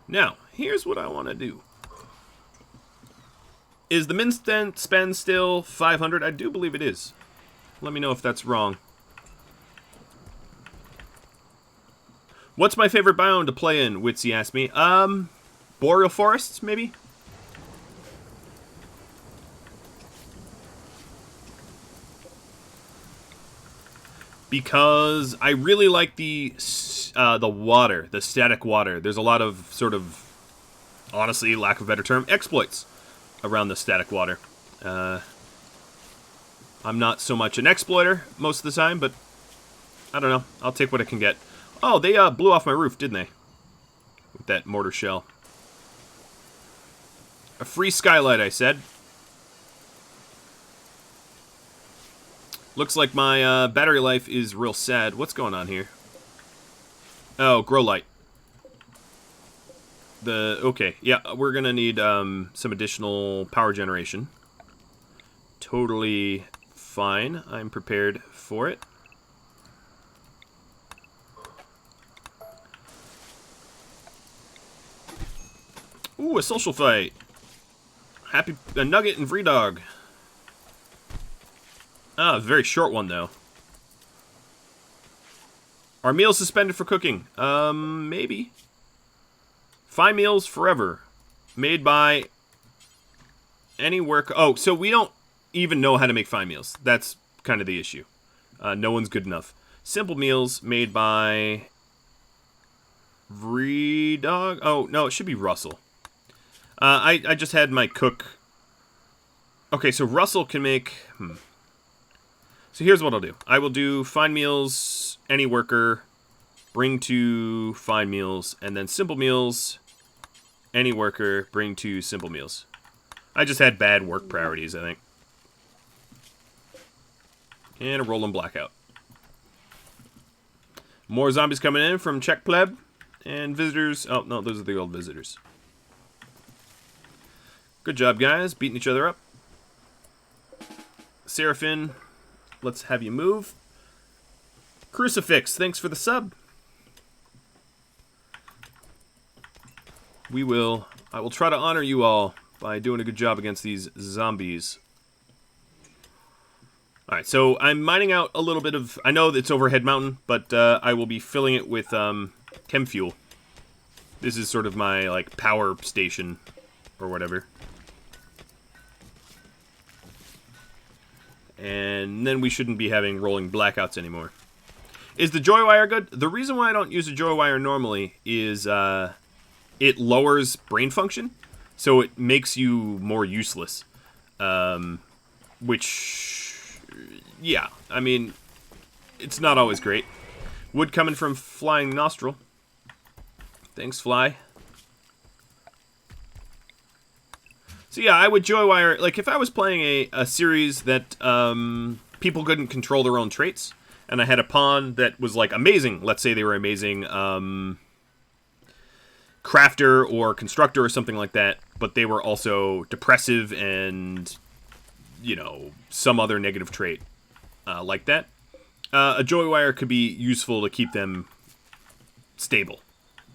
Now, here's what I want to do. Is the min spend still 500? I do believe it is. Let me know if that's wrong. What's my favorite biome to play in? Witsy asked me. Boreal forests, maybe? Because I really like the water, the static water. There's a lot of sort of, honestly, lack of a better term, exploits around the static water. I'm not so much an exploiter most of the time, but I don't know. I'll take what I can get. Oh, they blew off my roof, didn't they? With that mortar shell. A free skylight, I said. Looks like my battery life is real sad. What's going on here? Oh, grow light. Okay, yeah, we're gonna need some additional power generation. Totally fine. I'm prepared for it. Ooh, a social fight. Happy a nugget and free dog. Ah, a very short one though. Are meals suspended for cooking? Maybe. Fine meals forever. Made by any work. Oh, so we don't even know how to make fine meals. That's kind of the issue. No one's good enough. Simple meals made by Dog. Oh, no, it should be Russell. I just had my cook. Okay, so Russell can make... So here's what I'll do. I will do fine meals, any worker, bring to fine meals, and then simple meals, any worker, bring to simple meals. I just had bad work priorities, I think. And a rolling blackout. More zombies coming in from Czech pleb. And visitors. Oh, no, those are the old visitors. Good job, guys. Beating each other up. Seraphin, let's have you move. Crucifix, thanks for the sub. I will try to honor you all by doing a good job against these zombies. Alright, so I'm mining out a little bit of... I know it's Overhead Mountain, but I will be filling it with chem fuel. This is sort of my, like, power station, or whatever. And then we shouldn't be having rolling blackouts anymore. Is the joy wire good? The reason why I don't use a joy wire normally is it lowers brain function, so it makes you more useless. Which, yeah, I mean, it's not always great. Wood coming from Flying Nostril. Thanks, Fly. So yeah, I would joy wire, like if I was playing a series that people couldn't control their own traits, and I had a pawn that was like amazing, let's say they were amazing crafter or constructor or something like that, but they were also depressive and, you know, some other negative trait like that. A joy wire could be useful to keep them stable,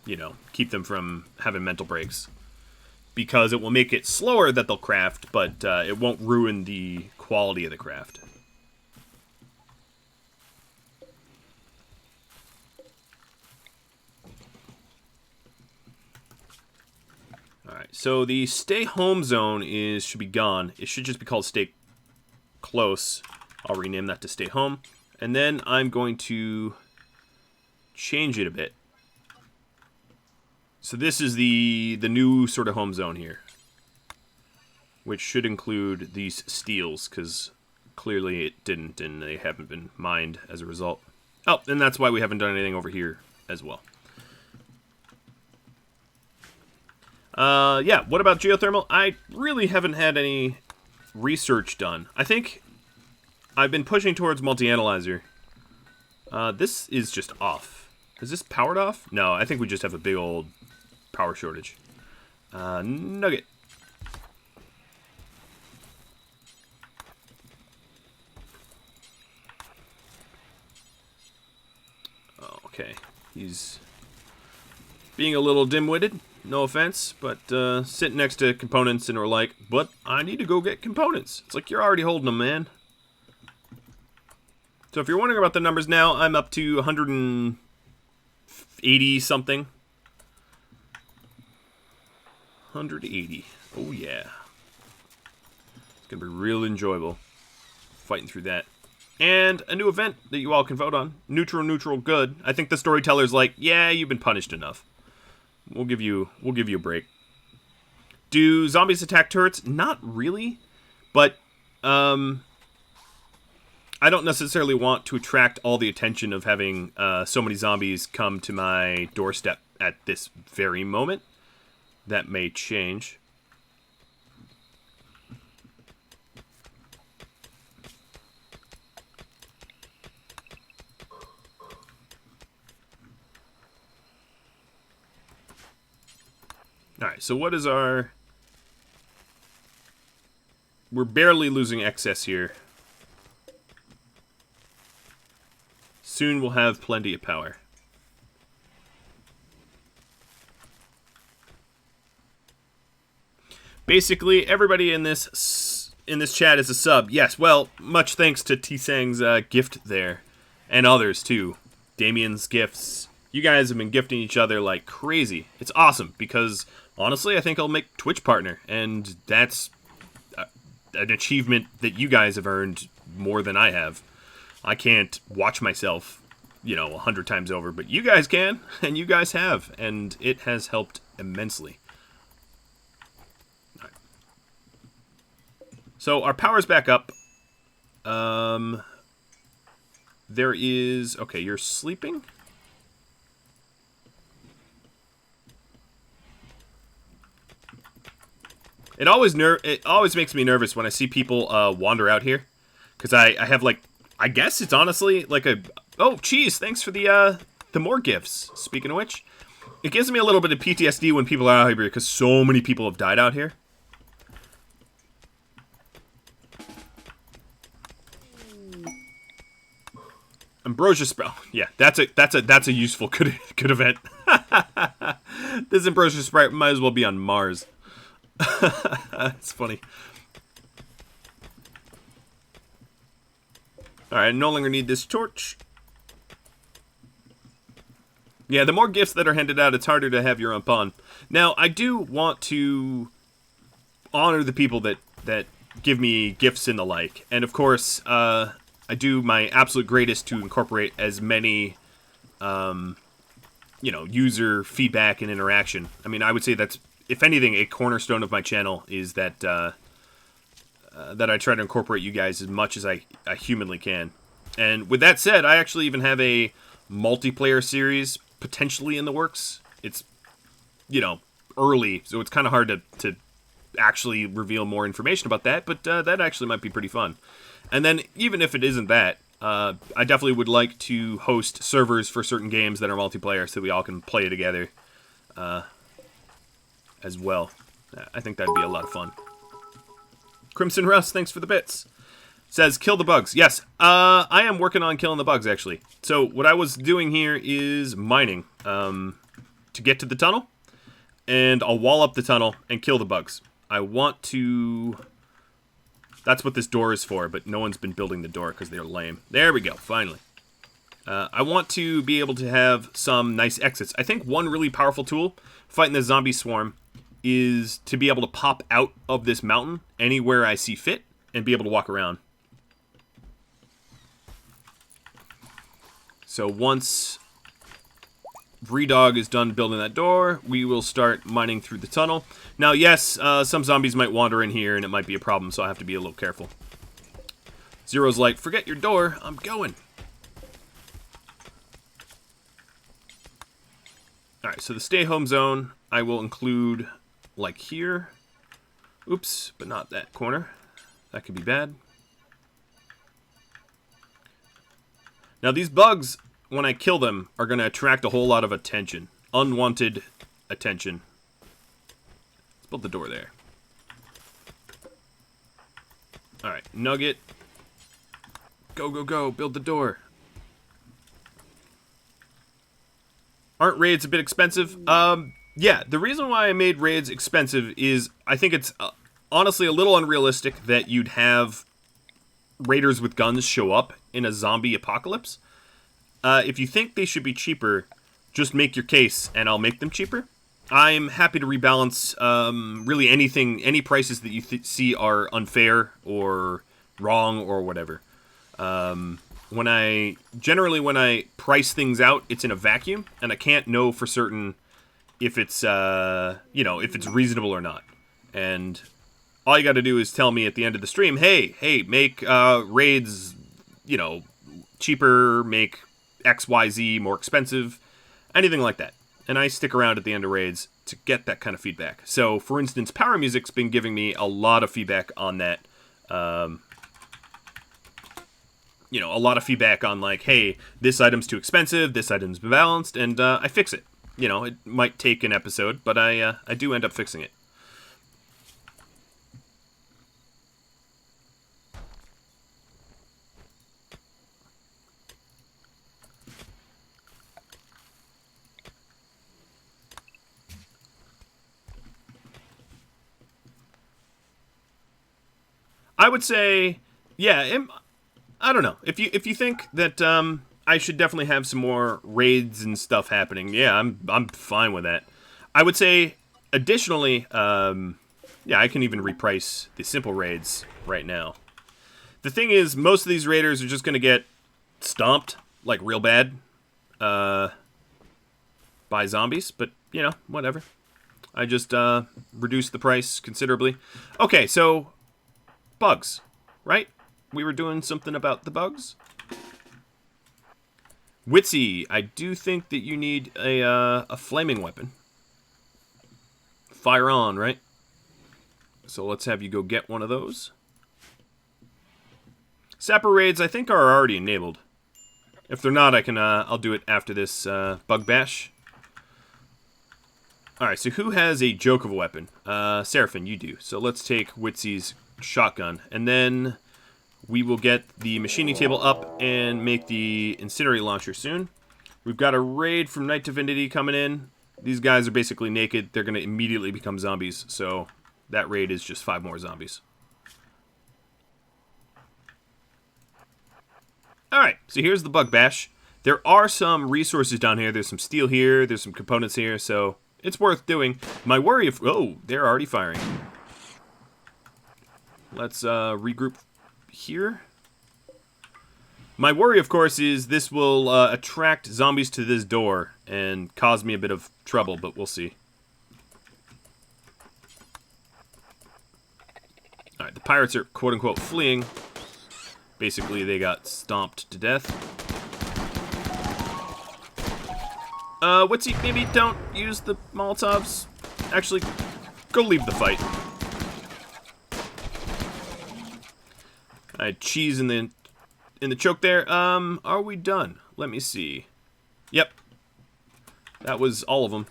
you know, keep them from having mental breaks. Because it will make it slower that they'll craft, but it won't ruin the quality of the craft. Alright, so the stay home zone should be gone. It should just be called stay close. I'll rename that to stay home. And then I'm going to change it a bit. So this is the new sort of home zone here, which should include these steels, because clearly it didn't, and they haven't been mined as a result. Oh, and that's why we haven't done anything over here as well. Yeah, what about geothermal? I really haven't had any research done. I think I've been pushing towards multi-analyzer. This is just off. Is this powered off? No, I think we just have a big old power shortage. Nugget. Oh, okay. He's being a little dim-witted. No offense, but sitting next to components and we're like, but I need to go get components. It's like, you're already holding them, man. So if you're wondering about the numbers now, I'm up to 180 something. 180. Oh yeah. It's gonna be real enjoyable fighting through that. And a new event that you all can vote on. Neutral, neutral, good. I think the storyteller's like, yeah, you've been punished enough. We'll give you a break. Do zombies attack turrets? Not really, but I don't necessarily want to attract all the attention of having so many zombies come to my doorstep at this very moment. That may change. Alright, so what is our... We're barely losing excess here. Soon we'll have plenty of power. Basically, everybody in this chat is a sub. Yes, well, much thanks to T-Sang's gift there. And others, too. Damien's gifts. You guys have been gifting each other like crazy. It's awesome, because, honestly, I think I'll make Twitch partner. And that's an achievement that you guys have earned more than I have. I can't watch myself, 100 times over, but you guys can, and you guys have. And it has helped immensely. So our power's back up. There is... Okay, you're sleeping? It always makes me nervous when I see people wander out here. Because I have, like... I guess it's honestly like a... Oh, Cheese, thanks for the more gifts. Speaking of which, it gives me a little bit of PTSD when people are out here because so many people have died out here. Ambrosia Sprout. Yeah, that's a useful good event. This Ambrosia Sprout might as well be on Mars. It's funny. Alright, I no longer need this torch. Yeah, the more gifts that are handed out, it's harder to have your own pawn. Now, I do want to honor the people that give me gifts and the like. And of course, I do my absolute greatest to incorporate as many, user feedback and interaction. I mean, I would say that's, if anything, a cornerstone of my channel is that that I try to incorporate you guys as much as I humanly can. And with that said, I actually even have a multiplayer series potentially in the works. It's, early, so it's kind of hard to actually reveal more information about that, but that actually might be pretty fun. And then, even if it isn't that, I definitely would like to host servers for certain games that are multiplayer so we all can play together as well. I think that'd be a lot of fun. Crimson Russ, thanks for the bits. Says, kill the bugs. Yes, I am working on killing the bugs, actually. So, what I was doing here is mining to get to the tunnel. And I'll wall up the tunnel and kill the bugs. I want to... That's what this door is for, but no one's been building the door because they're lame. There we go, finally. I want to be able to have some nice exits. I think one really powerful tool fighting the zombie swarm is to be able to pop out of this mountain anywhere I see fit and be able to walk around. So once Vredog is done building that door, we will start mining through the tunnel. Now, yes, some zombies might wander in here, and it might be a problem, so I have to be a little careful. Zero's like, forget your door, I'm going. Alright, so the stay home zone, I will include, like here. Oops, but not that corner. That could be bad. Now, these bugs, when I kill them, are going to attract a whole lot of attention. Unwanted attention. Let's build the door there. Alright, Nugget. Go, go, go. Build the door. Aren't raids a bit expensive? Yeah, the reason why I made raids expensive is I think it's honestly a little unrealistic that you'd have raiders with guns show up in a zombie apocalypse. If you think they should be cheaper, just make your case and I'll make them cheaper. I'm happy to rebalance really any prices that you see are unfair or wrong or whatever. When I price things out, it's in a vacuum and I can't know for certain if it's if it's reasonable or not. And all you got to do is tell me at the end of the stream, hey, make raids, cheaper, make XYZ more expensive, anything like that. And I stick around at the end of raids to get that kind of feedback. So, for instance, Power Music's been giving me a lot of feedback on that. A lot of feedback on like, hey, this item's too expensive, this item's balanced, and I fix it. It might take an episode, but I do end up fixing it. I would say, yeah, I don't know. If you think that I should definitely have some more raids and stuff happening, yeah, I'm fine with that. I would say, additionally, yeah, I can even reprice the simple raids right now. The thing is, most of these raiders are just going to get stomped, like, real bad, by zombies, but, you know, whatever. I just reduced the price considerably. Okay, so, bugs, right? We were doing something about the bugs. Witsy, I do think that you need a flaming weapon. Fire on, right? So let's have you go get one of those. Sapper raids, I think, are already enabled. If they're not, I'll do it after this bug bash. Alright, so who has a joke of a weapon? Seraphim, you do. So let's take Witsy's shotgun. And then we will get the machining table up and make the incendiary launcher soon. We've got a raid from Night Divinity coming in. These guys are basically naked. They're going to immediately become zombies. So that raid is just 5 more zombies. Alright, so here's the bug bash. There are some resources down here. There's some steel here. There's some components here. So it's worth doing. My worry of... Oh, they're already firing. Let's regroup here. My worry, of course, is this will attract zombies to this door and cause me a bit of trouble, but we'll see. Alright, the pirates are quote-unquote fleeing. Basically, they got stomped to death. Witsy, maybe don't use the Molotovs. Actually, go leave the fight. I had cheese in the choke there. Are we done? Let me see. Yep. That was all of them.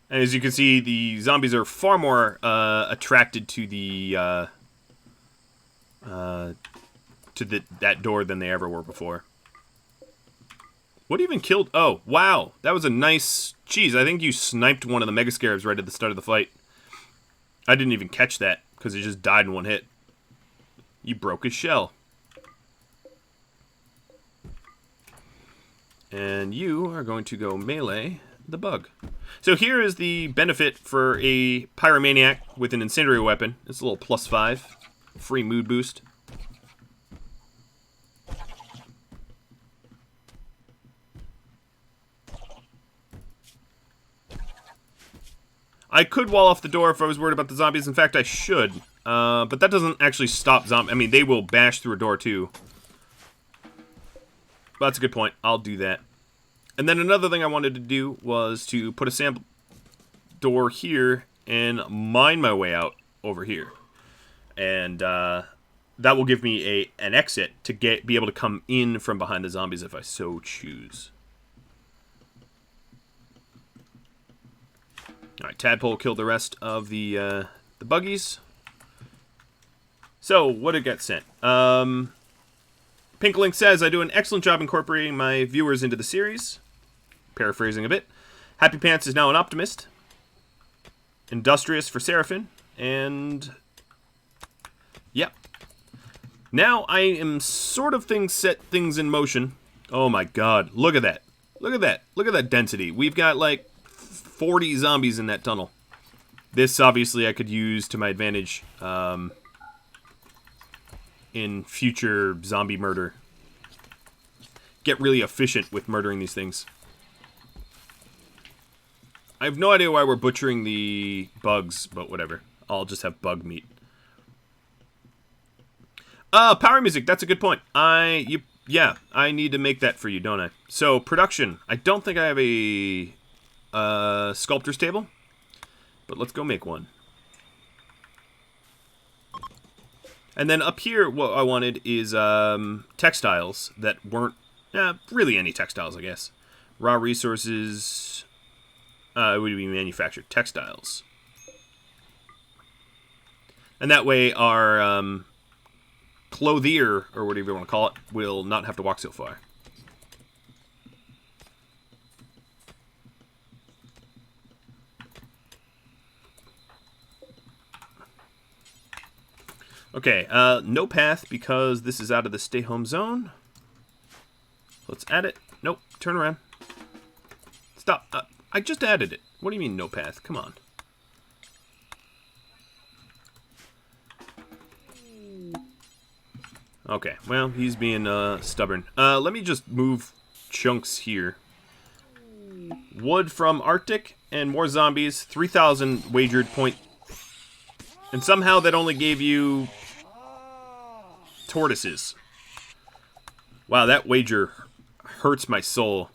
And as you can see, the zombies are far more attracted to the that door than they ever were before. What even killed... Oh, wow. That was a nice... Jeez, I think you sniped one of the Mega Scarabs right at the start of the fight. I didn't even catch that, because it just died in one hit. You broke his shell. And you are going to go melee the bug. So here is the benefit for a pyromaniac with an incendiary weapon. It's a little +5. Free mood boost. I could wall off the door if I was worried about the zombies. In fact, I should. But that doesn't actually stop zombies. I mean, they will bash through a door, too. But that's a good point. I'll do that. And then another thing I wanted to do was to put a sample door here and mine my way out over here. And that will give me an exit to be able to come in from behind the zombies if I so choose. Alright, Tadpole killed the rest of the buggies. So, what did get sent? Pinklink says, I do an excellent job incorporating my viewers into the series. Paraphrasing a bit. Happy Pants is now an optimist. Industrious for Seraphim. And... Yep. Now I am sort of set things in motion. Oh my god. Look at that. Look at that. Look at that density. We've got like 40 zombies in that tunnel. This obviously I could use to my advantage in future zombie murder. Get really efficient with murdering these things. I have no idea why we're butchering the bugs, but whatever. I'll just have bug meat. Power music, that's a good point. Yeah, I need to make that for you, don't I? So, production. I don't think I have a sculptor's table, but let's go make one. And then up here, what I wanted is textiles that weren't really any textiles, I guess. Raw resources. It would be manufactured textiles. And that way our clothier, or whatever you want to call it, will not have to walk so far. Okay, no path because this is out of the stay home zone. Let's add it. Nope, turn around. Stop. I just added it. What do you mean no path? Come on. Okay, well, he's being stubborn. Let me just move chunks here. Wood from Arctic and more zombies. 3,000 wagered point. And somehow that only gave you tortoises. Wow, that wager hurts my soul.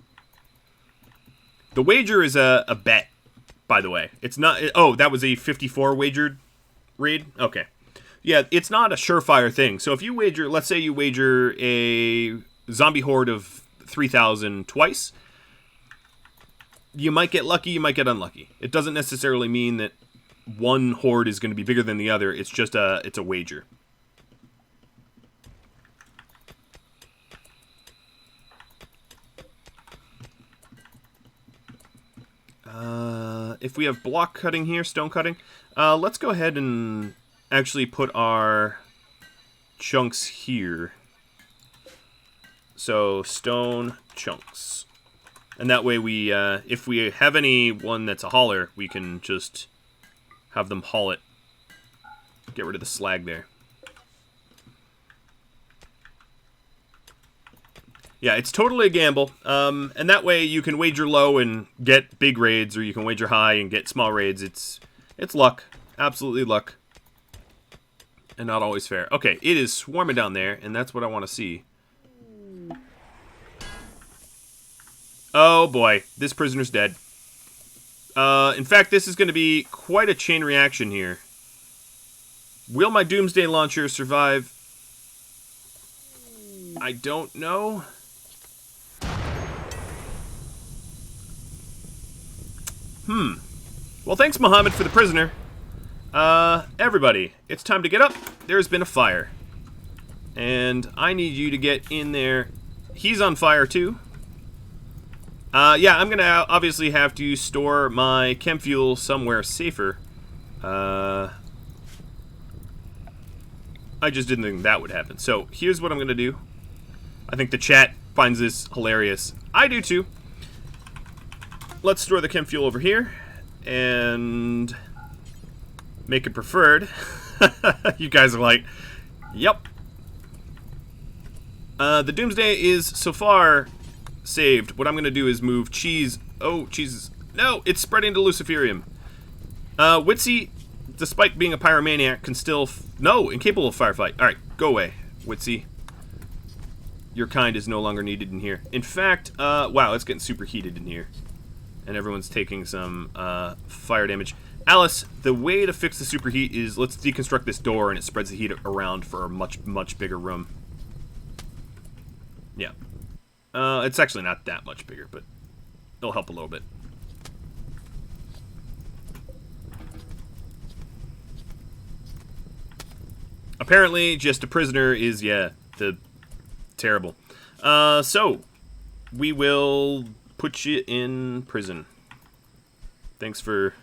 The wager is a bet, by the way. It's not... Oh, that was a 54 wagered raid? Okay. Yeah, it's not a surefire thing. So if you wager... Let's say you wager a zombie horde of 3,000 twice. You might get lucky, you might get unlucky. It doesn't necessarily mean that one horde is going to be bigger than the other. It's just it's a wager. If we have block cutting here, stone cutting, let's go ahead and actually put our chunks here. So stone chunks. And that way we, if we have anyone that's a hauler, we can just have them haul it. Get rid of the slag there. Yeah, it's totally a gamble. And that way you can wager low and get big raids, or you can wager high and get small raids. It's luck. Absolutely luck. And not always fair. Okay, it is swarming down there, and that's what I want to see. Oh boy, this prisoner's dead. In fact, this is going to be quite a chain reaction here. Will my doomsday launcher survive? I don't know. Well, thanks, Muhammad, for the prisoner. Everybody, it's time to get up. There's been a fire. And I need you to get in there. He's on fire, too. Yeah, I'm gonna obviously have to store my chem fuel somewhere safer. I just didn't think that would happen. So, here's what I'm gonna do. I think the chat finds this hilarious. I do, too. Let's store the chem fuel over here. And make it preferred. You guys are like, yep. The doomsday is so far saved. What I'm going to do is move cheese. Oh, cheese. No, it's spreading to Luciferium. Witsy, despite being a pyromaniac, can still... No, incapable of firefight. Alright, go away, Witsy. Your kind is no longer needed in here. In fact, wow, it's getting super heated in here. And everyone's taking some fire damage. Alice, the way to fix the superheat is let's deconstruct this door and it spreads the heat around for a much, much bigger room. Yeah. It's actually not that much bigger, but it'll help a little bit. Apparently, just a prisoner is, yeah, the terrible. So, we will put you in prison. Thanks for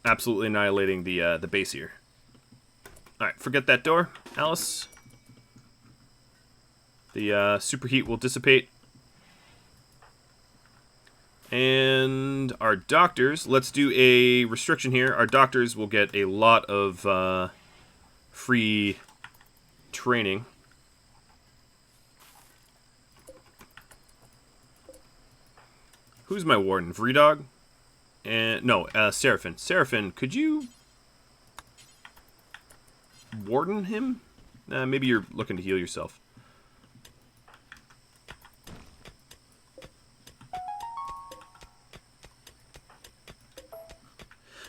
absolutely annihilating the base here. Alright, forget that door, Alice. The superheat will dissipate. And our doctors, let's do a restriction here. Our doctors will get a lot of free training. Who's my warden? Vredog? And no, Seraphin. Seraphin, could you warden him? Maybe you're looking to heal yourself.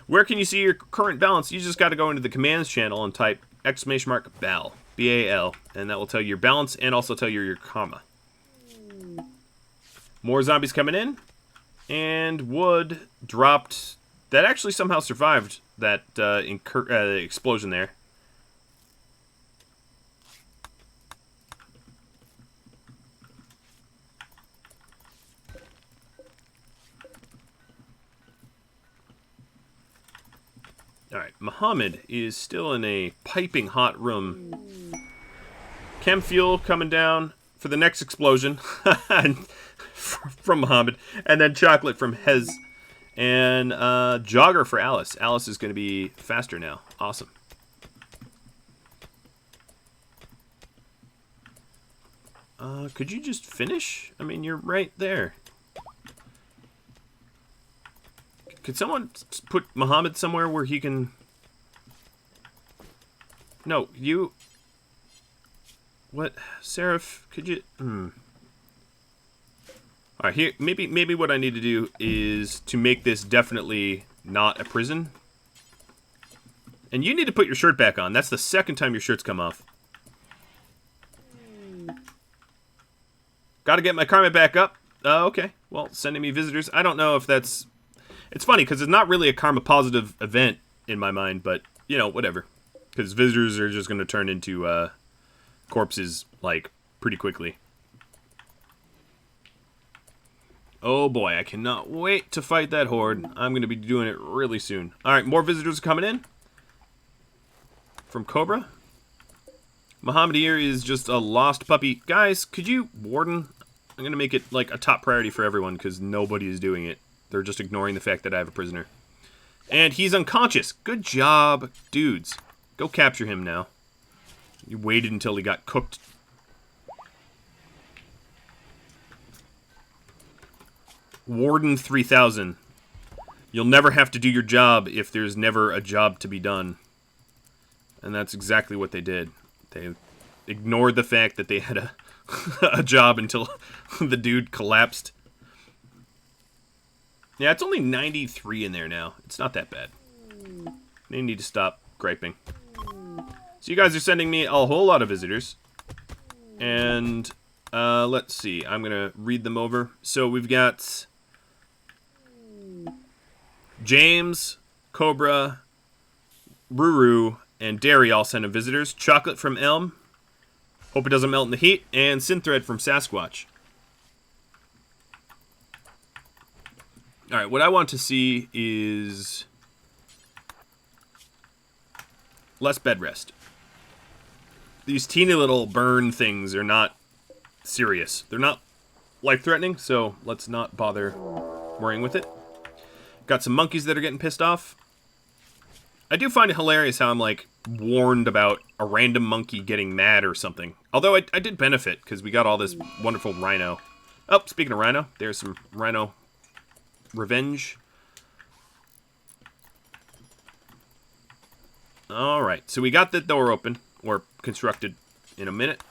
Where can you see your current balance? You just got to go into the commands channel and type !BAL, B-A-L, and that will tell you your balance and also tell you your comma. More zombies coming in, and wood dropped. That actually somehow survived that explosion there. Alright, Muhammad is still in a piping hot room. Chem fuel coming down for the next explosion from Muhammad. And then chocolate from Hez. And jogger for Alice. Alice is going to be faster now. Awesome. Could you just finish? I mean, you're right there. Could someone put Muhammad somewhere where he can... No, you... What? Seraph, could you... Alright, here, maybe what I need to do is to make this definitely not a prison. And you need to put your shirt back on. That's the second time your shirt's come off. Gotta get my karma back up. Okay. Well, sending me visitors. I don't know if that's... It's funny, because it's not really a karma positive event in my mind, but, you know, whatever. Because visitors are just going to turn into corpses, like, pretty quickly. Oh boy, I cannot wait to fight that horde. I'm going to be doing it really soon. Alright, more visitors are coming in. From Cobra. Muhammad here is just a lost puppy. Guys, could you warden? I'm going to make it, like, a top priority for everyone, because nobody is doing it. They're just ignoring the fact that I have a prisoner. And he's unconscious. Good job, dudes. Go capture him now. You waited until he got cooked. Warden 3000. You'll never have to do your job if there's never a job to be done. And that's exactly what they did. They ignored the fact that they had a job until the dude collapsed. Yeah, it's only 93 in there now. It's not that bad. They need to stop griping. So you guys are sending me a whole lot of visitors. And, let's see. I'm going to read them over. So we've got James, Cobra, Ruru, and Dairy all sending visitors. Chocolate from Elm. Hope it doesn't melt in the heat. And Synthread from Sasquatch. Alright, what I want to see is less bed rest. These teeny little burn things are not serious. They're not life-threatening, so let's not bother worrying with it. Got some monkeys that are getting pissed off. I do find it hilarious how I'm, like, warned about a random monkey getting mad or something. Although I did benefit, because we got all this wonderful rhino. Oh, speaking of rhino, there's some rhino revenge. Alright, so we got the door open, or constructed in a minute.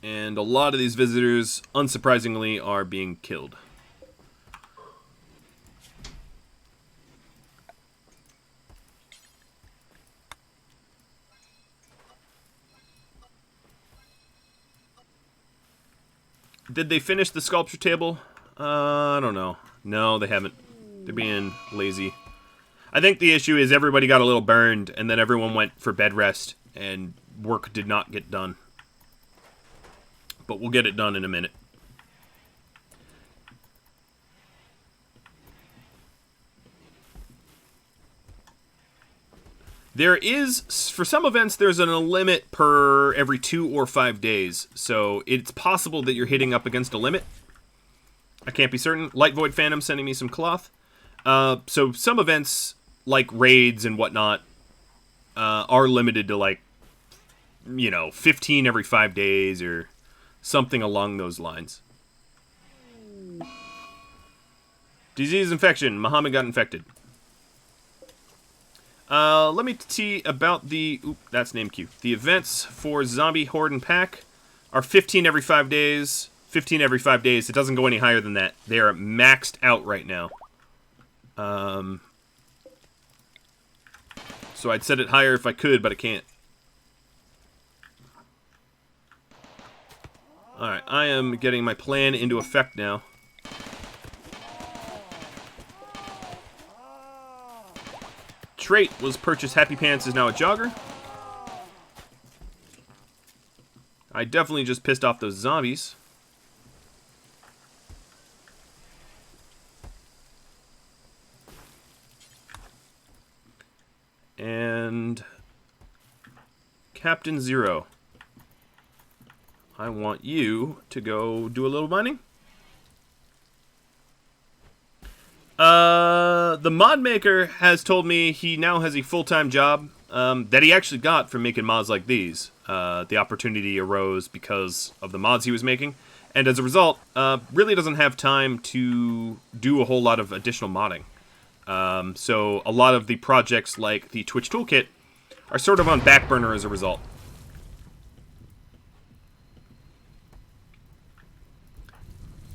And a lot of these visitors, unsurprisingly, are being killed. Did they finish the sculpture table? I don't know. No, they haven't. They're being lazy. I think the issue is everybody got a little burned, and then everyone went for bed rest, and work did not get done. But we'll get it done in a minute. There is, for some events, there's a limit per every 2 or 5 days. So it's possible that you're hitting up against a limit. I can't be certain. Light Void Phantom sending me some cloth. So some events, like raids and whatnot, are limited to, like, you know, 15 every 5 days or something along those lines. Disease infection. Muhammad got infected. Let me see about the... Oop, that's name Q. The events for Zombie, Horde, and Pack are 15 every 5 days. 15 every 5 days. It doesn't go any higher than that. They are maxed out right now. So I'd set it higher if I could, but I can't. Alright, I am getting my plan into effect now. Trait was purchased. Happy Pants is now a jogger. I definitely just pissed off those zombies. Captain Zero. I want you to go do a little mining. The mod maker has told me he now has a full-time job that he actually got from making mods like these. The opportunity arose because of the mods he was making, and as a result, really doesn't have time to do a whole lot of additional modding. So a lot of the projects like the TwitchToolkit are sort of on back burner as a result.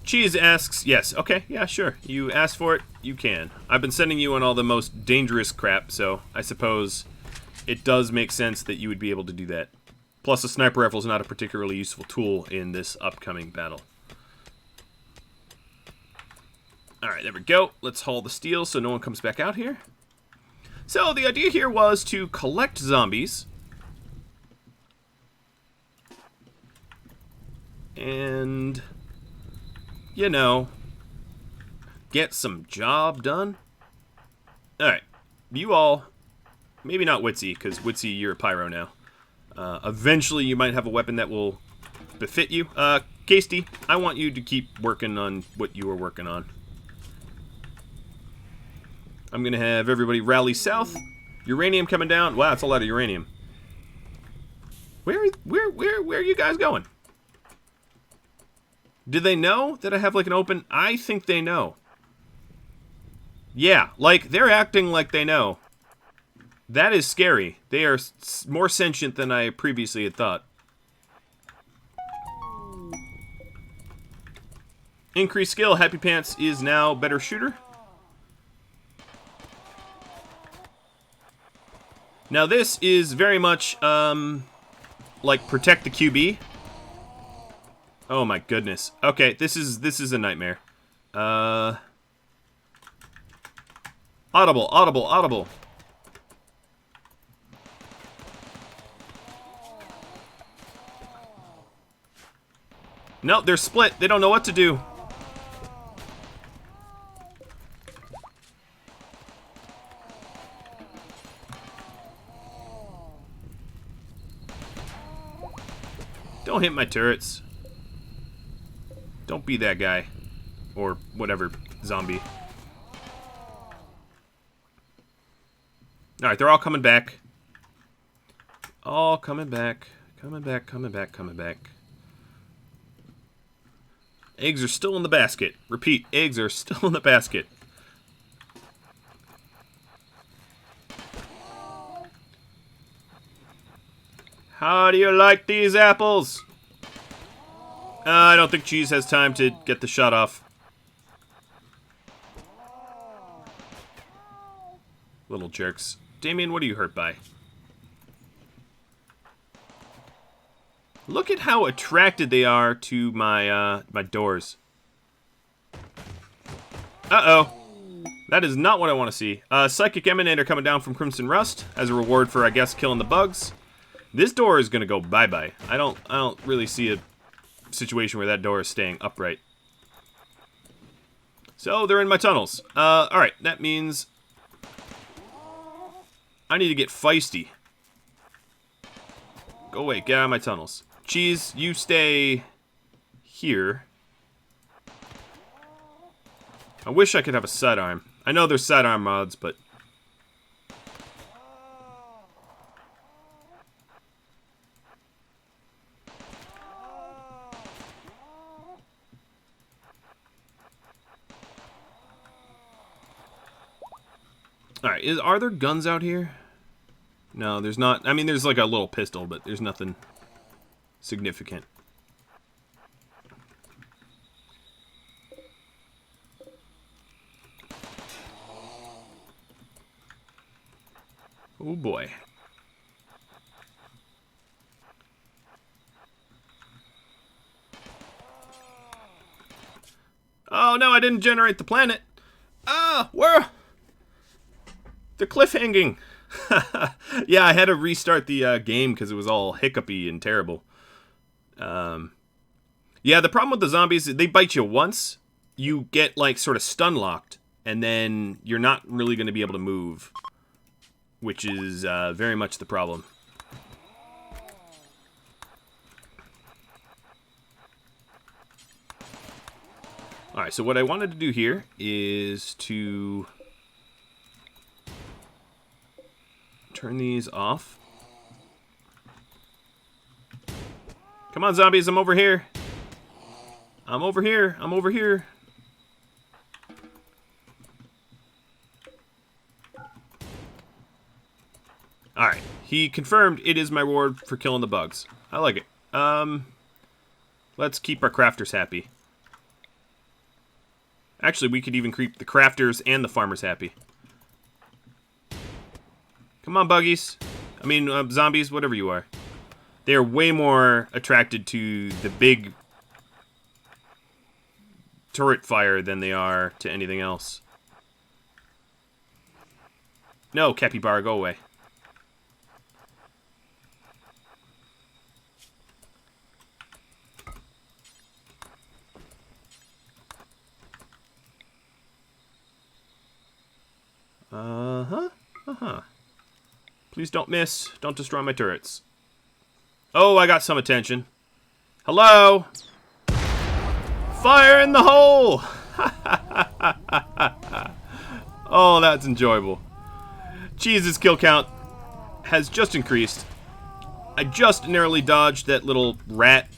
Cheese asks, yes, okay, yeah, sure. You asked for it, you can. I've been sending you on all the most dangerous crap, so I suppose it does make sense that you would be able to do that. Plus, a sniper rifle is not a particularly useful tool in this upcoming battle. Alright, there we go. Let's haul the steel so no one comes back out here. So, the idea here was to collect zombies. And, you know, get some job done. Alright, you all, maybe not Witsy, because Witsy, you're a pyro now. Eventually, you might have a weapon that will befit you. Casey, I want you to keep working on what you were working on. I'm going to have everybody rally south. Uranium coming down. Wow, it's a lot of uranium. Where are you guys going? Do they know that I have, like, an open... I think they know. Yeah, like, they're acting like they know. That is scary. They are more sentient than I previously had thought. Increased skill. Happy Pants is now better shooter. Now this is very much, like, protect the QB. Oh my goodness. Okay, this is a nightmare. Audible. No, they're split. They don't know what to do. Don't hit my turrets. Don't be that guy. Or whatever, zombie. Alright, they're all coming back. All coming back. Coming back. Eggs are still in the basket. Repeat, eggs are still in the basket. How do you like these apples? I don't think Cheese has time to get the shot off. Little jerks. Damien, what are you hurt by? Look at how attracted they are to my my doors. Uh-oh. That is not what I want to see. Psychic Emanator coming down from Crimson Rust as a reward for, I guess, killing the bugs. This door is gonna go bye-bye. I don't really see a situation where that door is staying upright. So they're in my tunnels. Alright, that means I need to get feisty. Go away, get out of my tunnels. Cheese, you stay here. I wish I could have a sidearm. I know there's sidearm mods, but... Alright, are there guns out here? No, there's not. I mean, there's like a little pistol, but there's nothing significant. Oh boy. Oh no, I didn't generate the planet. Where? The cliff hanging. Yeah, I had to restart the game because it was all hiccupy and terrible. Yeah, the problem with the zombies is they bite you once, you get like sort of stun locked, and then you're not really going to be able to move, which is very much the problem. Alright, so what I wanted to do here is to turn these off. Come on, zombies, I'm over here. I'm over here. I'm over here. Alright, he confirmed it is my reward for killing the bugs. I like it. Let's keep our crafters happy. Actually, we could even keep the crafters and the farmers happy. Come on, buggies. I mean, zombies, whatever you are. They are way more attracted to the big turret fire than they are to anything else. No, capybara, go away. Please don't miss. Don't destroy my turrets. Oh, I got some attention. Hello? Fire in the hole! Oh, that's enjoyable. Cheese's kill count has just increased. I just narrowly dodged that little rat.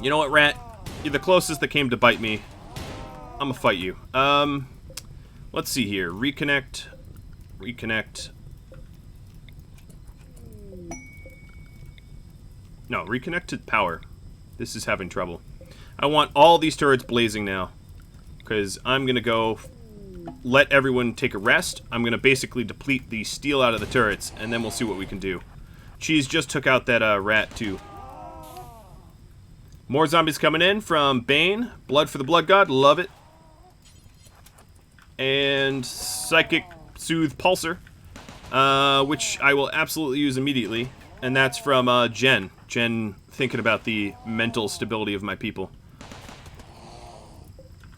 You know what, rat? You're the closest that came to bite me. I'm gonna fight you. Let's see here. Reconnect. Reconnect. No, reconnect to power. This is having trouble. I want all these turrets blazing now. Because I'm going to go let everyone take a rest. I'm going to basically deplete the steel out of the turrets, and then we'll see what we can do. Cheese just took out that rat, too. More zombies coming in from Bane. Blood for the Blood God. Love it. And Psychic Soothe Pulsar, which I will absolutely use immediately. And that's from Jen. Jen thinking about the mental stability of my people.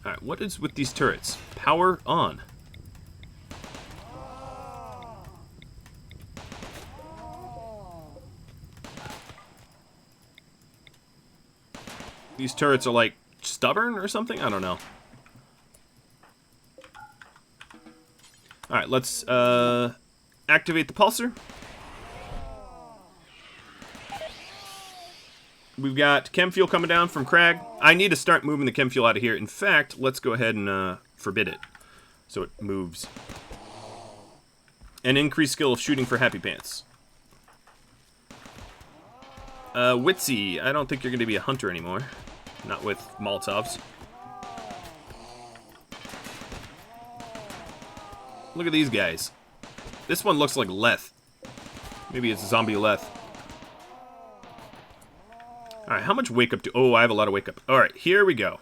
Alright, what is with these turrets? Power on. These turrets are like stubborn or something? I don't know. Alright, let's activate the pulsar. We've got chem fuel coming down from Crag. I need to start moving the chem fuel out of here. In fact, let's go ahead and forbid it so it moves. And increase skill of shooting for Happy Pants. Witsy, I don't think you're going to be a hunter anymore. Not with Molotovs. Look at these guys. This one looks like Leth. Maybe it's zombie Leth. Alright, how much wake up do... Oh, I have a lot of wake up. Alright, here we go.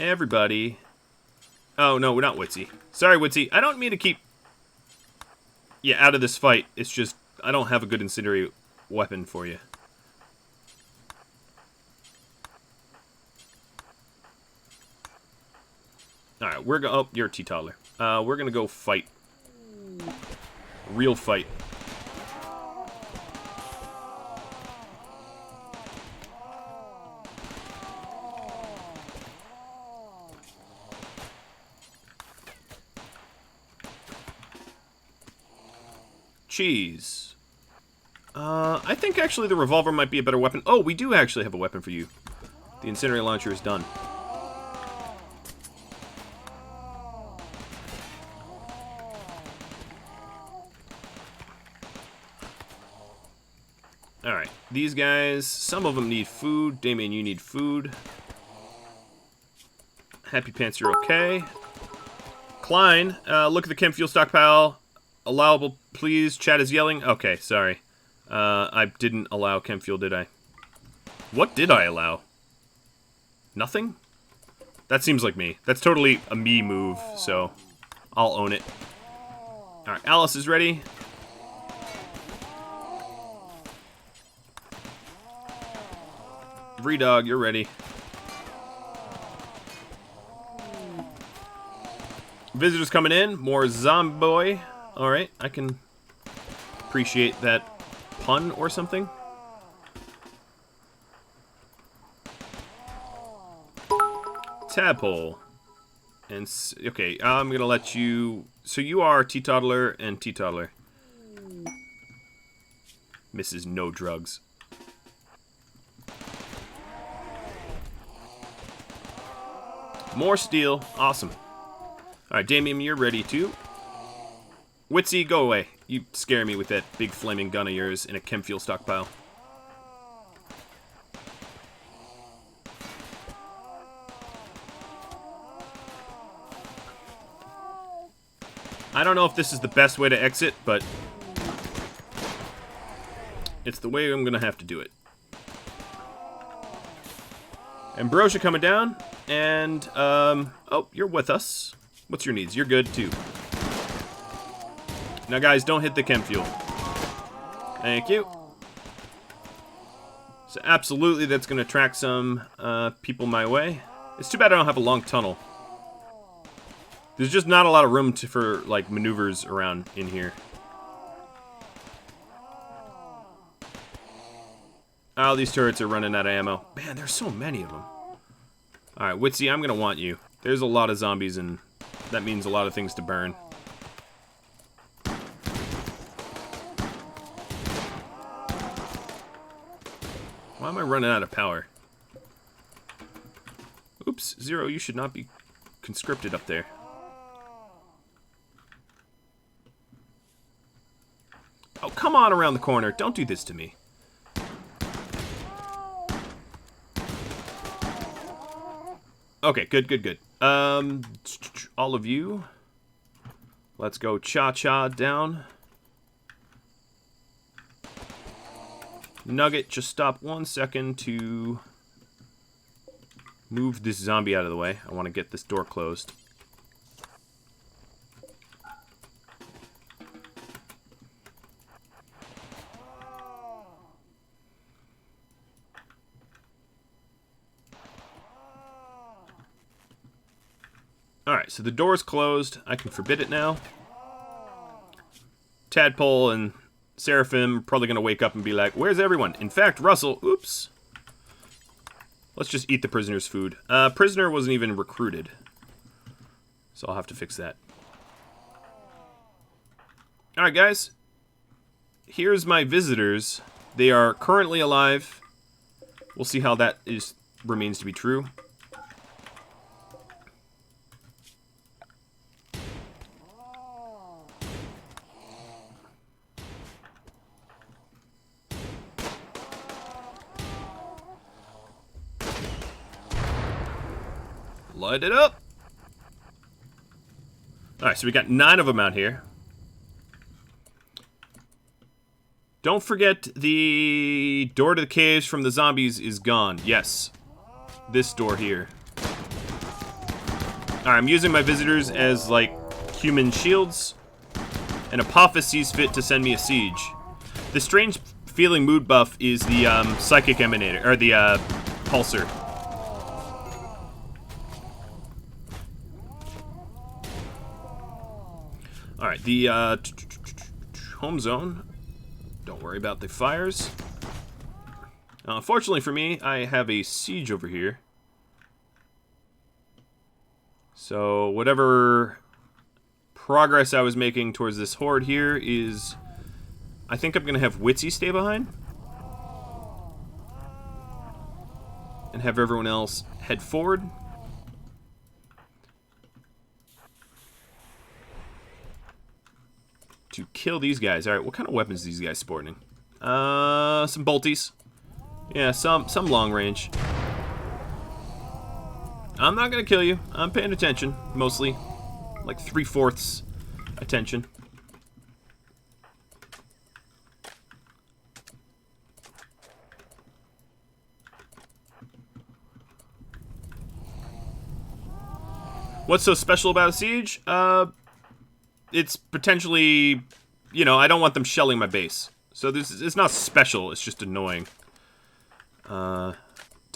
Everybody... Oh, no, we're not Witsy. Sorry, Witsy. I don't mean to keep... Yeah, out of this fight. It's just... I don't have a good incendiary weapon for you. Alright, we're going... Oh, you're a teetotaler. We're going to go fight. Real fight. Cheese. I think actually the revolver might be a better weapon. Oh, we do actually have a weapon for you. The incendiary launcher is done. Alright, these guys, some of them need food. Damien, you need food. Happy Pants, you're okay. Klein, look at the chem fuel stockpile. Allowable, please. Chat is yelling. Okay, sorry. I didn't allow chem fuel, did I? What did I allow? Nothing? That seems like me. That's totally a me move, so I'll own it. Alright, Alice is ready. Vredog, you're ready. Visitors coming in. More Zomboy. Alright, I can appreciate that pun or something. Tadpole. And, okay, I'm going to let you... So you are Teetotaler and Teetotaler. Mrs. No Drugs. More steel. Awesome. Alright, Damien, you're ready too. Witsy, go away. You scare me with that big flaming gun of yours in a chem fuel stockpile. I don't know if this is the best way to exit, but it's the way I'm gonna have to do it. Ambrosia coming down, and, oh, you're with us. What's your needs? You're good, too. Now, guys, don't hit the chem fuel. Thank you. So, absolutely, that's gonna attract some, people my way. It's too bad I don't have a long tunnel. There's just not a lot of room for, like, maneuvers around in here. Oh, these turrets are running out of ammo. Man, there's so many of them. Alright, Witsy, I'm going to want you. There's a lot of zombies, and that means a lot of things to burn. Why am I running out of power? Oops, Zero, you should not be conscripted up there. Oh, come on around the corner. Don't do this to me. Okay, good. All of you. Let's go cha-cha down. Nugget, just stop 1 second to move this zombie out of the way. I want to get this door closed. Alright, so the door's closed. I can forbid it now. Tadpole and Seraphim are probably going to wake up and be like, where's everyone? In fact, Russell, oops. Let's just eat the prisoner's food. Prisoner wasn't even recruited. So I'll have to fix that. Alright, guys. Here's my visitors. They are currently alive. We'll see how that remains to be true. Light it up. Alright, so we got 9 of them out here. Don't forget the door to the caves from the zombies is gone. Yes. This door here. Alright, I'm using my visitors as, like, human shields. And Apophis sees fit to send me a siege. The strange feeling mood buff is the, psychic emanator, or the, pulsar. Alright, the home zone. Don't worry about the fires. Unfortunately for me, I have a siege over here. So whatever progress I was making towards this horde here is... I think I'm going to have Witsy stay behind. And have everyone else head forward. To kill these guys. Alright, what kind of weapons are these guys sporting? Some bolties. Yeah, some long range. I'm not gonna kill you. I'm paying attention, mostly. Like 3/4 attention. What's so special about a siege? It's potentially, you know, I don't want them shelling my base. So it's not special, it's just annoying. To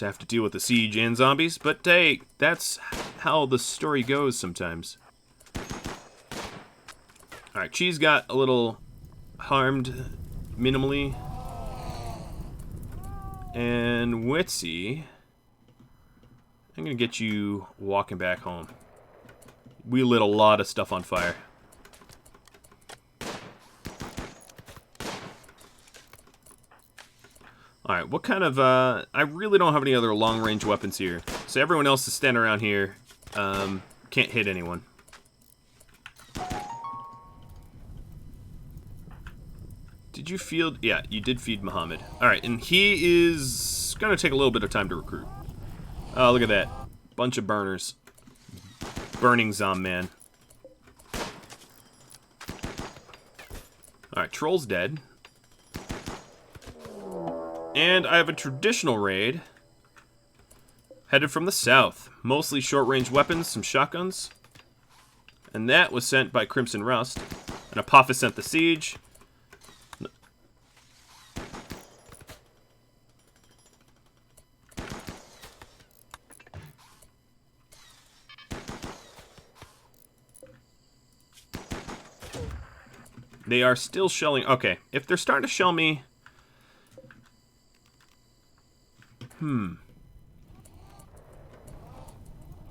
have to deal with the siege and zombies. But hey, that's how the story goes sometimes. Alright, Cheese got a little harmed minimally. And Witsy... I'm going to get you walking back home. We lit a lot of stuff on fire. Alright, what kind of, I really don't have any other long-range weapons here. So everyone else is standing around here, can't hit anyone. Did you feed? Yeah, you did feed Muhammad. Alright, and he is gonna take a little bit of time to recruit. Oh, look at that. Bunch of burners. Burning man. Alright, Troll's dead. And I have a traditional raid. Headed from the south. Mostly short-range weapons, some shotguns. And that was sent by Crimson Rust. And Apophis sent the siege. They are still shelling. Okay, if they're starting to shell me...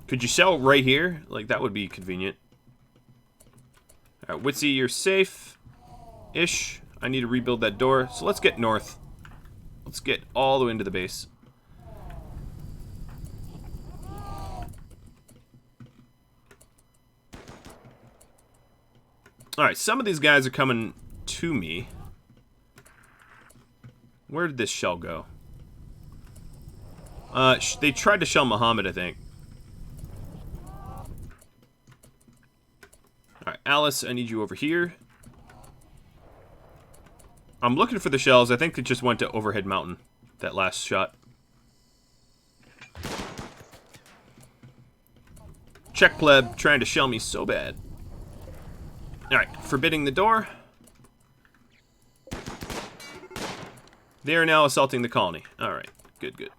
Could you sell right here? Like, that would be convenient. Alright, Witsy, you're safe-ish. I need to rebuild that door. So let's get north. Let's get all the way into the base. Alright, some of these guys are coming to me. Where did this shell go? They tried to shell Muhammad, I think. Alright, Alice, I need you over here. I'm looking for the shells. I think it just went to Overhead Mountain, that last shot. Czech pleb trying to shell me so bad. Alright, forbidding the door. They are now assaulting the colony. Alright, good, good.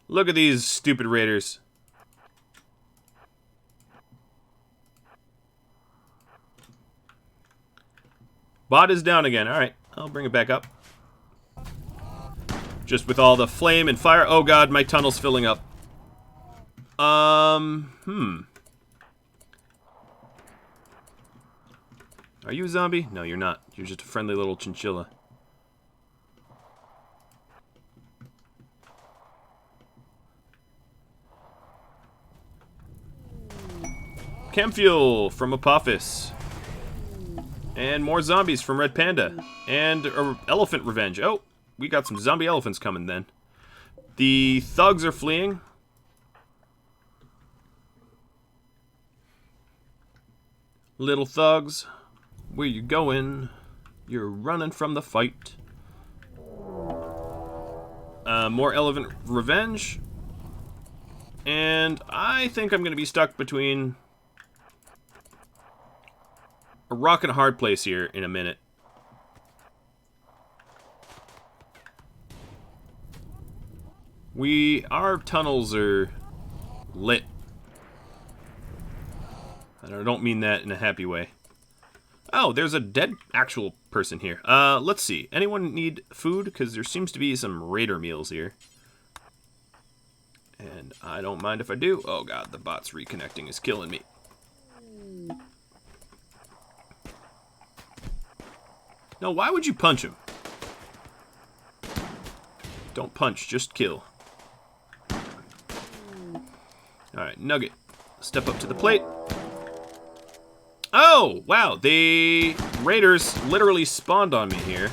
Look at these stupid raiders. Bot is down again. Alright, I'll bring it back up. Just with all the flame and fire. Oh god, my tunnel's filling up. Are you a zombie? No, you're not. You're just a friendly little chinchilla. Chem fuel from Apophis. And more zombies from Red Panda. And elephant revenge. Oh, we got some zombie elephants coming then. The thugs are fleeing. Little thugs, where you going? You're running from the fight. More elephant revenge. And I think I'm going to be stuck between a rock and a hard place here in a minute. Our tunnels are lit. And I don't mean that in a happy way. Oh, there's a dead actual person here. Let's see. Anyone need food? Because there seems to be some raider meals here. And I don't mind if I do. Oh god, the bot's reconnecting is killing me. No, why would you punch him? Don't punch, just kill. Alright, Nugget. Step up to the plate. Oh, wow, the raiders literally spawned on me here.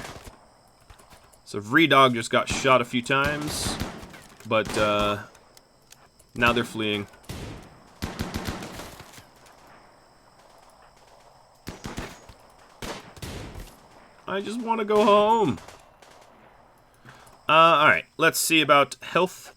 So Vredog just got shot a few times. But, now they're fleeing. I just want to go home. Alright, let's see about health.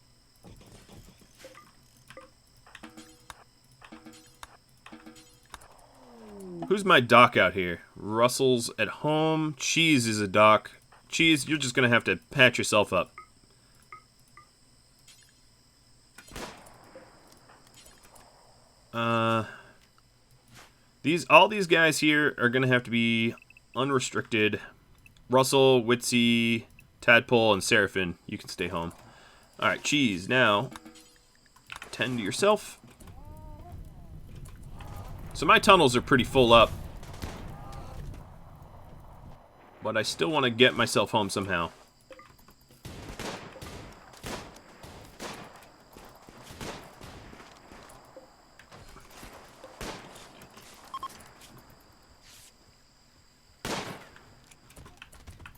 Who's my doc out here? Russell's at home. Cheese is a doc. Cheese, you're just gonna have to patch yourself up. All these guys here are gonna have to be unrestricted. Russell, Witsy, Tadpole and Seraphim, you can stay home. Alright, Cheese, now tend to yourself. So my tunnels are pretty full up. But I still want to get myself home somehow.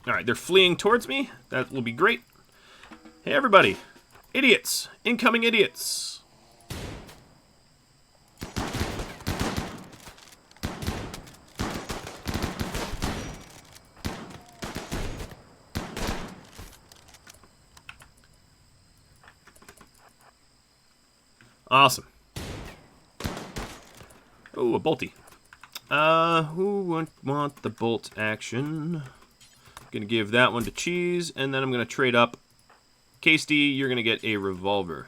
Alright, they're fleeing towards me. That will be great. Hey, everybody. Idiots. Incoming idiots. Awesome. Oh, a bolty. Who would want the bolt action? Gonna give that one to Cheese, and then I'm gonna trade up. Casey, you're gonna get a revolver.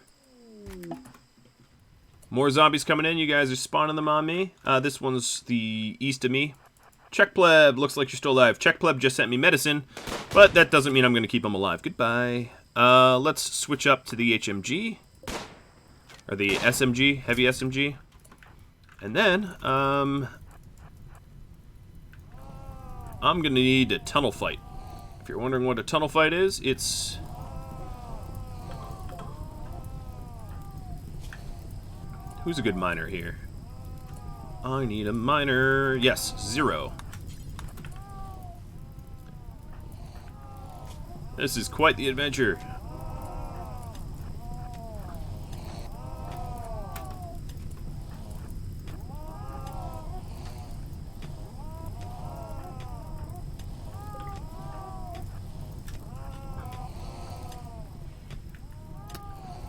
More zombies coming in. You guys are spawning them on me. This one's the east of me. Check Pleb, looks like you're still alive. Check Pleb just sent me medicine, but that doesn't mean I'm gonna keep him alive. Goodbye. Let's switch up to the HMG. Or the SMG, heavy SMG. And then, I'm gonna need a tunnel fight. If you're wondering what a tunnel fight is, it's... Who's a good miner here? I need a miner. Yes, 0. This is quite the adventure.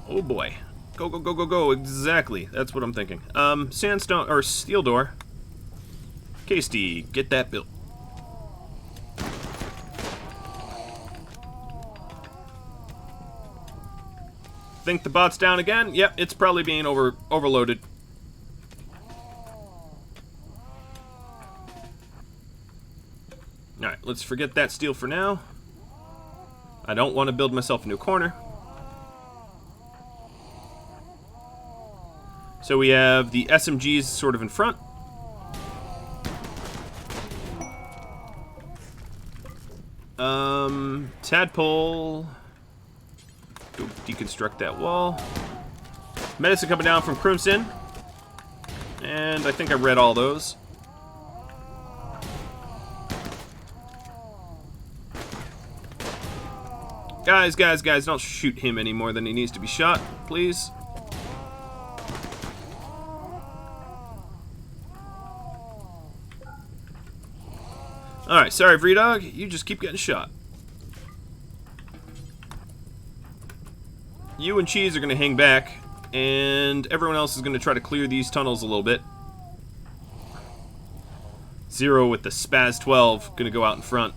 Oh boy. Go, go, go, go, go. Exactly. That's what I'm thinking. Sandstone, or steel door. Casey, get that built. Think the bot's down again? Yep, it's probably being overloaded. Alright, let's forget that steel for now. I don't want to build myself a new corner. So we have the SMGs sort of in front. Tadpole. Go deconstruct that wall. Medicine coming down from Crimson. And I think I read all those. Guys, don't shoot him any more than he needs to be shot, please. Alright, sorry, Vredog. You just keep getting shot. You and Cheese are going to hang back, and everyone else is going to try to clear these tunnels a little bit. 0 with the Spaz 12 going to go out in front.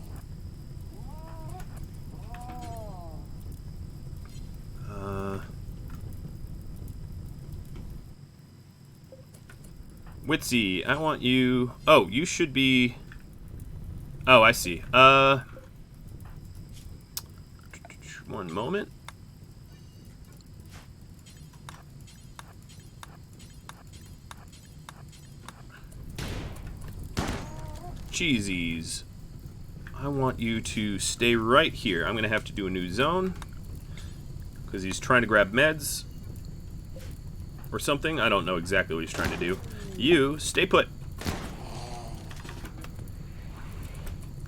Witsy, I want you... Oh, you should be... Oh, I see. One moment. Cheesies. I want you to stay right here. I'm going to have to do a new zone. Because he's trying to grab meds. Or something. I don't know exactly what he's trying to do. You, stay put.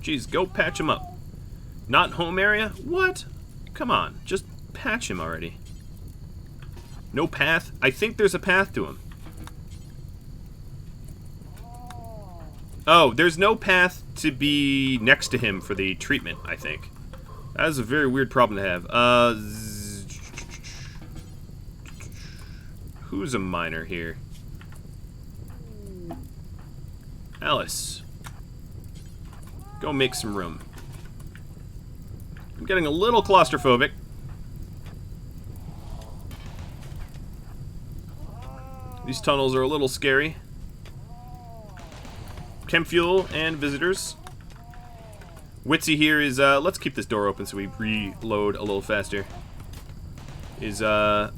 Jeez, go patch him up. Not home area? What? Come on, just patch him already. No path? I think there's a path to him. Oh, there's no path to be next to him for the treatment, I think. That is a very weird problem to have. Who's a miner here? Alice. Go make some room. I'm getting a little claustrophobic. These tunnels are a little scary. Chem fuel and visitors. Witsy here is, let's keep this door open so we reload a little faster. Is, no,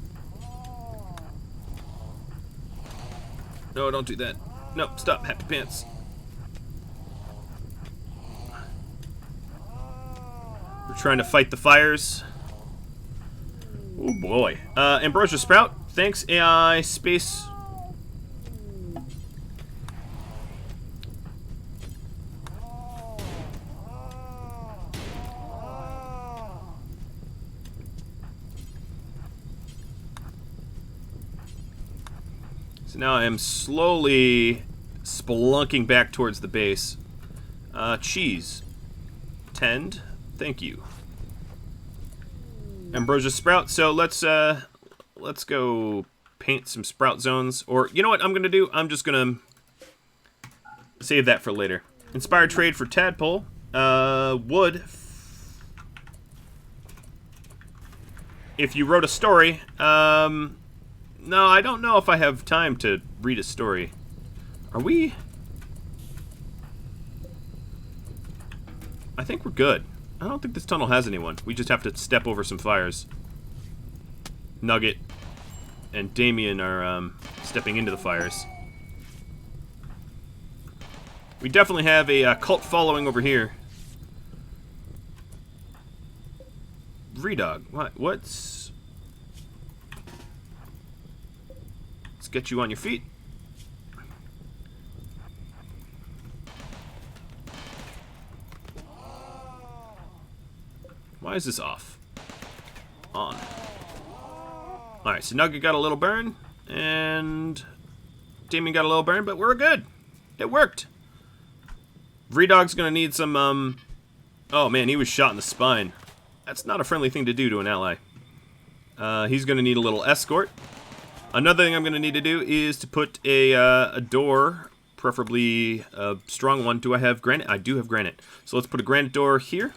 don't do that. No, stop, Happy Pants. We're trying to fight the fires. Oh boy. Ambrosia Sprout, thanks AI Space. So now I am slowly spelunking back towards the base. Cheese. Tend. Thank you. Ambrosia Sprout. So let's go paint some sprout zones. Or, you know what I'm going to do? I'm just going to save that for later. Inspired trade for Tadpole. Wood. If you wrote a story, no, I don't know if I have time to read a story. Are we? I think we're good. I don't think this tunnel has anyone. We just have to step over some fires. Nugget and Damien are stepping into the fires. We definitely have a cult following over here. Redog. What? What's... Let's get you on your feet. Why is this off? On. Alright, so Nugget got a little burn, and Damien got a little burn, but we're good. It worked. Redog's gonna need some, oh man, he was shot in the spine. That's not a friendly thing to do to an ally. He's gonna need a little escort. Another thing I'm gonna need to do is to put a door, preferably a strong one. Do I have granite? I do have granite. So let's put a granite door here.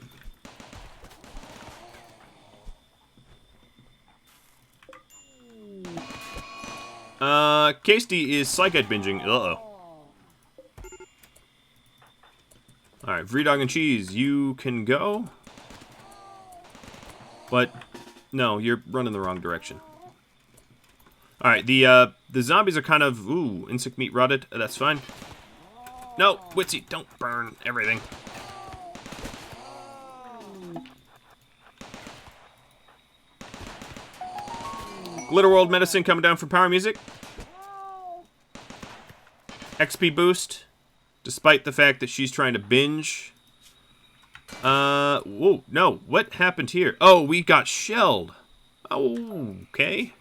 Casey is Psychite binging. Uh-oh. Alright, Vredog and Cheese, you can go. But, no, you're running the wrong direction. Alright, the zombies are kind of, ooh, insect meat rotted. That's fine. No, Witsy, don't burn everything. Glitter World Medicine coming down for power music. XP boost, despite the fact that she's trying to binge. Whoa, no, what happened here? Oh, we got shelled. Oh, okay.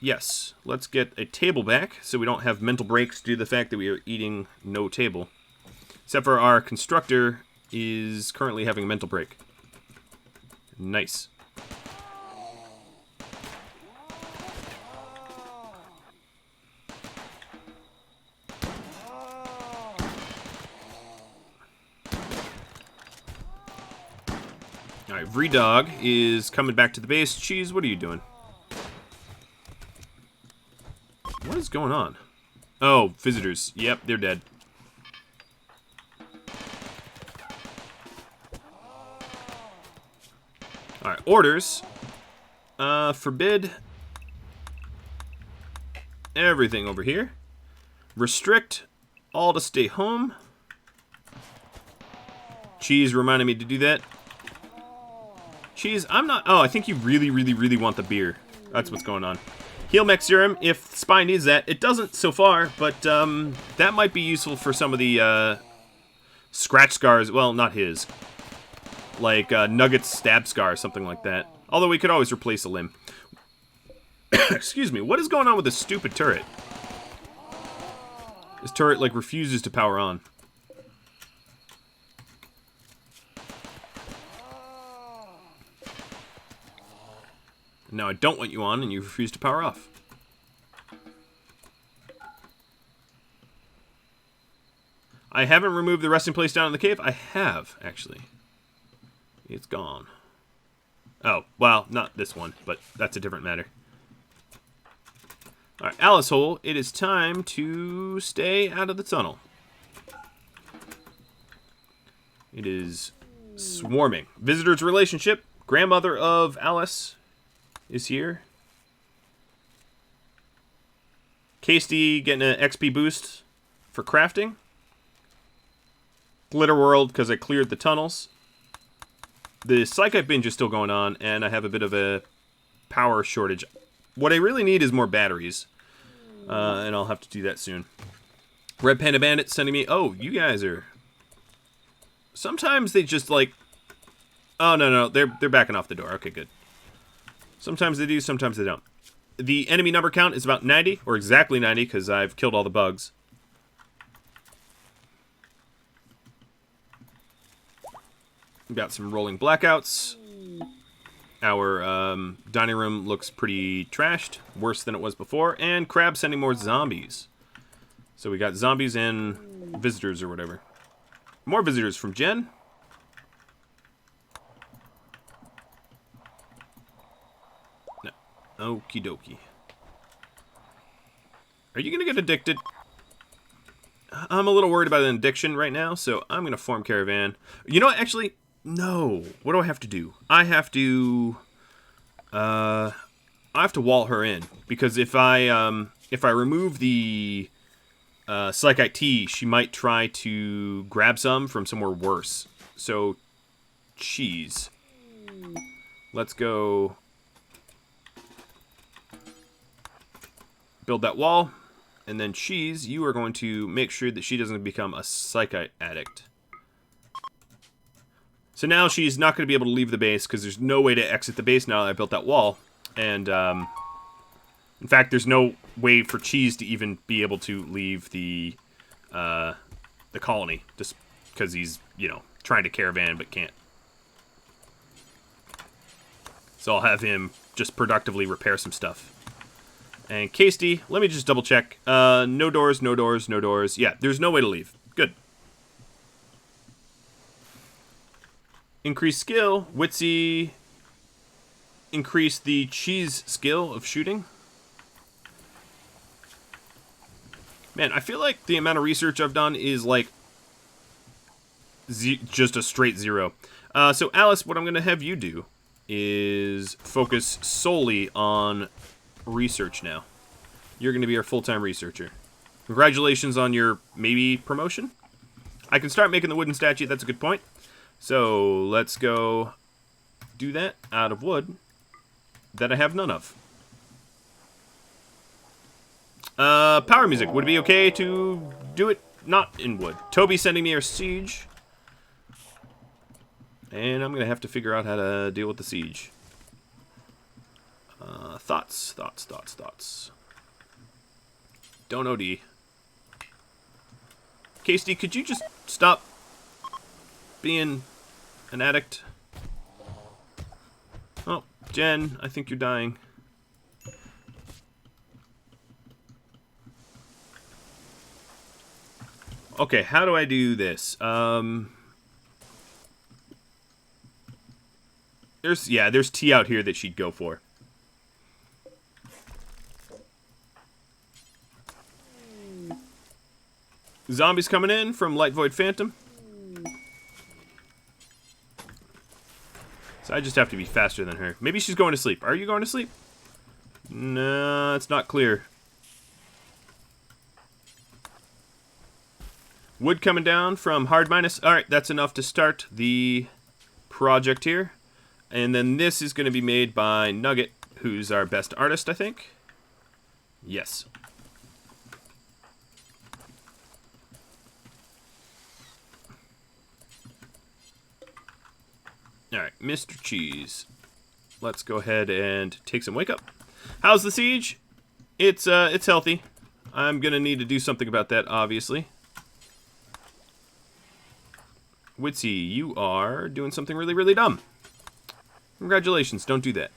Yes, let's get a table back so we don't have mental breaks due to the fact that we are eating no table. Except for our constructor is currently having a mental break. Nice. Alright, Vredog is coming back to the base. Cheese, what are you doing? What is going on? Oh, visitors. Yep, they're dead. Alright, orders. Forbid everything over here. Restrict all to stay home. Cheese reminded me to do that. Cheese, I'm not... Oh, I think you really, really, really want the beer. That's what's going on. Heal Mech Serum, if Spy needs that. It doesn't so far, but that might be useful for some of the scratch scars. Well, not his. Like Nugget's stab scar or something like that. Although we could always replace a limb. Excuse me, what is going on with this stupid turret? This turret, like, refuses to power on. Now I don't want you on, and you refuse to power off. I haven't removed the resting place down in the cave. I have, actually. It's gone. Oh, well, not this one, but that's a different matter. Alright, Alice Hole, it is time to stay out of the tunnel. It is swarming. Visitor's relationship. Grandmother of Alice is here. Casey getting an XP boost for crafting. Glitter World because I cleared the tunnels. The Psychite binge is still going on, and I have a bit of a power shortage. What I really need is more batteries, and I'll have to do that soon. Red Panda Bandit sending me... Oh, you guys are... Sometimes they just, like... Oh, no, they're backing off the door. Okay, good. Sometimes they do, sometimes they don't. The enemy number count is about 90, or exactly 90, because I've killed all the bugs. We've got some rolling blackouts. Our dining room looks pretty trashed, worse than it was before, and Crab sending more zombies. So we got zombies and visitors or whatever. More visitors from Jen. No. Okie dokie. Are you going to get addicted? I'm a little worried about an addiction right now, so I'm going to form caravan. You know what, actually... No. What do I have to do? I have to wall her in, because if I remove the Psychite tea, she might try to grab some from somewhere worse. So, cheese. Let's go build that wall, and then cheese, you are going to make sure that she doesn't become a Psychite addict. So now she's not going to be able to leave the base because there's no way to exit the base now that I built that wall. And, in fact, there's no way for Cheese to even be able to leave the colony. Just because he's, you know, trying to caravan but can't. So I'll have him just productively repair some stuff. And Casey, let me just double check. No doors, no doors, no doors. Yeah, there's no way to leave. Good. Increase skill. Witsy. Increase the cheese skill of shooting. Man, I feel like the amount of research I've done is like just a straight 0. So Alice, what I'm going to have you do is focus solely on research now. You're going to be our full-time researcher. Congratulations on your maybe promotion. I can start making the wooden statue. That's a good point. So let's go do that out of wood that I have none of. Power music. Would it be okay to do it not in wood? Toby sending me a siege. And I'm going to have to figure out how to deal with the siege. Thoughts. Don't OD. Casey, could you just stop being an addict? Oh, Jen, I think you're dying. Okay, how do I do this? There's tea out here that she'd go for. Zombies coming in from Light Void Phantom. So I just have to be faster than her. Maybe she's going to sleep. Are you going to sleep? No, it's not clear. Wood coming down from Hard Minus. Alright, that's enough to start the project here. And then this is going to be made by Nugget, who's our best artist, I think. Yes. Alright, Mr. Cheese. Let's go ahead and take some wake up. How's the siege? It's healthy. I'm gonna need to do something about that, obviously. Witsy, you are doing something really, really dumb. Congratulations, don't do that.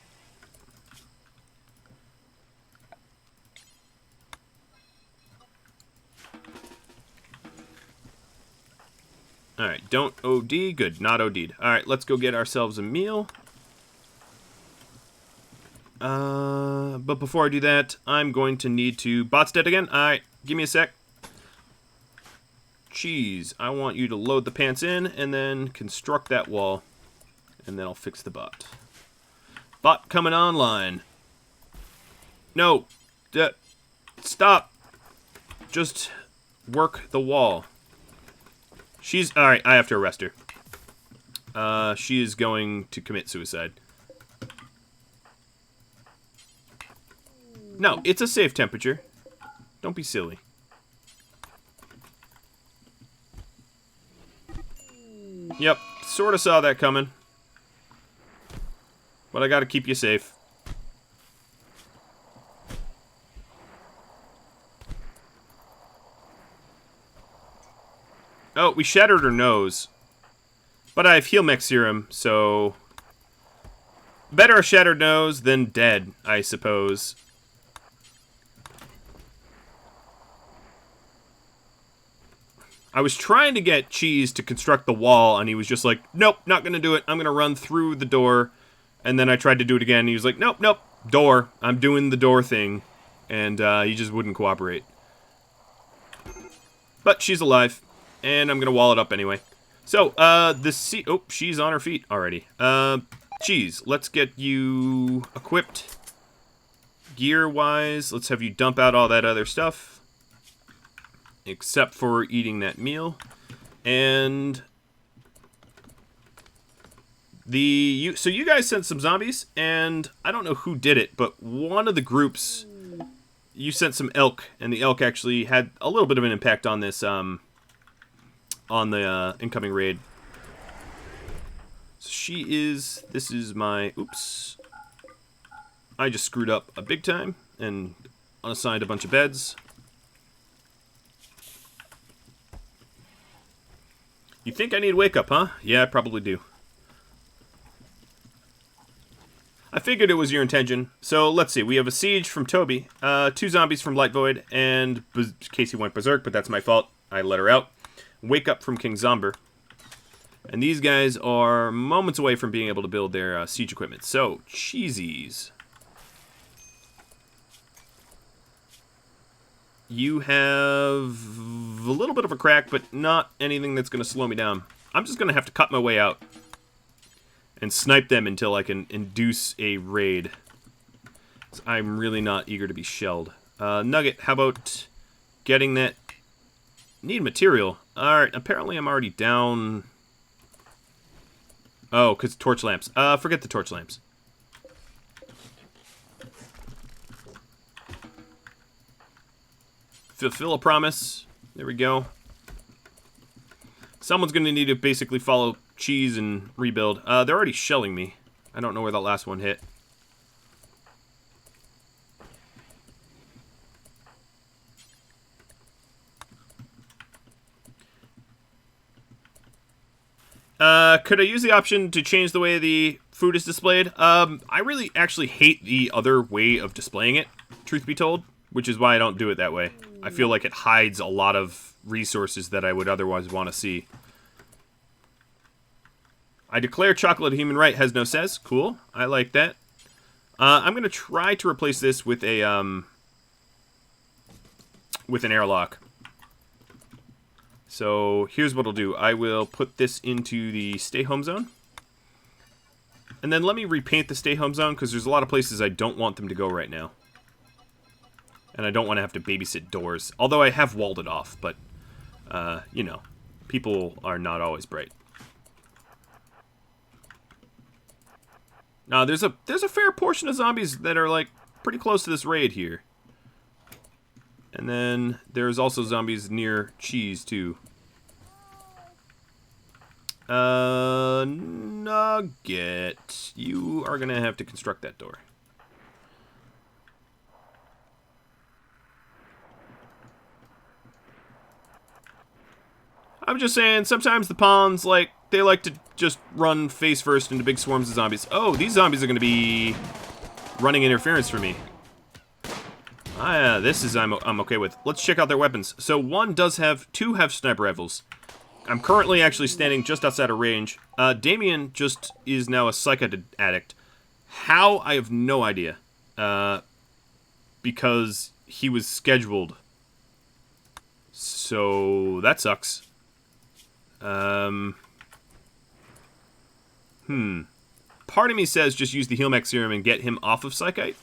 Alright, don't OD. Good, not OD'd. Alright, let's go get ourselves a meal. But before I do that, I'm going to need to... Bot's dead again? Alright, give me a sec. Cheese, I want you to load the pants in and then construct that wall. And then I'll fix the bot. Bot coming online. No. Stop. Just work the wall. She's... Alright, I have to arrest her. She is going to commit suicide. No, it's a safe temperature. Don't be silly. Yep, sort of saw that coming. But I gotta keep you safe. Oh, we shattered her nose. But I have heal mech serum, so... Better a shattered nose than dead, I suppose. I was trying to get Cheese to construct the wall, and he was just like, nope, not gonna do it. I'm gonna run through the door. And then I tried to do it again, and he was like, nope, nope, door. I'm doing the door thing. And he just wouldn't cooperate. But she's alive, and I'm gonna wall it up anyway. So, oh, she's on her feet already. Cheese, let's get you equipped. Gear-wise, let's have you dump out all that other stuff. Except for eating that meal. And so you guys sent some zombies, and I don't know who did it, but one of the groups, you sent some elk, and the elk actually had a little bit of an impact on this, on the incoming raid. So this is my, oops. I just screwed up a big time, and unassigned a bunch of beds. You think I need wake up, huh? Yeah, I probably do. I figured it was your intention. So, let's see. We have a siege from Toby, 2 zombies from Light Void, and Casey went berserk, but that's my fault. I let her out. Wake up from King Zomber. And these guys are moments away from being able to build their siege equipment. So, cheesies. You have a little bit of a crack, but not anything that's going to slow me down. I'm just going to have to cut my way out and snipe them until I can induce a raid. I'm really not eager to be shelled. Nugget, how about getting that? Need material. Alright, apparently I'm already down. Oh, because torch lamps. Forget the torch lamps. Fulfill a promise. There we go. Someone's going to need to basically follow Cheese and rebuild. They're already shelling me. I don't know where that last one hit. Could I use the option to change the way the food is displayed? I really actually hate the other way of displaying it, truth be told, which is why I don't do it that way. I feel like it hides a lot of resources that I would otherwise want to see. I declare chocolate a human right, has no says. Cool. I like that. I'm going to try to replace this with a, with an airlock. So here's what I'll do. I will put this into the stay home zone. And then let me repaint the stay home zone, because there's a lot of places I don't want them to go right now. And I don't want to have to babysit doors. Although I have walled it off, but, you know, people are not always bright. Now, there's a fair portion of zombies that are, like, pretty close to this raid here. And then there's also zombies near Cheese, too. Nugget. You are going to have to construct that door. I'm just saying, sometimes the pawns, like, they like to just run face first into big swarms of zombies. Oh, these zombies are going to be running interference for me. This is I'm okay with. Let's check out their weapons. So two have sniper rifles. I'm currently actually standing just outside of range. Damien just is now a psych addict. How? I have no idea. Because he was scheduled. So So that sucks. Part of me says just use the Heal Mech Serum and get him off of Psychite.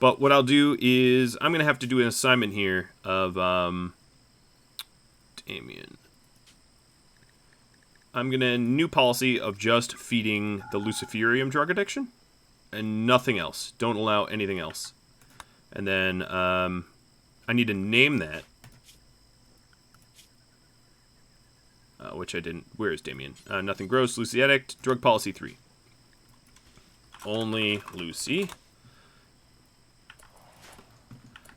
But what I'll do is I'm going to have to do an assignment here of Damien. I'm going to new policy of just feeding the Luciferium drug addiction and nothing else. Don't allow anything else. And then I need to name that. Which I didn't. Where is Damien? Nothing gross. Lucy Addict. Drug policy 3. Only Lucy.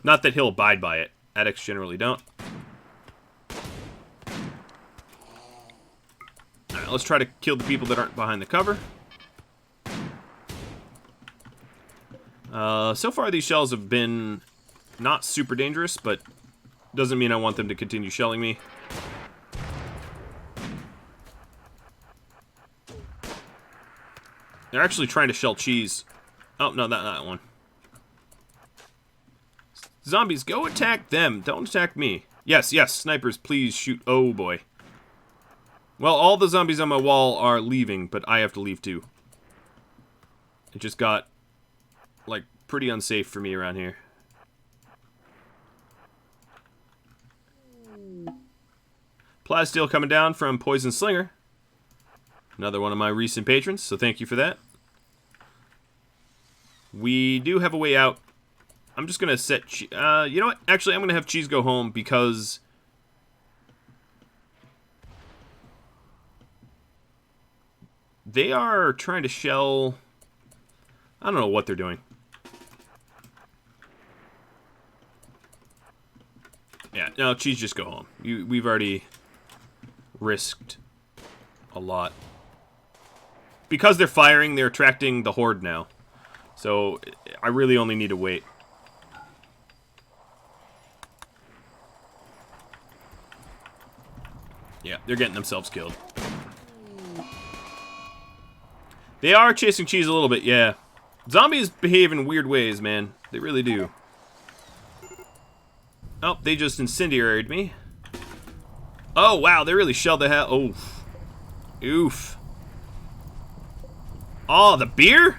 Not that he'll abide by it. Addicts generally don't. Alright, let's try to kill the people that aren't behind the cover. So far these shells have been not super dangerous, but doesn't mean I want them to continue shelling me. They're actually trying to shell cheese. Oh, no, not that one. Zombies, go attack them. Don't attack me. Yes, yes, snipers, please shoot. Oh, boy. Well, all the zombies on my wall are leaving, but I have to leave too. It just got, like, pretty unsafe for me around here. Plasteel coming down from Poison Slinger. Another one of my recent patrons, so thank you for that. We do have a way out. I'm just going to set... you know what? Actually, I'm going to have Cheese go home because... they are trying to shell... I don't know what they're doing. Yeah, no, Cheese, just go home. We've already risked a lot. Because they're firing, they're attracting the horde now. So, I really only need to wait. Yeah, they're getting themselves killed. They are chasing Cheese a little bit, yeah. Zombies behave in weird ways, man. They really do. Oh, they just incendiaried me. Oh, wow, they really shelled the hell. Oof. Oof. Oh, the beer?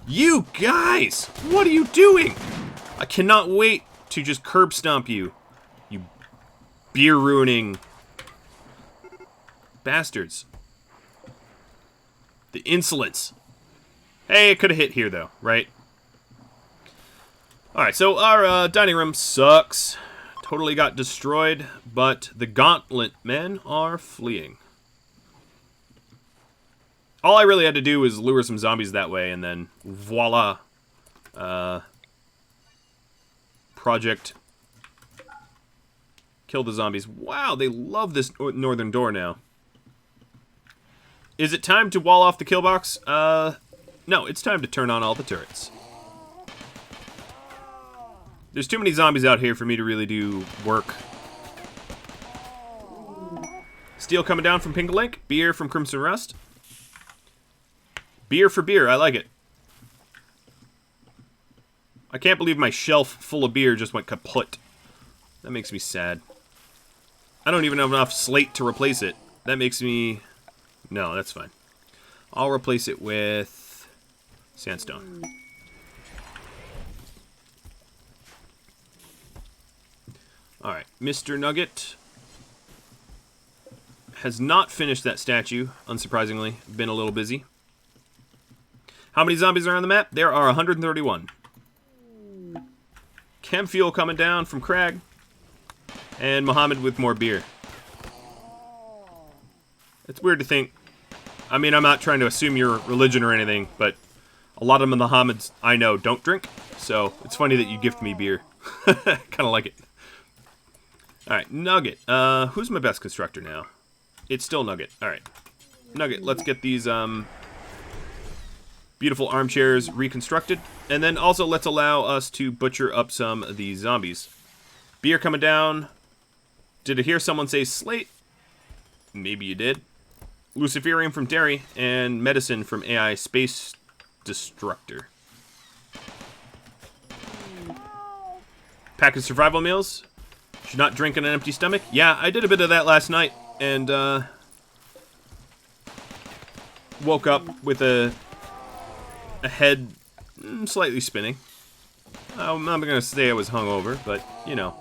You guys! What are you doing? I cannot wait to just curb stomp you. You beer ruining bastards. The insolence. Hey, it could have hit here though, right? Alright, so our dining room sucks. Totally got destroyed, but the gauntlet men are fleeing. All I really had to do was lure some zombies that way, and then voila. Project. Kill the zombies. Wow, they love this northern door now. Is it time to wall off the kill box? No, it's time to turn on all the turrets. There's too many zombies out here for me to really do work. Steel coming down from Pinkalink. Beer from Crimson Rust. Beer for beer, I like it. I can't believe my shelf full of beer just went kaput. That makes me sad. I don't even have enough slate to replace it. That makes me... no, that's fine. I'll replace it with sandstone. Alright, Mr. Nugget has not finished that statue, unsurprisingly. Been a little busy. How many zombies are on the map? There are 131. Chem fuel coming down from Crag. And Muhammad with more beer. It's weird to think. I mean, I'm not trying to assume your religion or anything, but a lot of the Muhammads I know don't drink. So it's funny that you gift me beer. Kind of like it. Alright, Nugget. Who's my best constructor now? It's still Nugget. Alright. Nugget, let's get these beautiful armchairs reconstructed. And then also let's allow us to butcher up some of these zombies. Beer coming down. Did I hear someone say slate? Maybe you did. Luciferium from Dairy, and Medicine from AI Space Destructor. Pack of survival meals. Should not drink on an empty stomach? Yeah, I did a bit of that last night, and woke up with a head slightly spinning. I'm not going to say I was hungover, but, you know.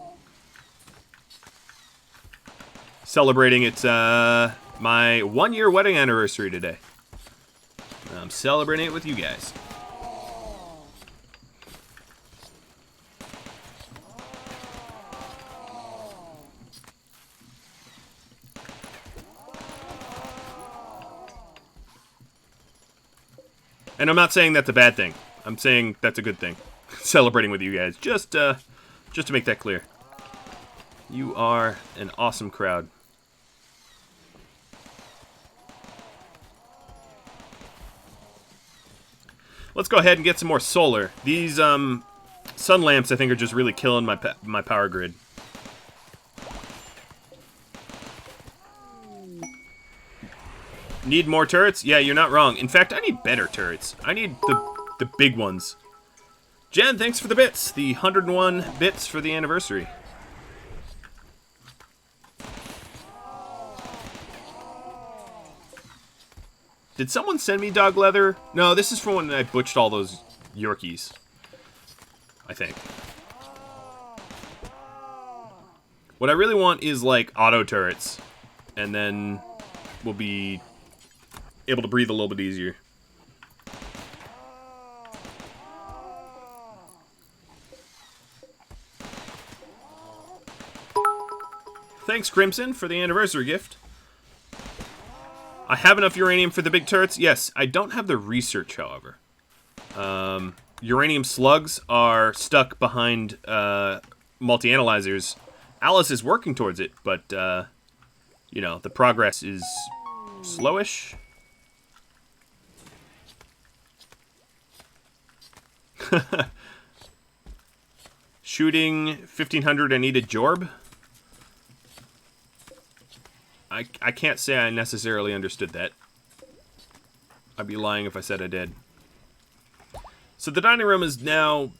Celebrating it's my 1-year wedding anniversary today. I'm celebrating it with you guys. And I'm not saying that's a bad thing. I'm saying that's a good thing. Celebrating with you guys. Just to make that clear. You are an awesome crowd. Let's go ahead and get some more solar. These sun lamps, I think, are just really killing my power grid. Need more turrets? Yeah, you're not wrong. In fact, I need better turrets. I need the big ones. Jen, thanks for the bits. The 101 bits for the anniversary. Did someone send me dog leather? No, this is from when I butched all those Yorkies. I think. What I really want is, like, auto turrets. And then we'll be able to breathe a little bit easier. Thanks, Crimson, for the anniversary gift. I have enough uranium for the big turrets. Yes, I don't have the research, however. Uranium slugs are stuck behind multi-analyzers. Alice is working towards it, but, you know, the progress is slowish. Shooting 1500, I need a Jorb. I can't say I necessarily understood that. I'd be lying if I said I did. So the dining room is now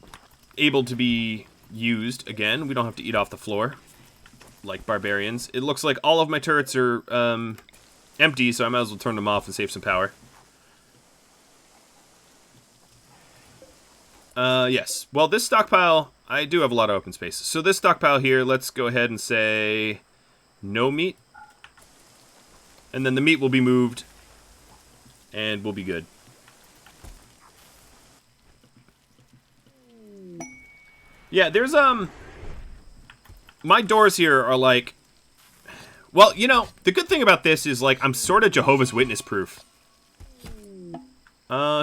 able to be used again. We don't have to eat off the floor like barbarians. It looks like all of my turrets are empty, so I might as well turn them off and save some power. Yes. Well, this stockpile, I do have a lot of open space. So this stockpile here, let's go ahead and say no meat. And then the meat will be moved, and we'll be good. Yeah, there's, my doors here are like, well, you know, the good thing about this is, like, I'm sort of Jehovah's Witness proof.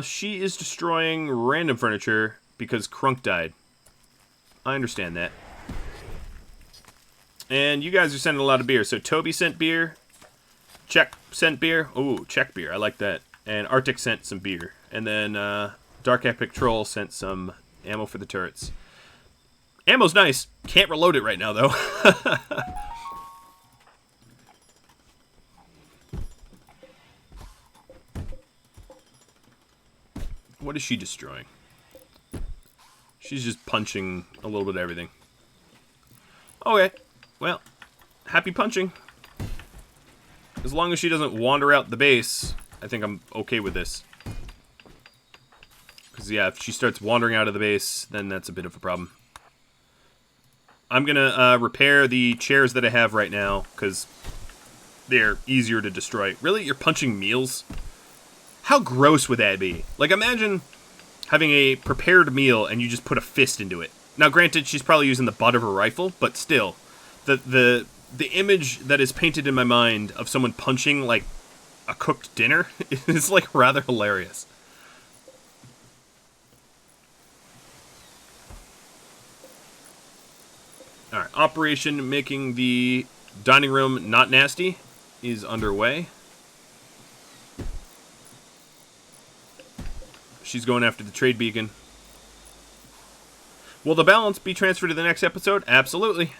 She is destroying random furniture because Crunk died. I understand that. And you guys are sending a lot of beer. So Toby sent beer. Czech sent beer. Ooh, Czech beer. I like that. And Arctic sent some beer. And then Dark Epic Troll sent some ammo for the turrets. Ammo's nice. Can't reload it right now, though. What is she destroying? She's just punching a little bit of everything. Okay. Well, happy punching. As long as she doesn't wander out the base, I think I'm okay with this. Because, yeah, if she starts wandering out of the base, then that's a bit of a problem. I'm going to repair the chairs that I have right now, because they're easier to destroy. Really? You're punching meals? How gross would that be? Like, imagine having a prepared meal and you just put a fist into it. Now, granted, she's probably using the butt of her rifle, but still. The image that is painted in my mind of someone punching, like, a cooked dinner is, like, rather hilarious. Alright, Operation Making the Dining Room Not Nasty is underway. She's going after the trade beacon. Will the balance be transferred to the next episode? Absolutely.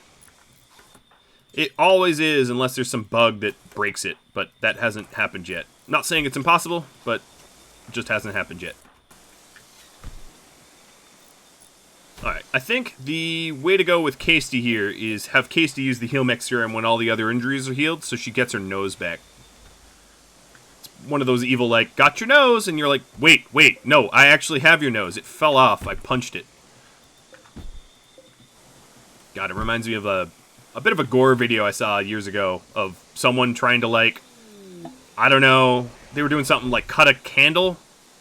It always is, unless there's some bug that breaks it, but that hasn't happened yet. Not saying it's impossible, but it just hasn't happened yet. Alright, I think the way to go with Casey here is have Casey use the Heal Mech Serum when all the other injuries are healed, so she gets her nose back. It's one of those evil, like, got your nose, and you're like, wait, no, I actually have your nose. It fell off. I punched it. God, it reminds me of a bit of a gore video I saw years ago of someone trying to, like, I don't know, they were doing something like cut a candle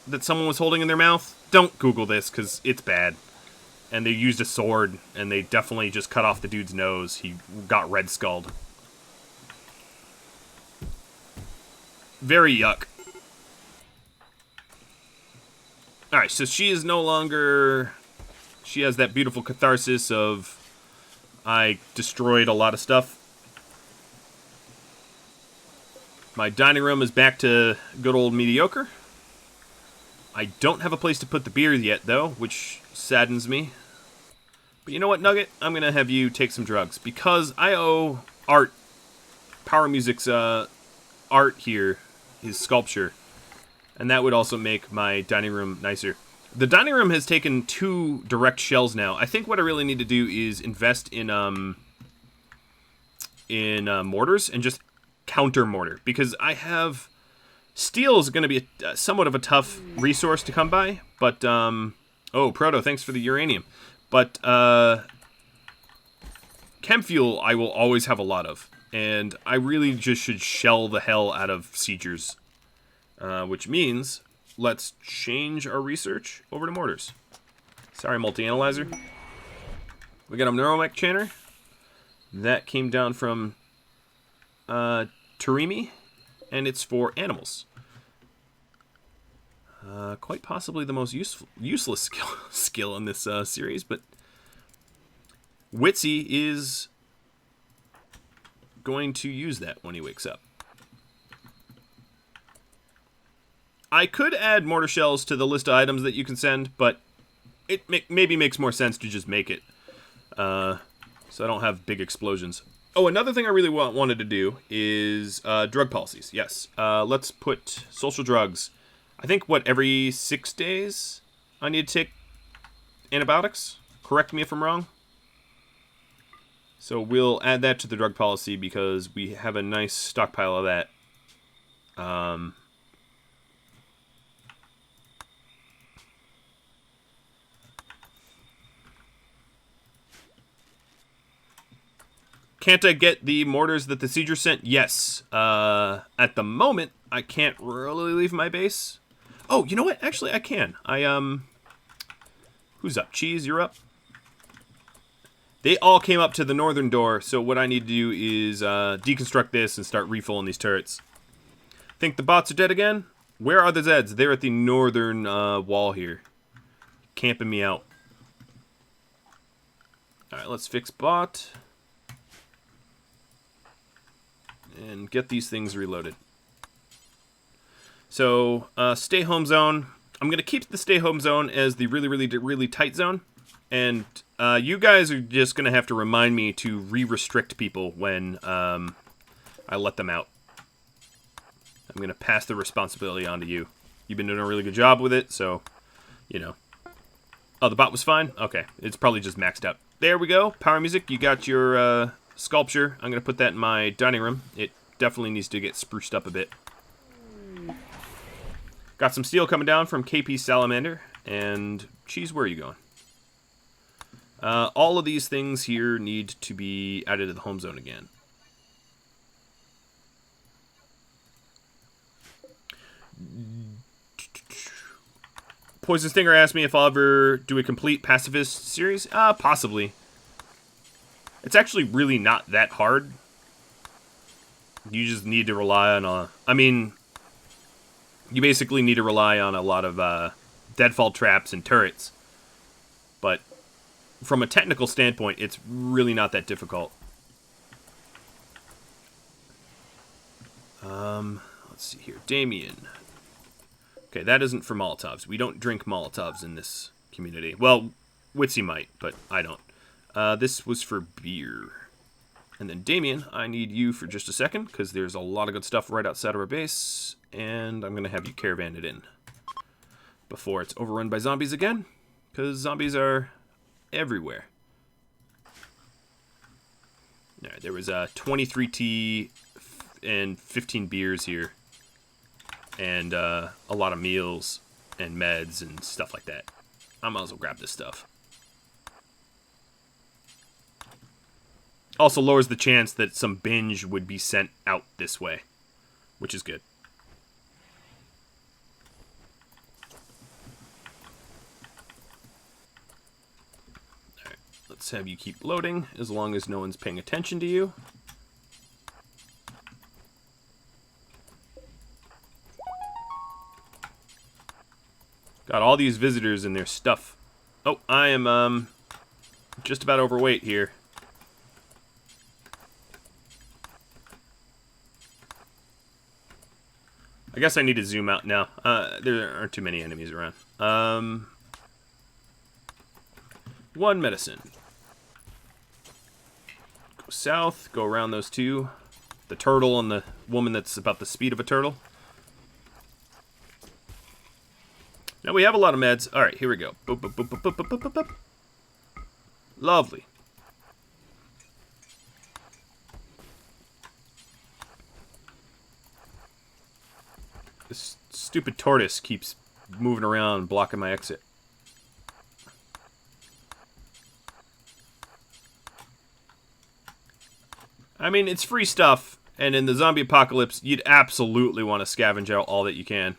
that someone was holding in their mouth. Don't Google this, because it's bad. And they used a sword, and they definitely just cut off the dude's nose. He got red-skulled. Very yuck. Alright, so she is no longer... She has that beautiful catharsis of... I destroyed a lot of stuff. My dining room is back to good old mediocre. I don't have a place to put the beer yet, though, which saddens me. But you know what, Nugget? I'm going to have you take some drugs, because I owe art. Power Music's art here, his sculpture. And that would also make my dining room nicer. The dining room has taken 2 direct shells now. I think what I really need to do is invest in mortars and just counter mortar, because I have... Steel is going to be somewhat of a tough resource to come by, but, oh, Proto, thanks for the uranium. But, chem fuel I will always have a lot of, and I really just should shell the hell out of siegers. Which means, let's change our research over to mortars. Sorry, multi-analyzer. We got a neuromech chanter. That came down from, Tarimi, and it's for animals. Quite possibly the most useless skill in this series, but Witsy is going to use that when he wakes up. I could add mortar shells to the list of items that you can send, but it maybe makes more sense to just make it, so I don't have big explosions. Oh, another thing I really wanted to do is drug policies. Yes, let's put social drugs. I think, every 6 days I need to take antibiotics? Correct me if I'm wrong. So we'll add that to the drug policy because we have a nice stockpile of that. Can't I get the mortars that the Sieger sent? Yes. At the moment, I can't really leave my base. Oh, you know what? Actually, I can. Who's up? Cheese, you're up? They all came up to the northern door, so what I need to do is deconstruct this and start refilling these turrets. Think the bots are dead again? Where are the Zeds? They're at the northern wall here. Camping me out. Alright, let's fix bot. And get these things reloaded. So, stay home zone. I'm going to keep the stay home zone as the really tight zone. And you guys are just going to have to remind me to re-restrict people when I let them out. I'm going to pass the responsibility on to you. You've been doing a really good job with it, so, you know. Oh, the bot was fine? Okay, it's probably just maxed out. There we go. Power Music, you got your sculpture. I'm going to put that in my dining room. It definitely needs to get spruced up a bit. Got some steel coming down from KP Salamander. And, Cheese, where are you going? All of these things here need to be added to the home zone again. Poison Stinger asked me if I'll ever do a complete pacifist series. Possibly. It's actually really not that hard. You just need to rely on you basically need to rely on a lot of deadfall traps and turrets. But from a technical standpoint, it's really not that difficult. Let's see here. Damien. Okay, that isn't for Molotovs. We don't drink Molotovs in this community. Well, Witsy might, but I don't. This was for beer. And then Damien, I need you for just a second, because there's a lot of good stuff right outside of our base, and I'm going to have you caravan it in before it's overrun by zombies again, because zombies are everywhere. All right, there was 23 tea and 15 beers here. And a lot of meals and meds and stuff like that. I might as well grab this stuff. Also lowers the chance that some binge would be sent out this way, which is good. Alright, let's have you keep loading as long as no one's paying attention to you. Got all these visitors and their stuff. Oh, I am just about overweight here. I guess I need to zoom out now. There aren't too many enemies around. One medicine. Go south, go around those two. The turtle and the woman that's about the speed of a turtle. Now we have a lot of meds. Alright, here we go. Boop, boop, boop, boop, boop, boop, boop, boop. Lovely. This stupid tortoise keeps moving around, blocking my exit. I mean, it's free stuff, and in the zombie apocalypse, you'd absolutely want to scavenge out all that you can.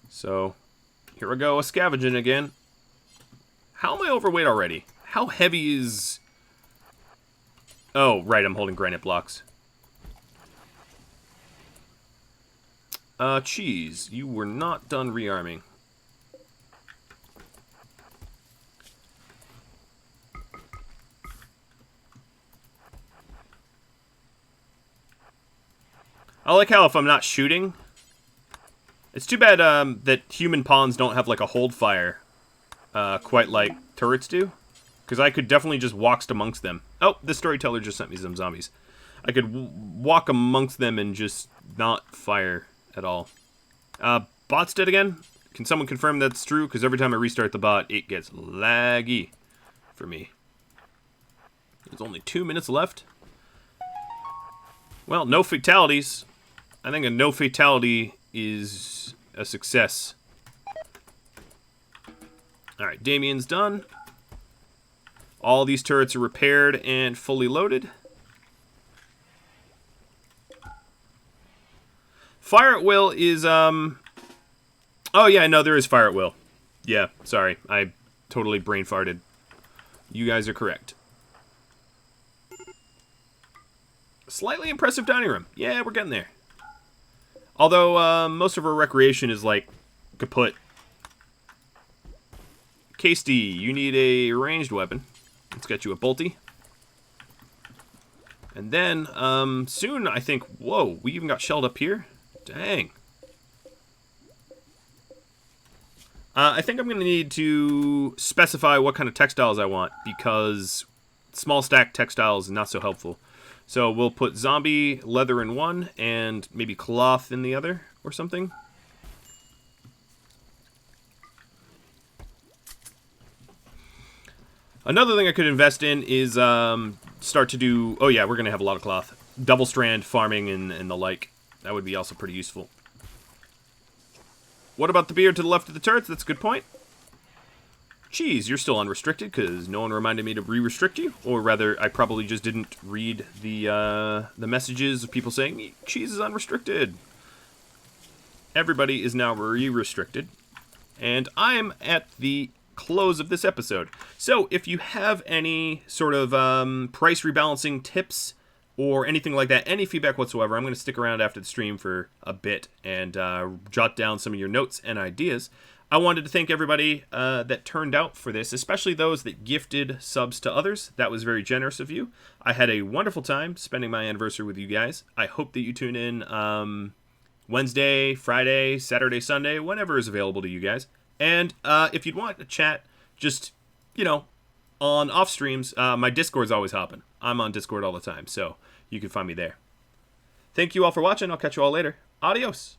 So, here we go, scavenging again. How am I overweight already? How heavy is... Oh, right, I'm holding granite blocks. Cheese, you were not done rearming. I like how if I'm not shooting... It's too bad that human pawns don't have like a hold fire quite like turrets do. Because I could definitely just walk amongst them. Oh, the storyteller just sent me some zombies. I could walk amongst them and just not fire at all. Bot's dead again? Can someone confirm that's true? Because every time I restart the bot, it gets laggy for me. There's only 2 minutes left. Well, no fatalities. I think a no fatality is a success. Alright, Damien's done. All these turrets are repaired and fully loaded. Fire at will is, Oh yeah, no, there is fire at will. Yeah, sorry. I totally brain farted. You guys are correct. Slightly impressive dining room. Yeah, we're getting there. Although, most of our recreation is, like, kaput. Casey, you need a ranged weapon. Let's get you a bolty. And then, soon, I think... Whoa, we even got shelled up here? Dang. I think I'm going to need to specify what kind of textiles I want, because small stack textiles is not so helpful. So we'll put zombie leather in one, and maybe cloth in the other, or something. Another thing I could invest in is start to do... Oh yeah, we're going to have a lot of cloth. Double strand farming and the like. That would be also pretty useful. What about the beard to the left of the turrets? That's a good point. Cheese, you're still unrestricted because no one reminded me to re-restrict you. Or rather, I probably just didn't read the messages of people saying, cheese is unrestricted. Everybody is now re-restricted. And I'm at the close of this episode. So if you have any sort of price rebalancing tips or anything like that, any feedback whatsoever, I'm going to stick around after the stream for a bit and jot down some of your notes and ideas. I wanted to thank everybody that turned out for this, especially those that gifted subs to others. That was very generous of you. I had a wonderful time spending my anniversary with you guys. I hope that you tune in Wednesday, Friday, Saturday, Sunday, whenever is available to you guys. And if you'd want to chat, just, you know, on off streams, my Discord's always hopping. I'm on Discord all the time, so you can find me there. Thank you all for watching. I'll catch you all later. Adios.